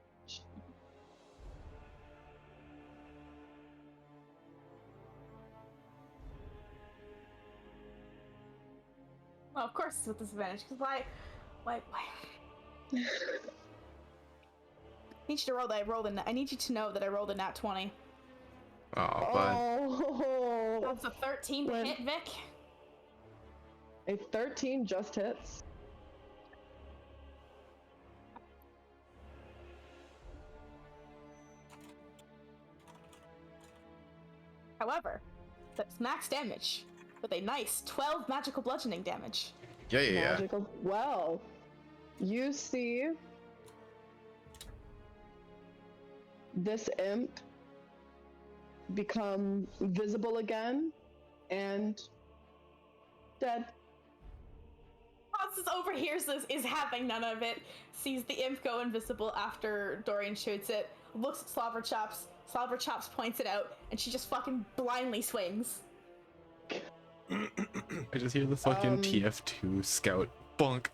Well, of course it's with disadvantage, because why? I need you to roll that I need you to know that I rolled a nat 20. Oh, but... That's a 13 to hit, Vic. A 13 just hits. However, that's max damage with a nice 12 magical bludgeoning damage. Yeah. Magical. Well, you see this imp become visible again and dead. Constance overhears this, is having none of it, sees the imp go invisible after Dorian shoots it, looks at Slobberchops, Slobberchops points it out, and she just fucking blindly swings. I just hear the fucking TF2 scout bunk.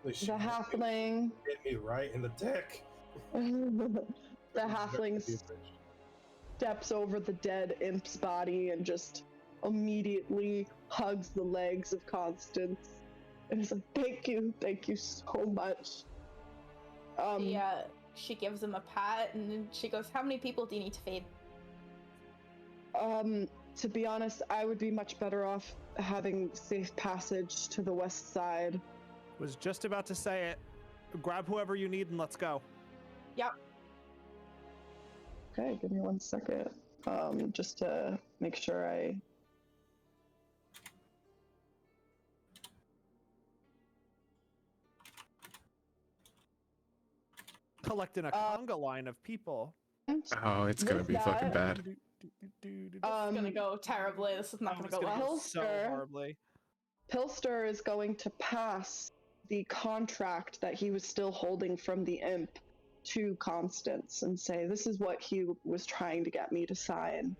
The halfling hit me right in the dick. The halfling steps over the dead imp's body and just immediately hugs the legs of Constance and is like, thank you so much. She gives him a pat and then she goes, how many people do you need to feed? To be honest, I would be much better off having safe passage to the west side. Was just about to say it. Grab whoever you need and let's go. Yep. Okay, give me 1 second. Just to make sure I... Collecting a conga line of people. Oh, it's gonna be fucking bad. This is gonna go terribly. This is not gonna go well. So horribly. Pilster is going to pass the contract that he was still holding from the imp to Constance and say, this is what he was trying to get me to sign.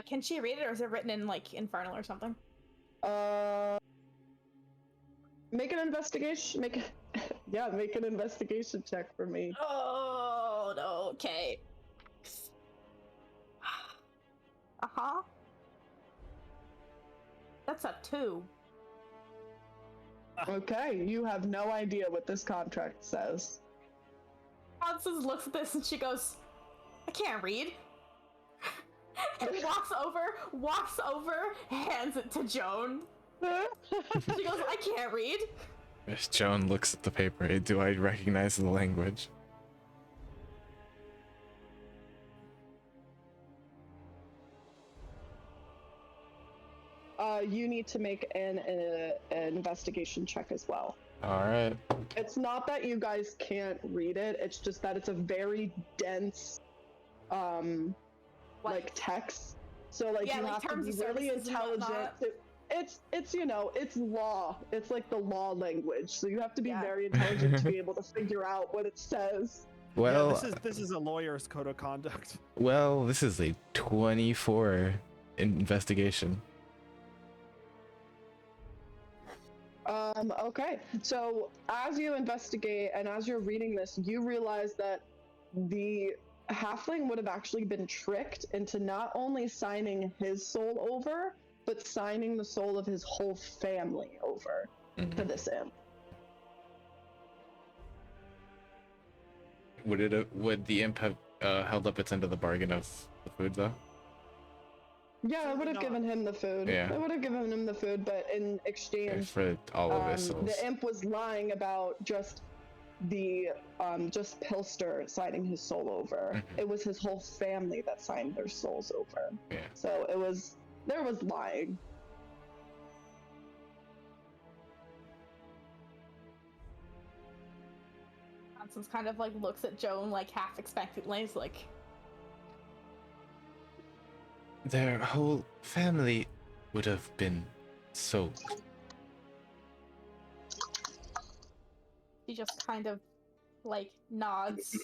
Can she read it, or is it written in, like, Infernal or something? Make an investigation. Make an investigation check for me. Oh, no, okay. Uh-huh. That's a 2. Okay, you have no idea what this contract says. Constance looks at this and she goes, I can't read. And walks over, hands it to Joan. She goes, I can't read. Miss Joan looks at the paper. Do I recognize the language? You need to make an investigation check as well. All right. It's not that you guys can't read it. It's just that it's a very dense, like text. So like Yeah, you like have to terms be of really services and intelligent. whatnot. It's you know, it's law. It's like the law language. So you have to be very intelligent to be able to figure out what it says. Well, yeah, this is a lawyer's code of conduct. Well, this is a 24 investigation. Okay. So as you investigate and as you're reading this, you realize that the halfling would have actually been tricked into not only signing his soul over, but signing the soul of his whole family over to this imp. Would the imp have held up its end of the bargain of the food though? Yeah, I would have given him the food. Yeah. I would have given him the food, but in exchange For all of his souls. the imp was lying about just just Pilster signing his soul over. It was his whole family that signed their souls over. Yeah. So there was lying. Constance kind of like looks at Joan like half expectantly. He's like, Their whole family would have been sold. she just kind of like nods.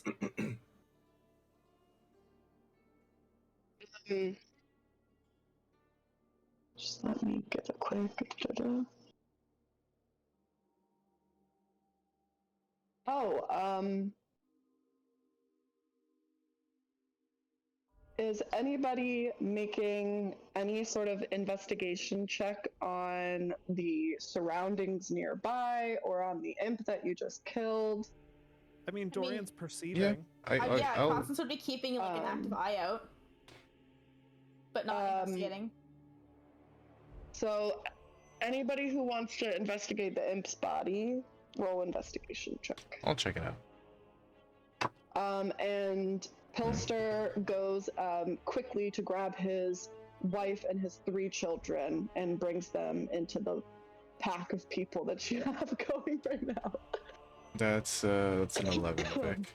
Just let me get a quick. Is anybody making any sort of investigation check on the surroundings nearby or on the imp that you just killed? I mean, Dorian's perceiving. Yeah, Constance would be keeping like an active eye out, but not investigating. So, anybody who wants to investigate the imp's body, roll investigation check. I'll check it out. And Pilster goes quickly to grab his wife and his 3 children and brings them into the pack of people that you have going right now. That's an 11 pick.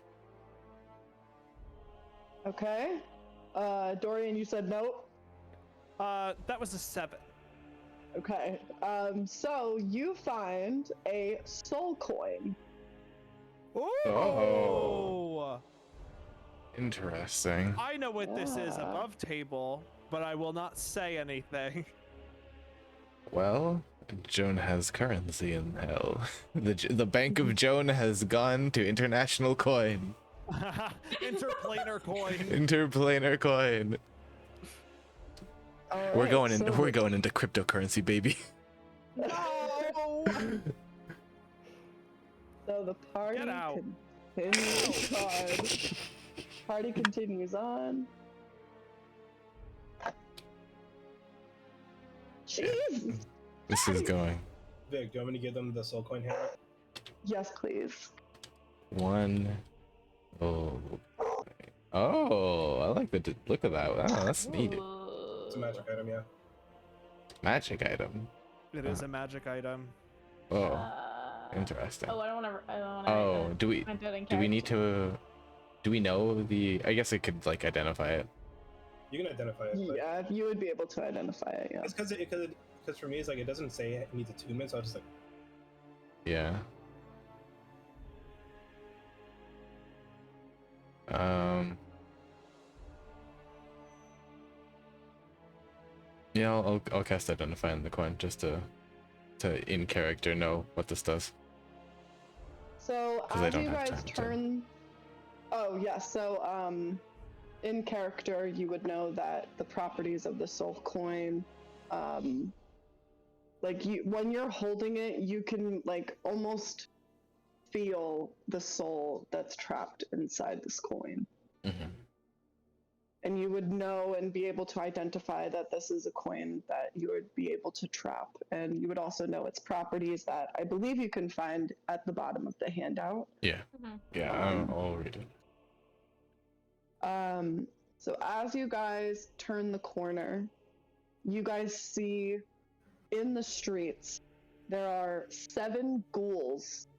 Okay. Dorian, you said no? That was a 7. Okay. So you find a soul coin. Oh! Interesting. I know what this is above table, but I will not say anything. Well, Joan has currency in hell. The Bank of Joan has gone to international coin. Interplanar coin. Interplanar coin. Right, we're going into cryptocurrency, baby. No. So the party continues on. Party continues on. Jeez. This is going. Vic, do you want me to give them the soul coin hammer? Yes, please. 1. Oh, I like the look of that. Oh, that's neat. It's a magic item, yeah. Magic item. It is a magic item. Oh, interesting. Oh, I don't want to. Oh, do we need to? Do we know the? I guess it could like identify it. You can identify it. Yeah, you would be able to identify it. Yeah. It's because for me it's like it doesn't say it needs attunement, so I was just like. Yeah. Yeah, I'll cast identify on the coin just to in character know what this does. So as you guys turn, oh yeah, so in character you would know that the properties of the soul coin, like when you're holding it, you can like almost feel the soul that's trapped inside this coin. and you would know and be able to identify that this is a coin that you would be able to trap. And you would also know its properties that I believe you can find at the bottom of the handout. Yeah. Yeah, I'll read it. So as you guys turn the corner, you guys see in the streets there are 7 ghouls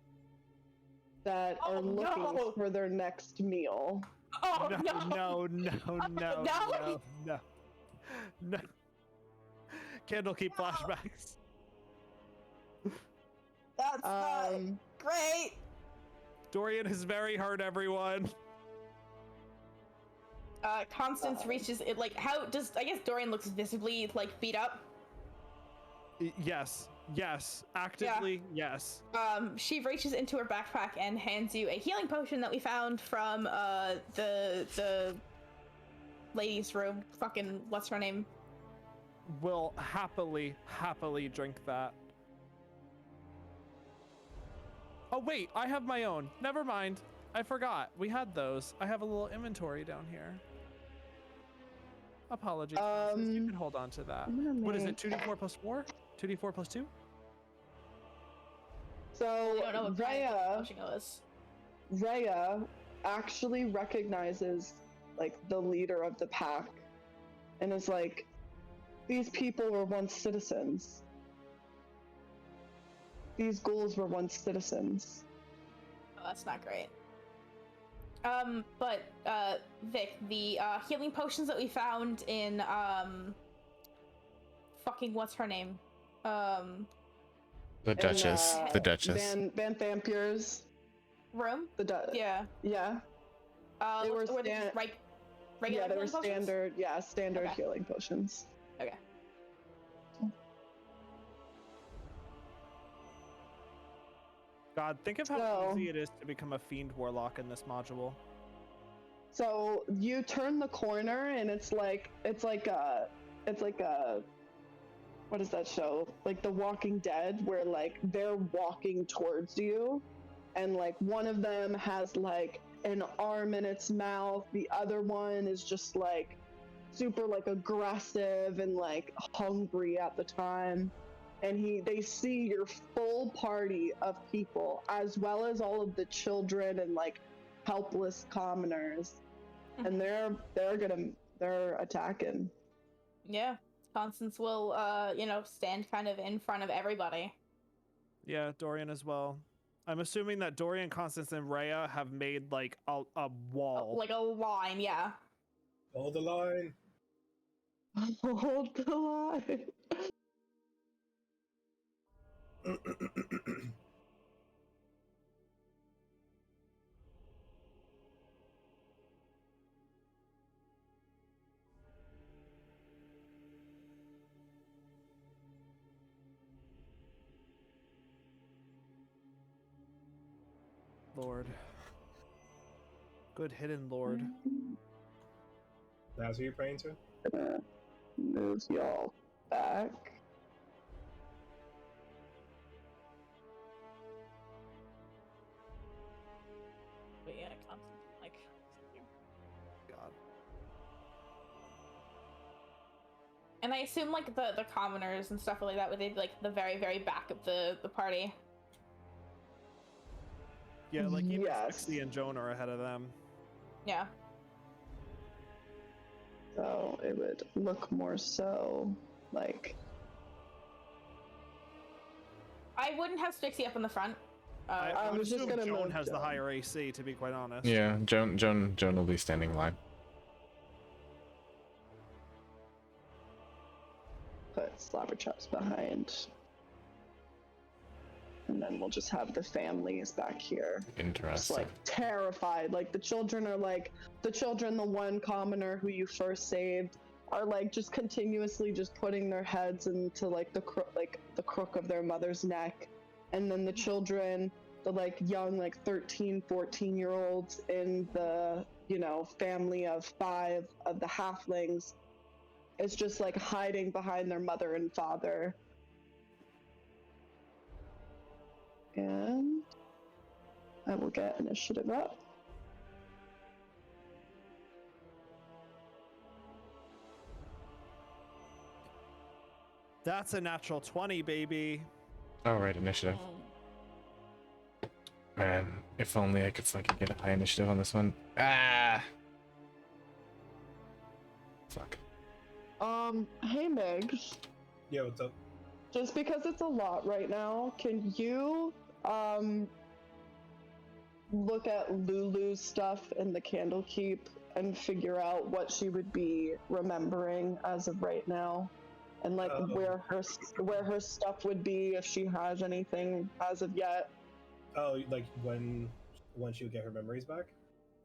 that are looking for their next meal. Oh No. Candlekeep flashbacks. That's not great. Dorian is very hurt, everyone. Constance reaches it. Like, how does I guess Dorian looks visibly like beat up? Yes, actively, yes. She reaches into her backpack and hands you a healing potion that we found from the ladies' room. Fucking what's her name? Will happily drink that. Oh wait, I have my own. Never mind. I forgot. We had those. I have a little inventory down here. Apologies. You can hold on to that. What is it? 2d4 plus 4? 2d4 plus 2? So I don't know what Rhea actually recognizes like the leader of the pack and is like, these people were once citizens. These ghouls were once citizens. Oh, that's not great. But Vic, the healing potions that we found in fucking what's her name? The Duchess. The Duchess. Van Vampier's room? Yeah. They were just regular yeah, they were potions? standard Okay. healing potions. Okay. God, think of how easy it is to become a fiend warlock in this module. So you turn the corner and it's like a what is that show? Like The Walking Dead, where like they're walking towards you and like one of them has like an arm in its mouth, the other one is just like super like aggressive and like hungry at the time. And they see your full party of people, as well as all of the children and like helpless commoners, and they're attacking. Yeah, Constance will stand kind of in front of everybody. Yeah, Dorian as well. I'm assuming that Dorian, Constance, and Rhea have made like a wall. Like a line, yeah. Hold the line. Hold the line. Lord. Good hidden Lord. That's who you're praying to? Gonna move y'all back. But yeah, Constance, like... God. And I assume like the commoners and stuff like that would be like the very, very back of the party. Yeah, like even Sexy and Joan are ahead of them. Yeah. So it would look more so like... I wouldn't have Strixie up in the front. I was just gonna Joan move has the Joan. higher AC, to be quite honest. Yeah, Joan will be standing in line. Put Slobberchops behind. And then we'll just have the families back here. Interesting. Just like terrified. Like the children, the one commoner who you first saved, are like just continuously just putting their heads into like the crook of their mother's neck. And then the children, the like young like 13, 14-year-olds in the, family of 5 of the halflings, is just like hiding behind their mother and father. And I will get initiative up. That's a natural 20, baby. All right, initiative. Man, if only I could fucking get a high initiative on this one. Ah! Fuck. Hey Migs. Yeah, what's up? Just because it's a lot right now, can you, look at Lulu's stuff in the Candlekeep and figure out what she would be remembering as of right now? And like where her stuff would be if she has anything as of yet. Oh, like when she would get her memories back?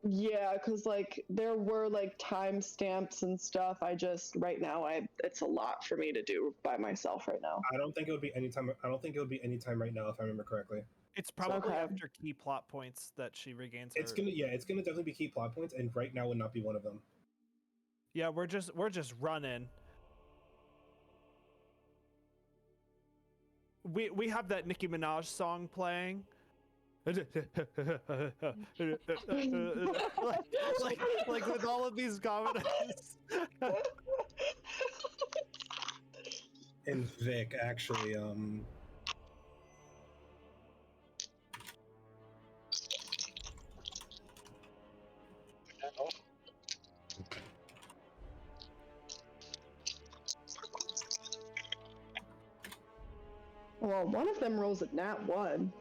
Yeah, because like there were like timestamps and stuff. Right now it's a lot for me to do by myself right now. I don't think it would be any time. I don't think it would be any time right now if I remember correctly. It's probably after key plot points that she regains her. It's gonna definitely be key plot points, and right now would not be one of them. Yeah, we're just running. We have that Nicki Minaj song playing. like with all of these comedies. And Vic actually Well, one of them rolls at nat 1.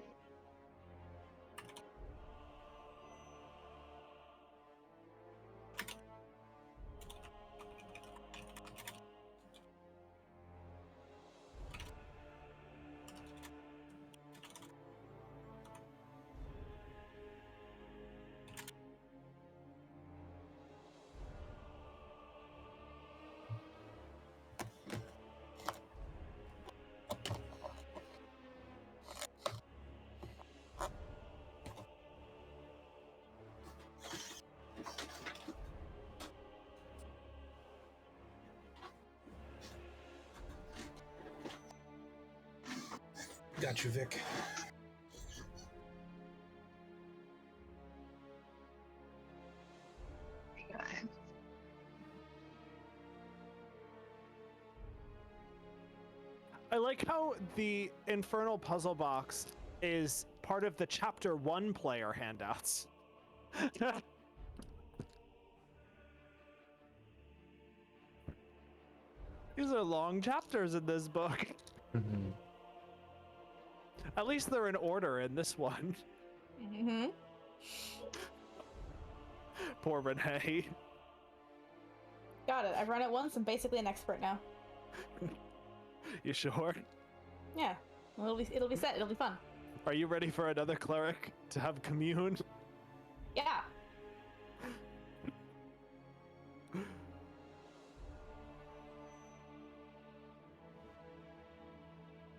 got you, Vic. I like how the Infernal Puzzle Box is part of the Chapter 1 player handouts. These are long chapters in this book. Mm-hmm. At least they're in order in this one. Mm-hmm. Poor Renee. Got it. I've run it once. I'm basically an expert now. You sure? Yeah. Well, it'll be set. It'll be fun. Are you ready for another cleric to have commune? Yeah.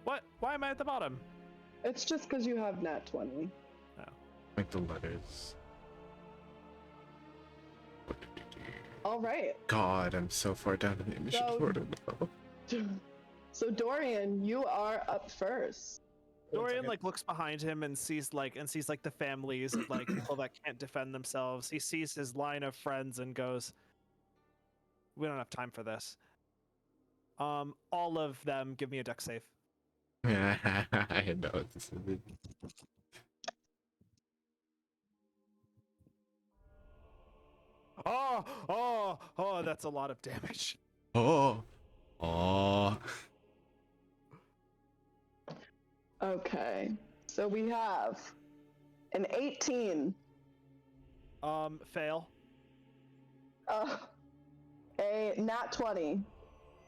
What? Why am I at the bottom? It's just because you have nat 20. Oh. Like the letters. All right. God, I'm so far down in the initiative order now. So Dorian, you are up first. Dorian like looks behind him and sees the families of like people that can't defend themselves. He sees his line of friends and goes, "We don't have time for this." All of them give me a dex save. I know what this is. Oh, that's a lot of damage. Oh. Okay, so we have an 18. Fail. A nat 20.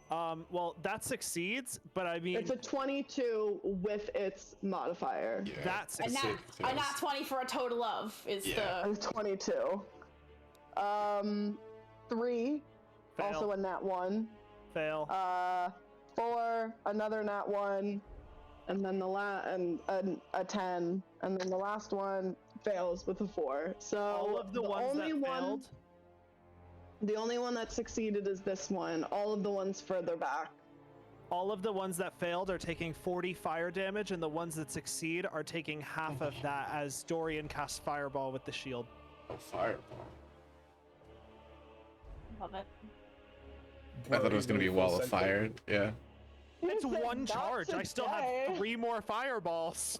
Well, that succeeds, but I mean... It's a 22 with its modifier. Yeah. That succeeds. A nat 20 for a total of is the... 22. 3. Fail. Also a nat 1. Fail. 4, another nat 1. And then a 10. And then the last one fails with a 4. So all of the ones that failed... The only one that succeeded is this one. All of the ones further back. All of the ones that failed are taking 40 fire damage, and the ones that succeed are taking half of that as Dorian casts Fireball with the shield. Oh, Fireball. Love it. I thought it was going to be Wall of Fire. Yeah. It's one charge. I still have 3 more fireballs.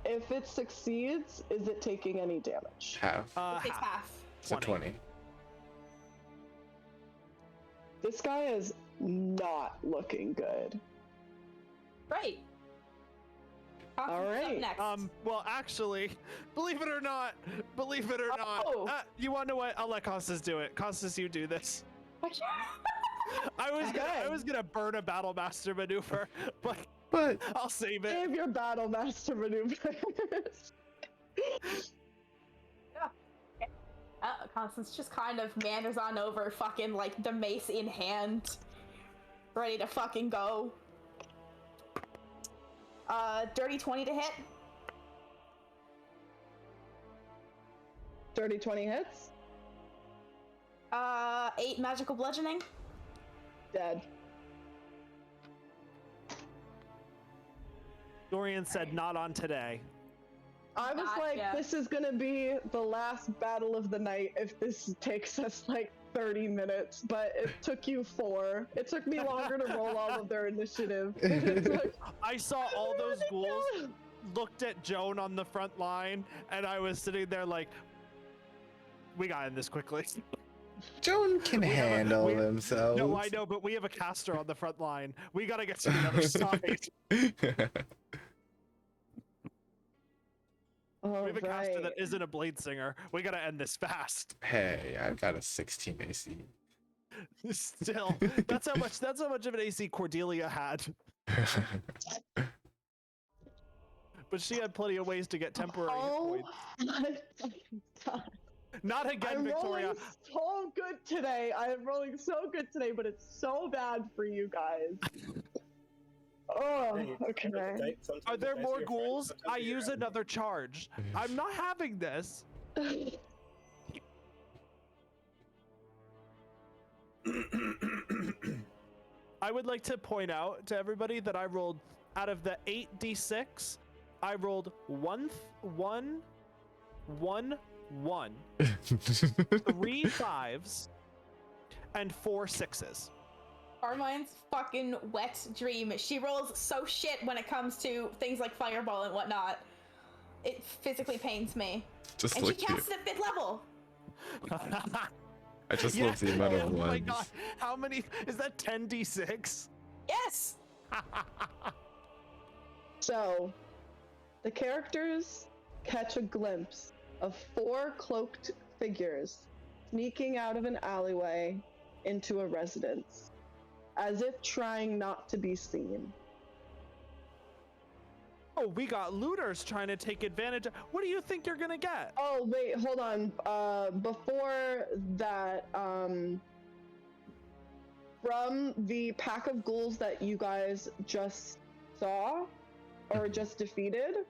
If it succeeds, is it taking any damage? Half. It takes half. So 20. This guy is not looking good. Right. All right. Next. Well, actually, believe it or not, you want to know what? I'll let Costas do it. Costas, you do this. I was gonna burn a battle master maneuver, but I'll save it. Save your battle master maneuvers. Constance just kind of meanders on over, fucking like the mace in hand, ready to fucking go. Dirty 20 to hit. Dirty 20 hits. 8 magical bludgeoning. Dead. Dorian said, "Not on today." I was this is gonna be the last battle of the night if this takes us like 30 minutes, but it took you 4. It took me longer to roll all of their initiative. I saw all those ghouls, looked at Joan on the front line, and I was sitting there like, we got in this quickly. Joan can handle themselves. No, I know, but we have a caster on the front line. We gotta get to the other side. We have a caster that isn't a blade singer. We gotta end this fast. Hey, I've got a 16 AC. Still, that's how much of an AC Cordelia had. But she had plenty of ways to get temporary hit points. Not again, Victoria. Rolling so good today. I am rolling so good today, but it's so bad for you guys. Oh, okay. Are there more ghouls? I use another charge. I'm not having this. I would like to point out to everybody that I rolled, out of the 8d6, I rolled 1, 3 5s, and 4 6s. Carmine's fucking wet dream. She rolls so shit when it comes to things like fireball and whatnot. It physically pains me. Just and she casts it at 5th level. I just love the amount of ones. Oh my god, how many? Is that 10d6? Yes! So, the characters catch a glimpse of 4 cloaked figures sneaking out of an alleyway into a residence, as if trying not to be seen. Oh, we got looters trying to take advantage of... What do you think you're gonna get? Oh, wait, hold on. Before that, from the pack of ghouls that you guys just saw, or just defeated,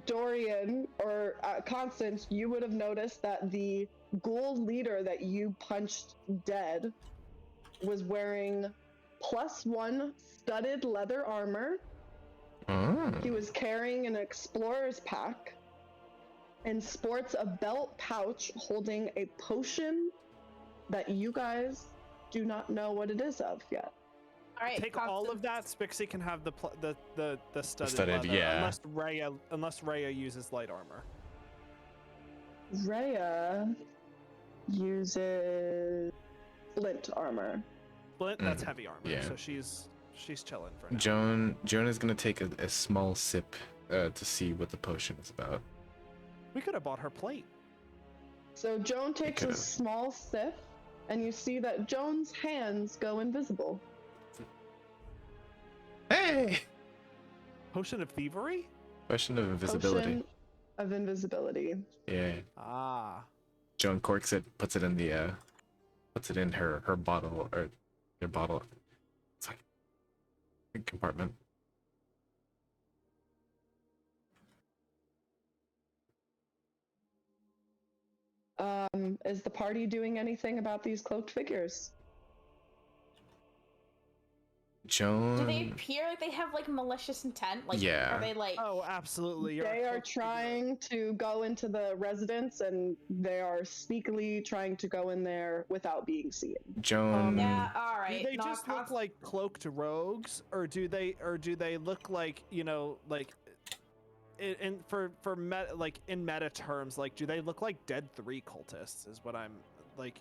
Dorian, or Constance, you would have noticed that the ghoul leader that you punched dead was wearing +1 studded leather armor. He was carrying an explorer's pack and sports a belt pouch holding a potion that you guys do not know what it is of yet. All right, take Constance. all of that. Spixie can have the studded leather, yeah. Unless Rhea uses light armor. Rhea uses flint armor. Flint, that's heavy armor. Yeah. So she's chilling for now. Joan is gonna take a small sip to see what the potion is about. We could have bought her plate. So Joan takes a small sip, and you see that Joan's hands go invisible. Hey! Potion of thievery? Potion of invisibility. Potion of invisibility. Yeah. Ah. Joan corks it, puts it in her bottle, or their bottle. It's like a big compartment. Is the party doing anything about these cloaked figures? Joan. Do they appear like they have like malicious intent? Like, yeah. Are they like? Oh, absolutely. They are trying to go into the residence, and they are sneakily trying to go in there without being seen. Joan. Yeah. All right. Do they just look like cloaked rogues, or do they look like, you know, like for meta, like in meta terms, like do they look like Dead 3 cultists? Is what I'm like.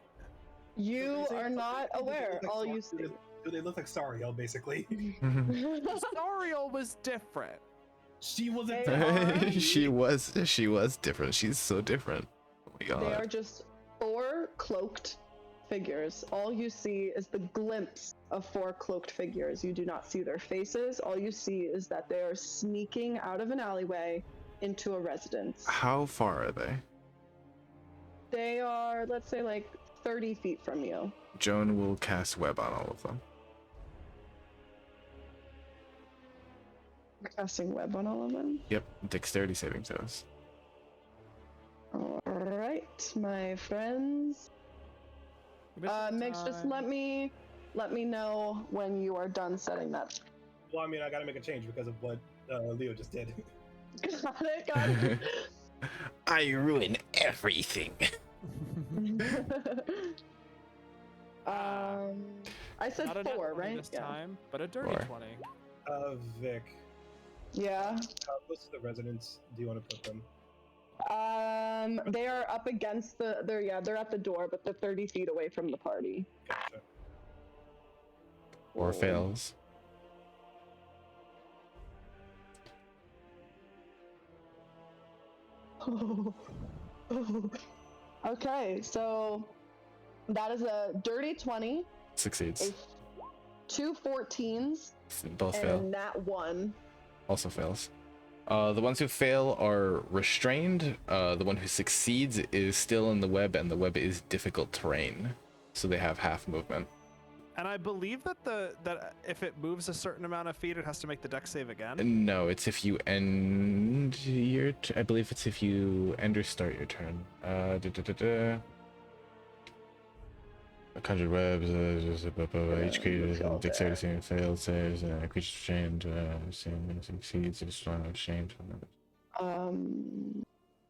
You are not aware. All you see. Do they look like Sariel, basically? Sariel was different. She wasn't. she was different. She's so different. Oh my god. They are just 4 cloaked figures. All you see is the glimpse of 4 cloaked figures. You do not see their faces. All you see is that they are sneaking out of an alleyway into a residence. How far are they? They are, let's say, like 30 feet from you. Joan will cast web on all of them. Casting web on all of them? Yep, dexterity saving throws. Alright, my friends. Migs, just let me know when you are done setting that. Well, I mean, I gotta make a change because of what Leo just did. Got it. I ruin everything. I said 4, right? This time, but a dirty 20. Vic. Yeah. How close to the residence do you want to put them? They are up against they're at the door, but they're 30 feet away from the party. Gotcha. Or fails. Okay, so that is a dirty 20. Succeeds. 2 14s. Both and fail. Nat 1. Also fails. The ones who fail are restrained. The one who succeeds is still in the web, and the web is difficult terrain, so they have half movement. And I believe that if it moves a certain amount of feet, it has to make the dex save again. No, it's if you end your. I believe it's if you end or start your turn. Conjured webs. Each creature dexterity saving failed saves. Creature chained. Succeeds. It's strong chained.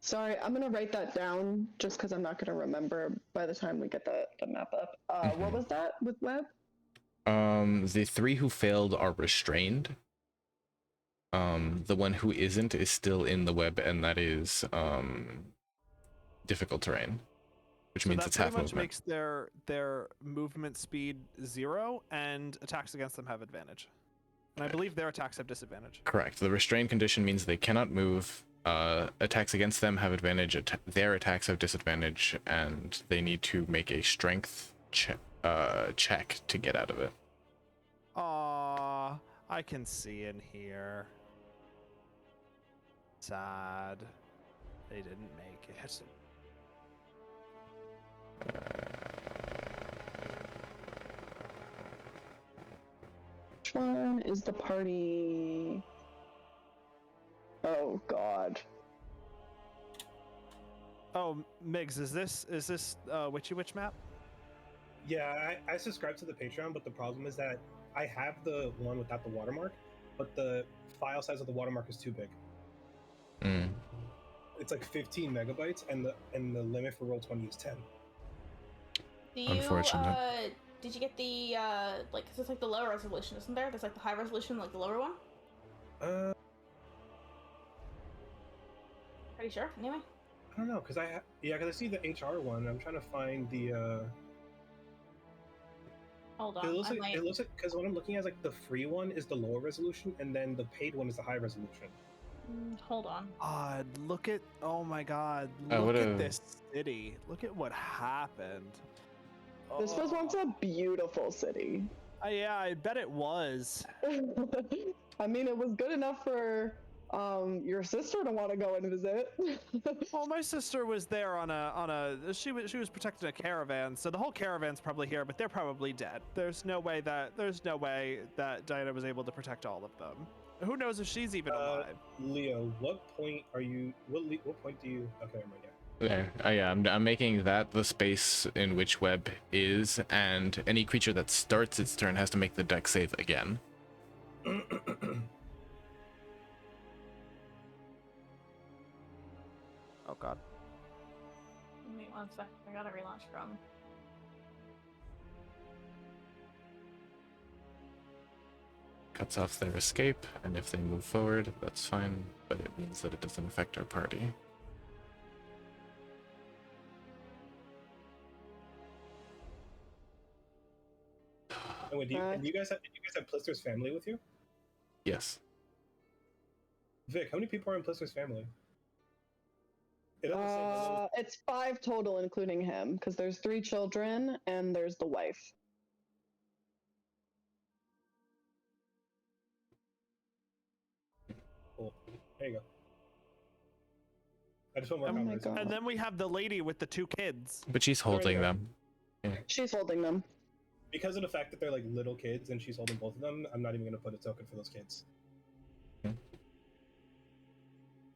Sorry, I'm gonna write that down just because I'm not gonna remember by the time we get the map up. What was that with web? The 3 who failed are restrained. The one who isn't is still in the web, and that is difficult terrain, which means it's half movement. That makes their movement speed 0, and attacks against them have advantage. And I believe their attacks have disadvantage. Correct. The restrained condition means they cannot move. Attacks against them have advantage. Their attacks have disadvantage, and they need to make a strength check to get out of it. Aww, I can see in here. Sad. They didn't make it. Which one is the party? Oh God. Oh, Migs, is this Witchy Witch map? Yeah, I subscribe to the Patreon, but the problem is that I have the one without the watermark, but the file size of the watermark is too big. It's like 15 megabytes, and the limit for Roll20 is 10. Unfortunate. Did you get the like? Cause it's like the lower resolution, isn't there? There's like the high resolution, like the lower one. Pretty sure. Anyway. I don't know, cause I see the HR one. I'm trying to find the. Hold on. It looks like because what I'm looking at is like the free one is the lower resolution, and then the paid one is the high resolution. Hold on. God, look at oh my God! Look at this city. Look at what happened. This was once a beautiful city. Yeah, I bet it was. I mean, it was good enough for your sister to want to go and visit. Well, my sister was there on a she was protecting a caravan, so the whole caravan's probably here, but they're probably dead. There's no way that Diana was able to protect all of them. Who knows if she's even alive? Leo, what point are you? What point do you? Okay, I'm right. There. Yeah, I'm making that the space in which web is, and any creature that starts its turn has to make the dex save again. god. Wait 1 sec. I gotta relaunch Chrome. Cuts off their escape, and if they move forward, that's fine, but it means that it doesn't affect our party. And wait, do you guys have Plister's family with you? Yes. Vic, how many people are in Plister's family? It's 5 total, including him, because there's 3 children and there's the wife. Cool. There you go. I just want more comments. And then we have the lady with the 2 kids. But she's holding them. Yeah. She's holding them. Because of the fact that they're like little kids and she's holding both of them, I'm not even gonna put a token for those kids.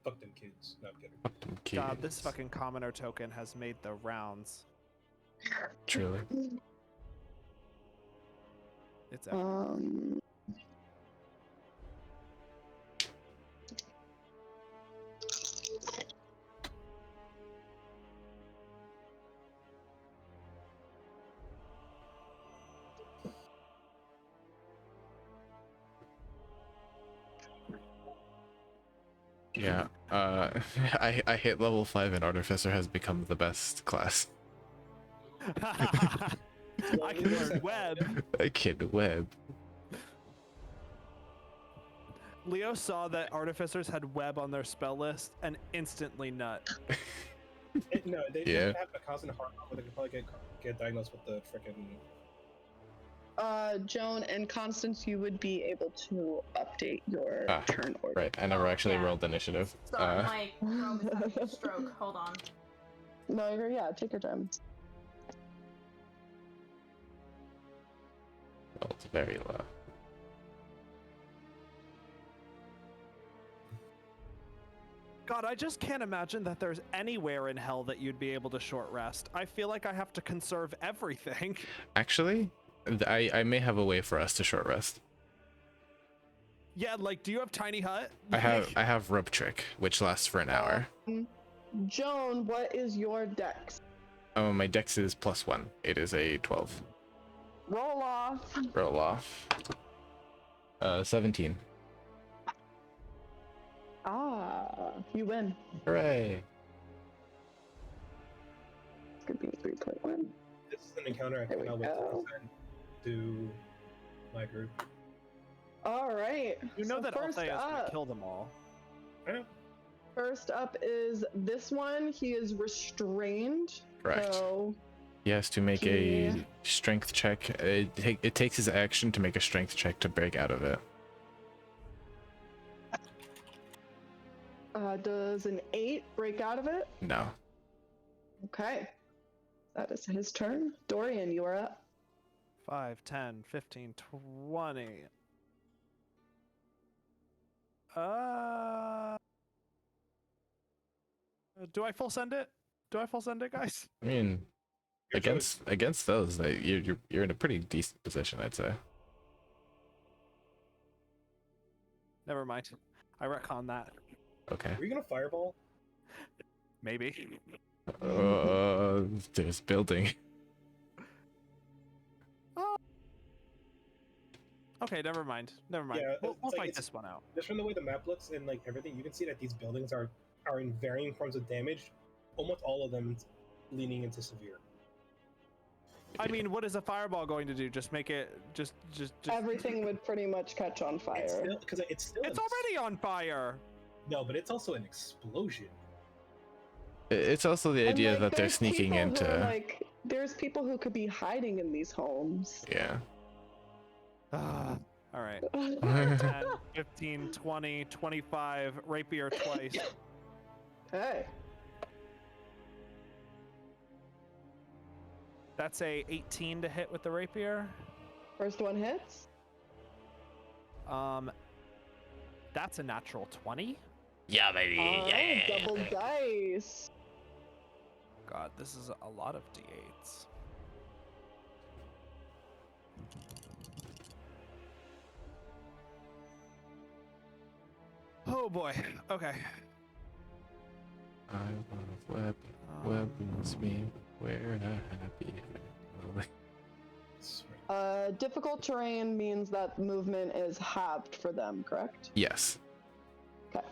Fuck them kids. No, I'm kidding. Fuck them kids. God, this fucking commoner token has made the rounds. Truly. It's everywhere. Yeah, I hit level 5 and Artificer has become the best class. I can learn web. I can web. Leo saw that Artificers had web on their spell list and instantly nut. No, they have a constant heart where they could probably get diagnosed with the freaking. Joan and Constance, you would be able to update your turn order. Right, I never actually rolled initiative. Sorry, my Chrome is having a stroke. Hold on. No, take your time. Well, it's very low. God, I just can't imagine that there's anywhere in hell that you'd be able to short rest. I feel like I have to conserve everything. Actually, I may have a way for us to short rest. Yeah, like, do you have Tiny Hut? I have Rope Trick, which lasts for an hour. Joan, what is your dex? Oh, my dex is +1. It is a 12. Roll off. Roll off. 17. You win. Hooray. It's gonna be 3.1. This is an encounter I cannot wait to present to my group. All right. You know that Althea is gonna kill them all. I know. First up is this one. He is restrained. Correct. So he has to make a strength check. It takes his action to make a strength check to break out of it. Does an 8 break out of it? No. Okay. That is his turn. Dorian, you are up. 5, 10, 15, 20. Do I full send it? Guys? I mean, against those, you're in a pretty decent position, I'd say. Never mind. I retcon that. Okay. Are you gonna fireball? Maybe. There's building. Okay, never mind. Yeah, we'll fight this one out. Just from the way the map looks and like everything, you can see that these buildings are in varying forms of damage. Almost all of them leaning into severe. I mean, what is a fireball going to do? Just make it just Everything would pretty much catch on fire. It's already on fire. No, but it's also an explosion. It's also the idea that they're sneaking into. There's people who could be hiding in these homes. Yeah. All right. 10, 15, 20, 25, rapier twice. Hey. That's a 18 to hit with the rapier. First one hits. That's a natural 20. Yeah, baby. Yeah. Double dice. God, this is a lot of d8s. Oh boy. Okay. love weapons me. Where happy. Difficult terrain means that movement is halved for them, correct? Yes. Okay.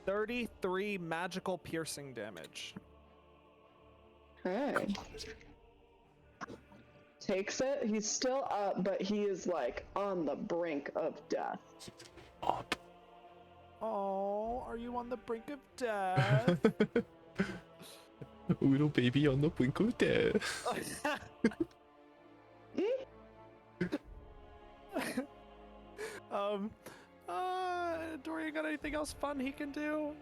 33 magical piercing damage. Okay. Takes it. He's still up, but he is like on the brink of death. Up. Oh, are you on the brink of death? Little baby on the brink of death. Dorian got anything else fun he can do?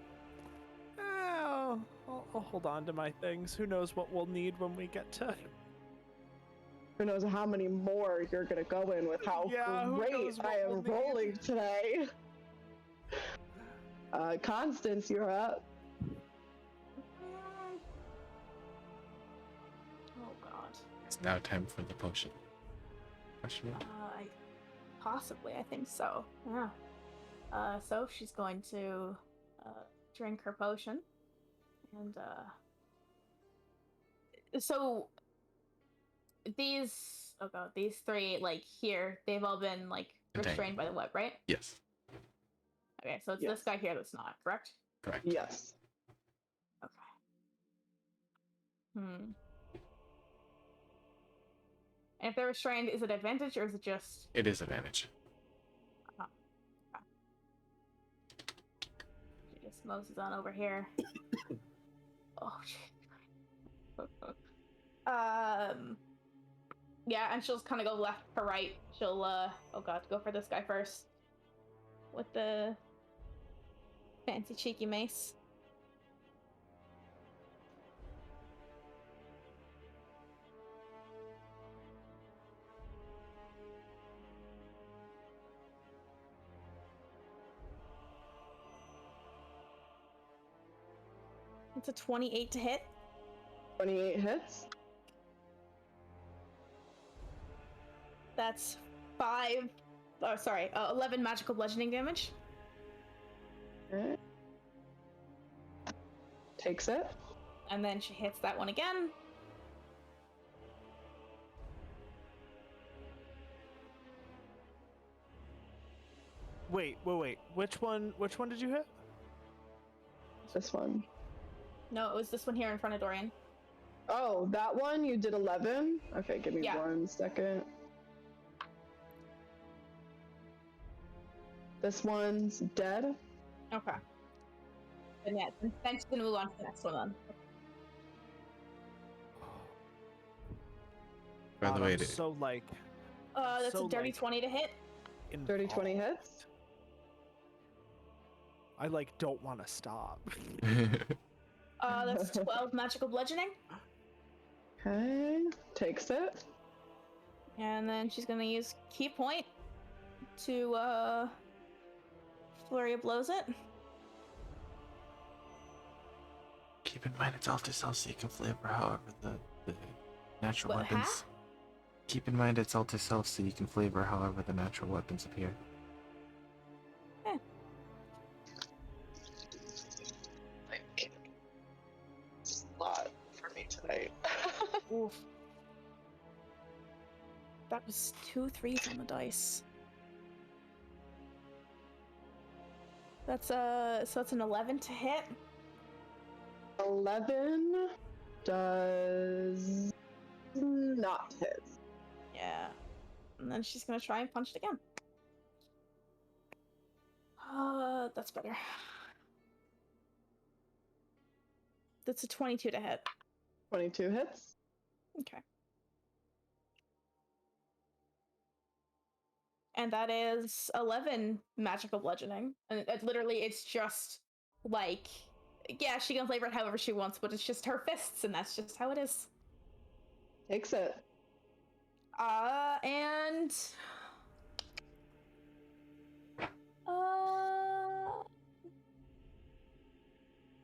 I'll hold on to my things. Who knows what we'll need when we get to... Who knows how many more you're gonna go in with how great I am rolling today. Constance, you're up. Oh god. It's now time for the potion. Possibly, I think so. Yeah. So she's going to drink her potion, and so these three like here, they've all been like restrained by the web, right? Yes. Okay, so it's this guy here that's not, correct? Correct. Yes. Okay. And if they're restrained, is it advantage or is it just? It is advantage. She just moses on over here. Oh shit. Yeah, and she'll just kind of go left to right. She'll go for this guy first with the fancy cheeky mace. It's a 28 to hit. 28 hits. That's 11 magical bludgeoning damage. Okay. Takes it. And then she hits that one again. Wait. Which one did you hit? This one. No, it was this one here in front of Dorian. Oh, that one? You did 11? Okay, give me 1 second. This one's dead. Okay. And yeah, then she's gonna move on to the next one then. By the way, so like... that's a dirty 20 to hit. Dirty 20 hits? I don't want to stop. That's 12 magical bludgeoning. Okay, takes it. And then she's gonna use key point to flurry of blows it. Keep in mind it's alt to self, so you can flavor however the natural weapons. Huh? Keep in mind it's alt to self, so you can flavor however the natural weapons appear. It's a lot for me tonight. Oof. That was 2 3s on the dice. That's so that's an 11 to hit. 11 does not hit. Yeah. And then she's gonna try and punch it again. That's better. That's a 22 to hit. 22 hits. Okay. And that is 11 magical bludgeoning. And it's just like, yeah, she can flavor it however she wants, but it's just her fists, and that's just how it is. Takes it. And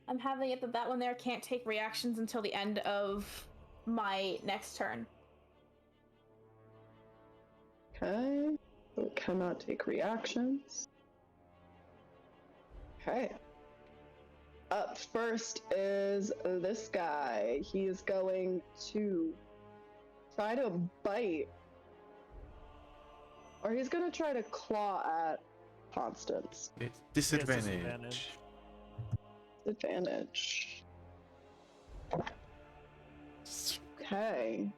I'm having it that one there can't take reactions until the end of my next turn. Okay. So it cannot take reactions. Okay. Up first is this guy. He is going to try to bite. Or he's going to try to claw at Constance. Disadvantage. Disadvantage. Okay.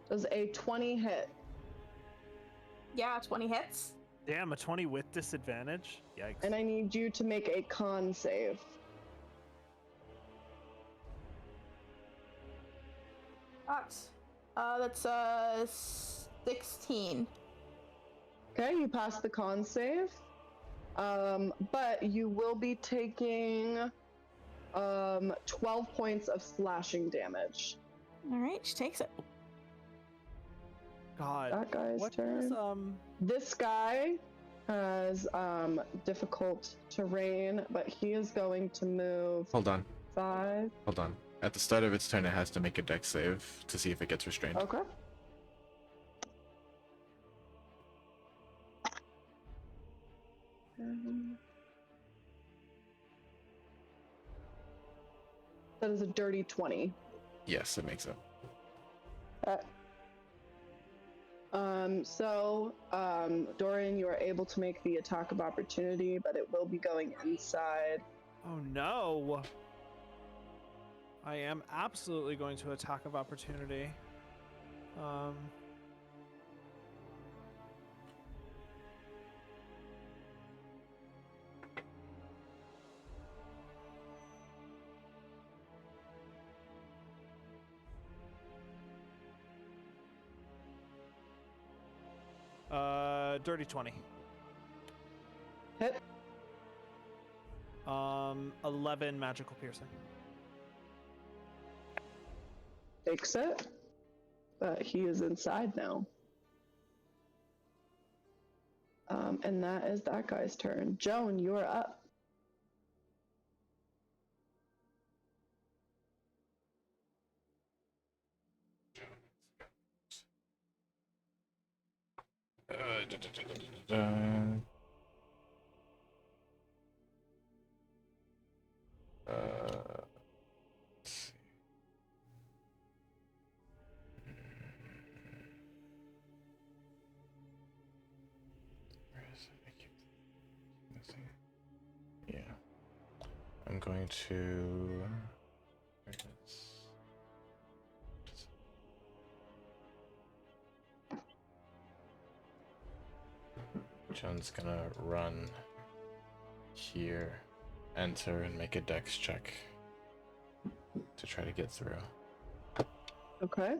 Does a 20 hit? Yeah, 20 hits. Damn, a 20 with disadvantage? Yikes. And I need you to make a con save. That's 16. Okay, you pass the con save. But you will be taking 12 points of slashing damage. All right, she takes it. God. That guy's turn. This guy has difficult terrain, but he is going to move. Hold on. 5. Hold on. At the start of its turn, it has to make a dex save to see if it gets restrained. Okay. That is a dirty 20. Yes, it makes it. Dorian, you are able to make the attack of opportunity, but it will be going inside. Oh no! I am absolutely going to attack of opportunity. Dirty 20. Hit. 11 magical piercing. Takes it. But he is inside now. And that is that guy's turn. Joan, you are up. Let's see. Where is it? I keep missing. Yeah. I'm going to. Where is... Joan's gonna run here, enter, and make a dex check to try to get through. Okay.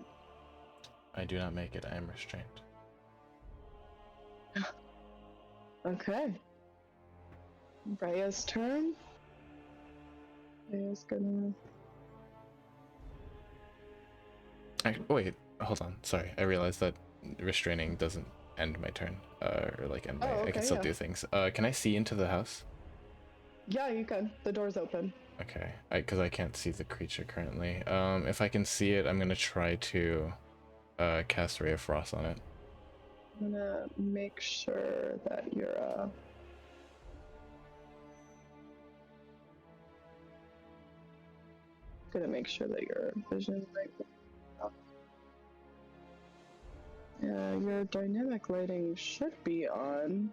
I do not make it. I am restrained. Okay. Rhea's turn. Rhea's gonna... Wait, hold on. Sorry, I realized that restraining doesn't end my turn. Or like end my... okay, I can still do things. Can I see into the house? Yeah, you can. The door's open. Okay, because I can't see the creature currently. If I can see it, I'm gonna try to cast Ray of Frost on it. I'm gonna make sure that you're gonna make sure that your vision right now. Yeah, your dynamic lighting should be on.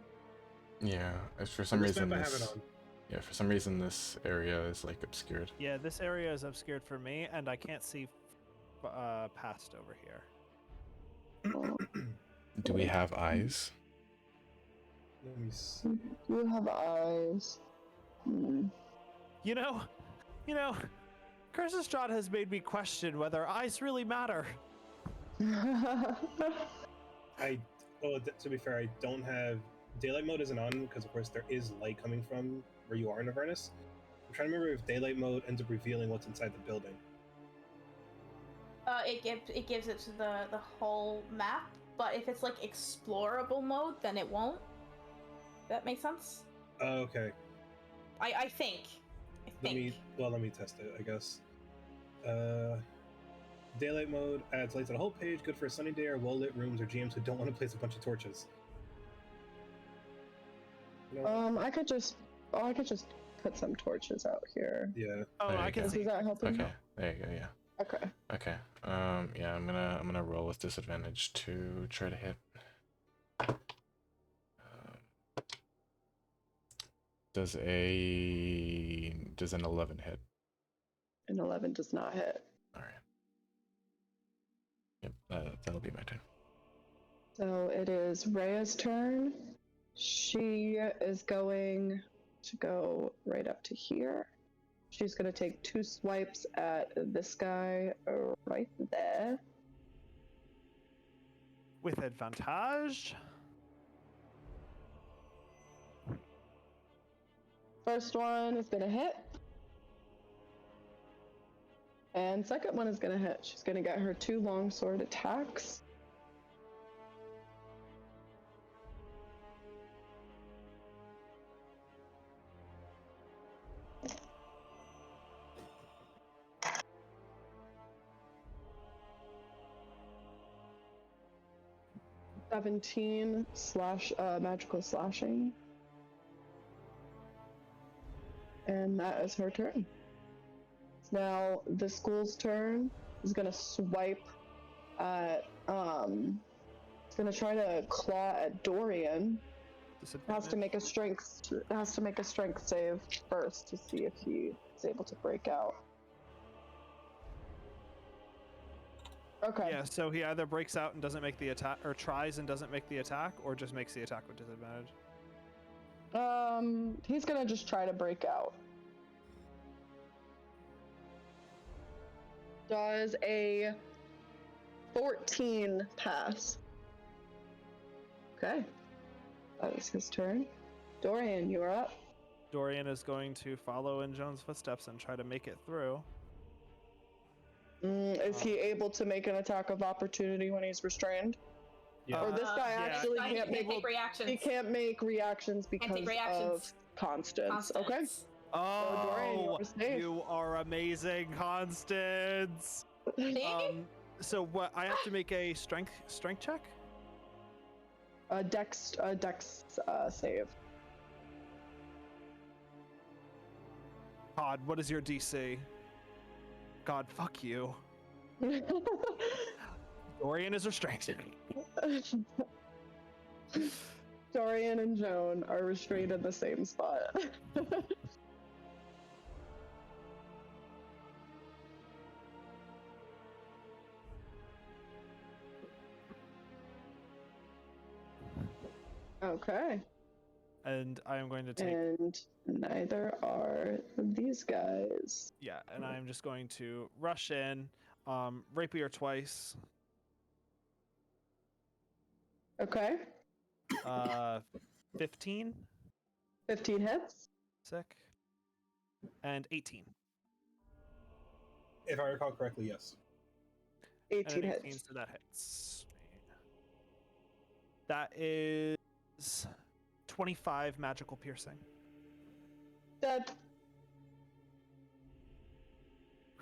Yeah, for some reason for some reason this area is like obscured. Yeah, this area is obscured for me, and I can't see past over here. Do we have eyes? Let me see. You have eyes. You know, Curse's Strahd has made me question whether eyes really matter. To be fair, I don't have daylight mode isn't on because of course there is light coming from where you are in Avernus. I'm trying to remember if daylight mode ends up revealing what's inside the building. It gives it to the whole map, but if it's like explorable mode, then it won't. That makes sense? Okay. I think. Let me test it, I guess. Daylight mode adds light to the whole page, good for a sunny day or well-lit rooms or GMs who don't want to place a bunch of torches. I could just put some torches out here. Yeah. Oh, I can see. Is that helping? Okay. There you go. Yeah. Okay. Okay. Yeah, I'm gonna roll with disadvantage to try to hit. Does an 11 hit? An 11 does not hit. All right. Yep. That'll be my turn. So it is Rhea's turn. She is going to go right up to here. She's going to take 2 swipes at this guy right there. With advantage. First one is going to hit. And second one is going to hit. She's going to get her 2 longsword attacks. (17) magical slashing. And that is her turn. Now the school's turn is gonna swipe at it's gonna try to claw at Dorian. Has to make a strength save first to see if he is able to break out. Okay. Yeah, so he either breaks out and doesn't make the attack, or tries and doesn't make the attack, or just makes the attack with disadvantage. He's gonna just try to break out. Does a 14 pass? Okay. That is his turn. Dorian, you are up. Dorian is going to follow in Joan's footsteps and try to make it through. Is he able to make an attack of opportunity when he's restrained? Yeah. Or this guy actually can't make reactions. He can't make reactions because of Constance. Okay. Oh, Dorian, you are amazing, Constance. So what? I have to make a strength check. Dex save. God, what is your DC? God, fuck you. Dorian is restrained. Dorian and Joan are restrained in the same spot. Okay. And I am going to take... And neither are these guys. Yeah, and I am just going to rush in, rapier twice. Okay. 15. 15 hits. Sick. And 18. If I recall correctly, yes. 18 hits. So that hits. That is 25 magical piercing. Dead.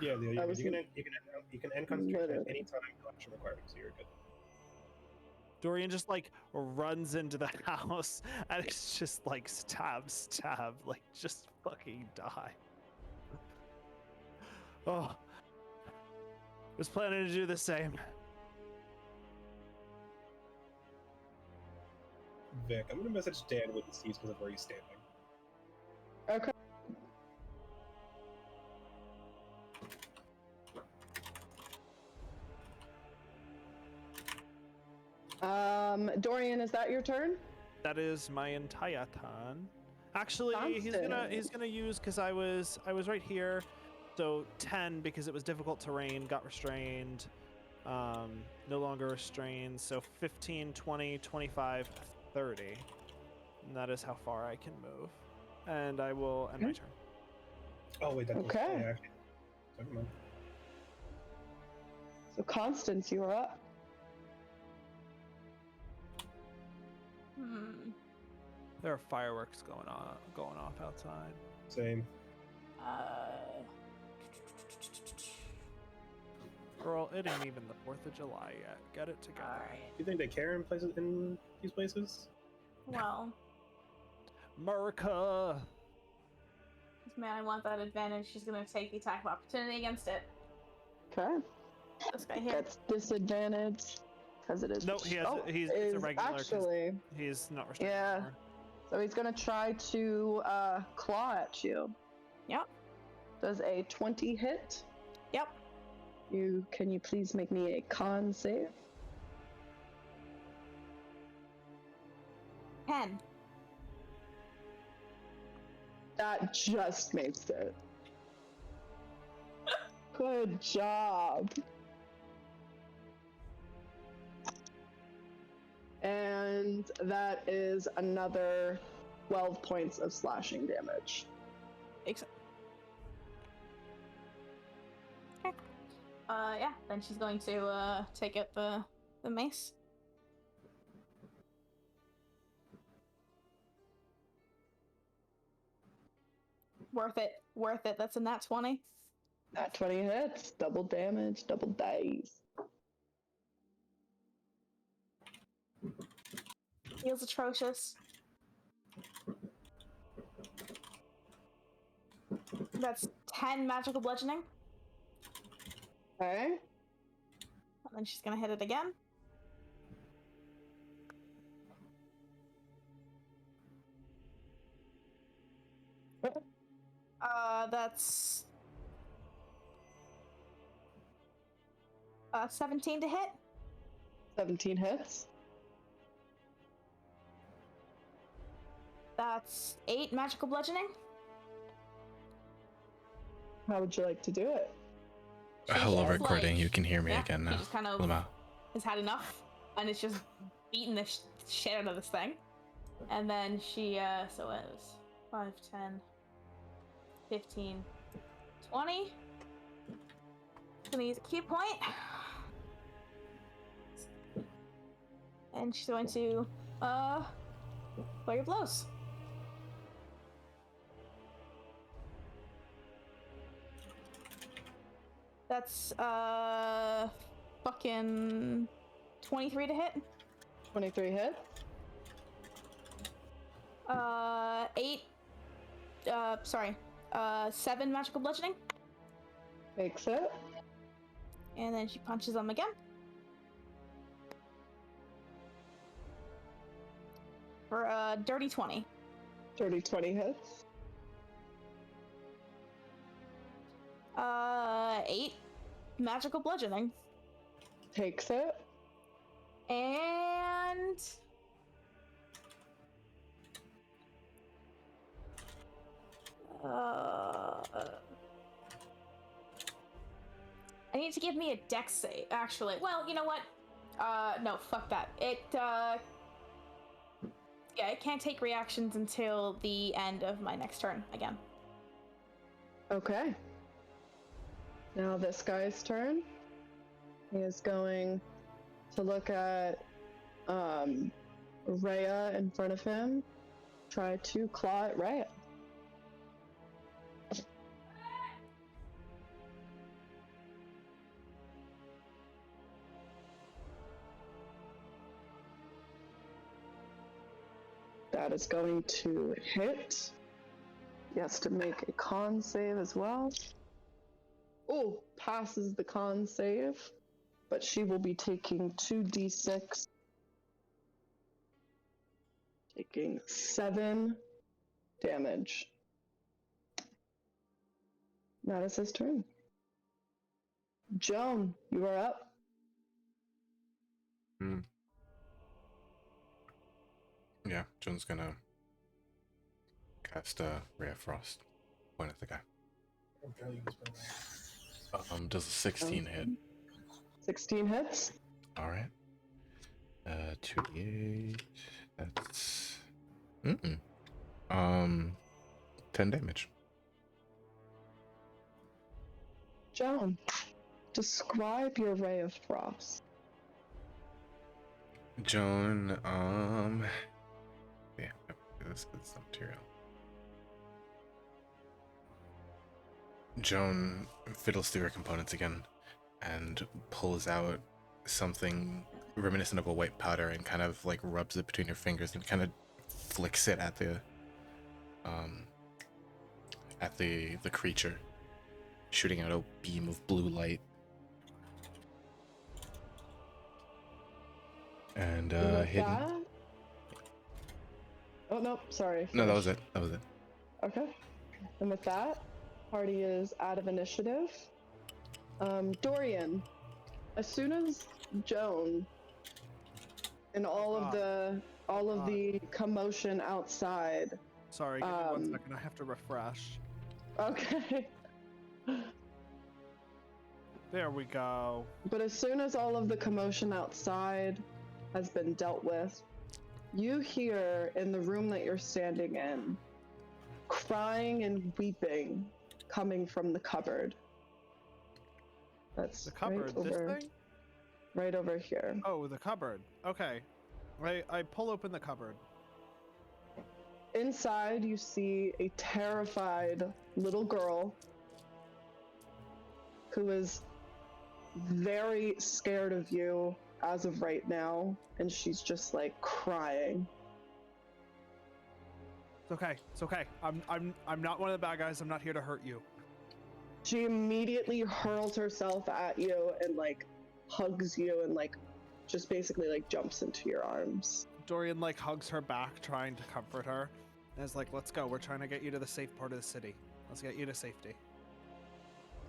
Yeah, you can end concentration at any time action required, so you're good. Dorian just like runs into the house and it's just like stab, like just fucking die. Oh, was planning to do the same. Vic, I'm gonna message Dan with the seats because of where he's standing. Okay. Dorian, is that your turn? That is my entire turn. Actually, he's gonna use, because I was right here, so 10 because it was difficult terrain, got restrained, no longer restrained, so 15, 20, 25, 30. And that is how far I can move. And I will end my turn. Oh wait, that's okay. Actually. Never mind. So Constance, you are up. There are fireworks going off outside. Same. Girl, it ain't even the 4th of July yet. Get it together. Alright. Do you think they care in these places? Well. America. Man, I want that advantage. She's gonna take the attack of opportunity against it. Okay. This guy here. Gets disadvantage because it is. No, he's a regular. Actually, he's not restricted. Yeah. Anymore. So he's gonna try to claw at you. Yep. Does a 20 hit? Yep. Can you please make me a con save? 10. That just makes it. Good job. And that is another 12 points of slashing damage. Okay. Yeah, then she's going to take out the mace. Worth it. That's a nat 20. Nat 20 hits, double damage, double dice. Feels atrocious. That's 10 magical bludgeoning. Okay. And then she's gonna hit it again. That's 17 to hit. 17 hits. That's 8 magical bludgeoning. How would you like to do it? Hello, recording. You can hear me Yeah, again he now. just kind of Lama. has had enough, and it's just beating the shit out of this thing. And then she, so it was 5, 10, 15, 20. Gonna use a key point. And she's going to, flurry of blows. That's, fucking 23 to hit. 23 hit. 7 magical bludgeoning. Makes it. And then she punches him again. For a dirty 20. Dirty 20 hits. 8 magical bludgeoning. Takes it. And I need to give me a dex save, actually. Well, you know what? No, fuck that. Yeah, it can't take reactions until the end of my next turn again. Okay. Now this guy's turn. He is going to look at Rhea in front of him. Try to claw at Rhea. That is going to hit. He has to make a con save as well. Oh, passes the con save, but she will be taking 2d6. Taking 7 damage. That is his turn. Joan, you are up. Yeah, Joan's gonna cast Ray of Frost. Point at the guy. Does a 16 hit? 16 hits. All right. 2d8. That's 10 damage. Joan, describe your Ray of Frost. Joan, yeah, this is the material. Joan fiddles through her components again and pulls out something reminiscent of a white powder and kind of like rubs it between her fingers and kind of flicks it at the at the creature, shooting out a beam of blue light. And hidden. That... Oh no, sorry. No, that was it. Okay. And with that, party is out of initiative. Dorian, as soon as Joan and all of the commotion outside. Sorry, give me 1 second. I have to refresh. Okay. There we go. But as soon as all of the commotion outside has been dealt with, you hear in the room that you're standing in, crying and weeping coming from the cupboard. That's the cupboard, right over, this thing? Right over here. Oh, the cupboard. Okay. I pull open the cupboard. Inside, you see a terrified little girl who is very scared of you as of right now, and she's just like crying. It's okay. It's okay. I'm not one of the bad guys. I'm not here to hurt you. She immediately hurls herself at you and like hugs you and like just basically like jumps into your arms. Dorian like hugs her back, trying to comfort her, and is like, "Let's go. We're trying to get you to the safe part of the city. Let's get you to safety."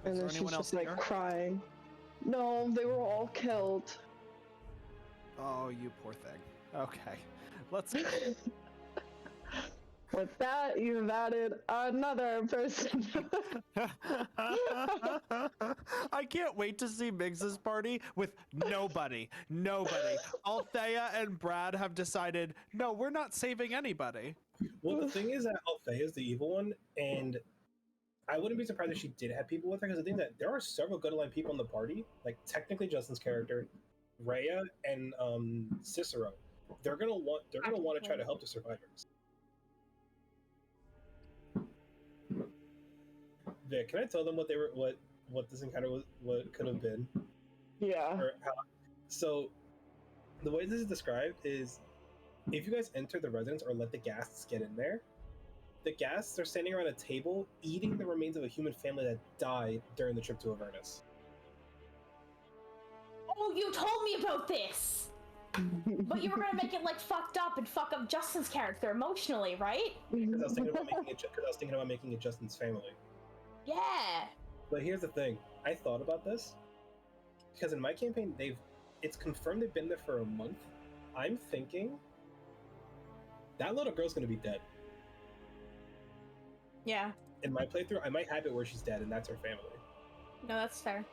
And then she's just like crying. No, they were all killed. Oh, you poor thing. Okay, let's go. With that, you've added another person. I can't wait to see Miggs's party with nobody. Nobody. Althea and Brad have decided, no, we're not saving anybody. Well, the thing is that Althea is the evil one, and I wouldn't be surprised if she did have people with her, because the thing is that there are several good aligned people in the party, like technically Justin's character, Rhea, and Cicero. They're gonna want to try to help the survivors. Vic, can I tell them what this encounter was, what could have been? Yeah. Or how, so, the way this is described is, if you guys enter the residence or let the ghasts get in there, the ghasts are standing around a table eating the remains of a human family that died during the trip to Avernus. Oh, you told me about this! But you were gonna make it like fucked up and fuck up Justin's character emotionally, right? Because I was thinking about making it Justin's family. Yeah. But here's the thing. I thought about this because in my campaign, it's confirmed they've been there for a month. I'm thinking that little girl's gonna be dead. Yeah. In my playthrough, I might have it where she's dead and that's her family. No, that's fair.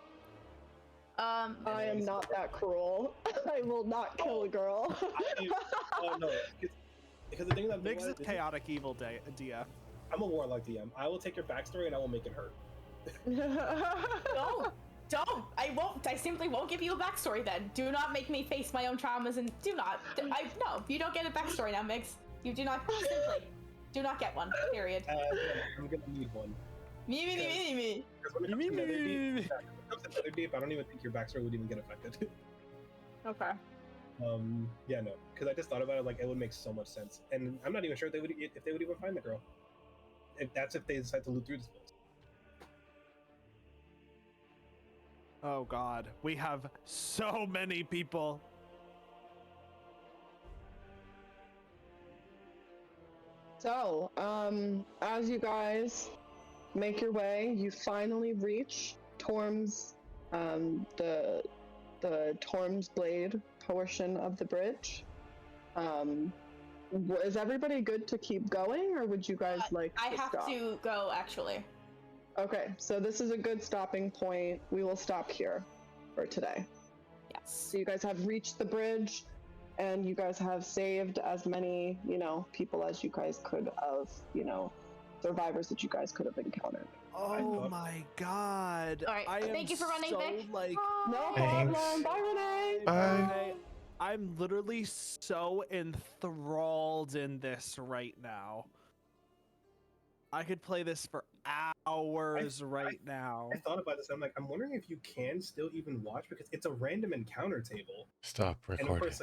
I am not that cruel. I will not kill a girl. Oh no, because the thing that Miggs is chaotic evil DM. I'm a warlock DM. I will take your backstory and I will make it hurt. Don't! I won't. I simply won't give you a backstory then. Do not make me face my own traumas and do not. No, you don't get a backstory now, Miggs. You do not. Simply do not get one. Period. I'm gonna need one. Me. Because when it comes to Nether Deep, I don't even think your backstory would even get affected. Okay. Yeah, no, because I just thought about it, like it would make so much sense, and I'm not even sure if they would even find the girl. If they decide to loot through this place. Oh god, we have so many people. So, as you guys make your way, you finally reach Torm's, the Torm's Blade portion of the bridge. Is everybody good to keep going, or would you guys like to stop? I have to go, actually. Okay, so this is a good stopping point. We will stop here for today. Yes. So you guys have reached the bridge, and you guys have saved as many, people as you guys could have, survivors that you guys could have encountered. Oh my god. All right, thank you for running, Vic. No problem. Bye, Renee. Bye. I'm literally so enthralled in this right now. I could play this for hours now. I thought about this. I'm wondering if you can still even watch, because it's a random encounter table. Stop recording. And of course,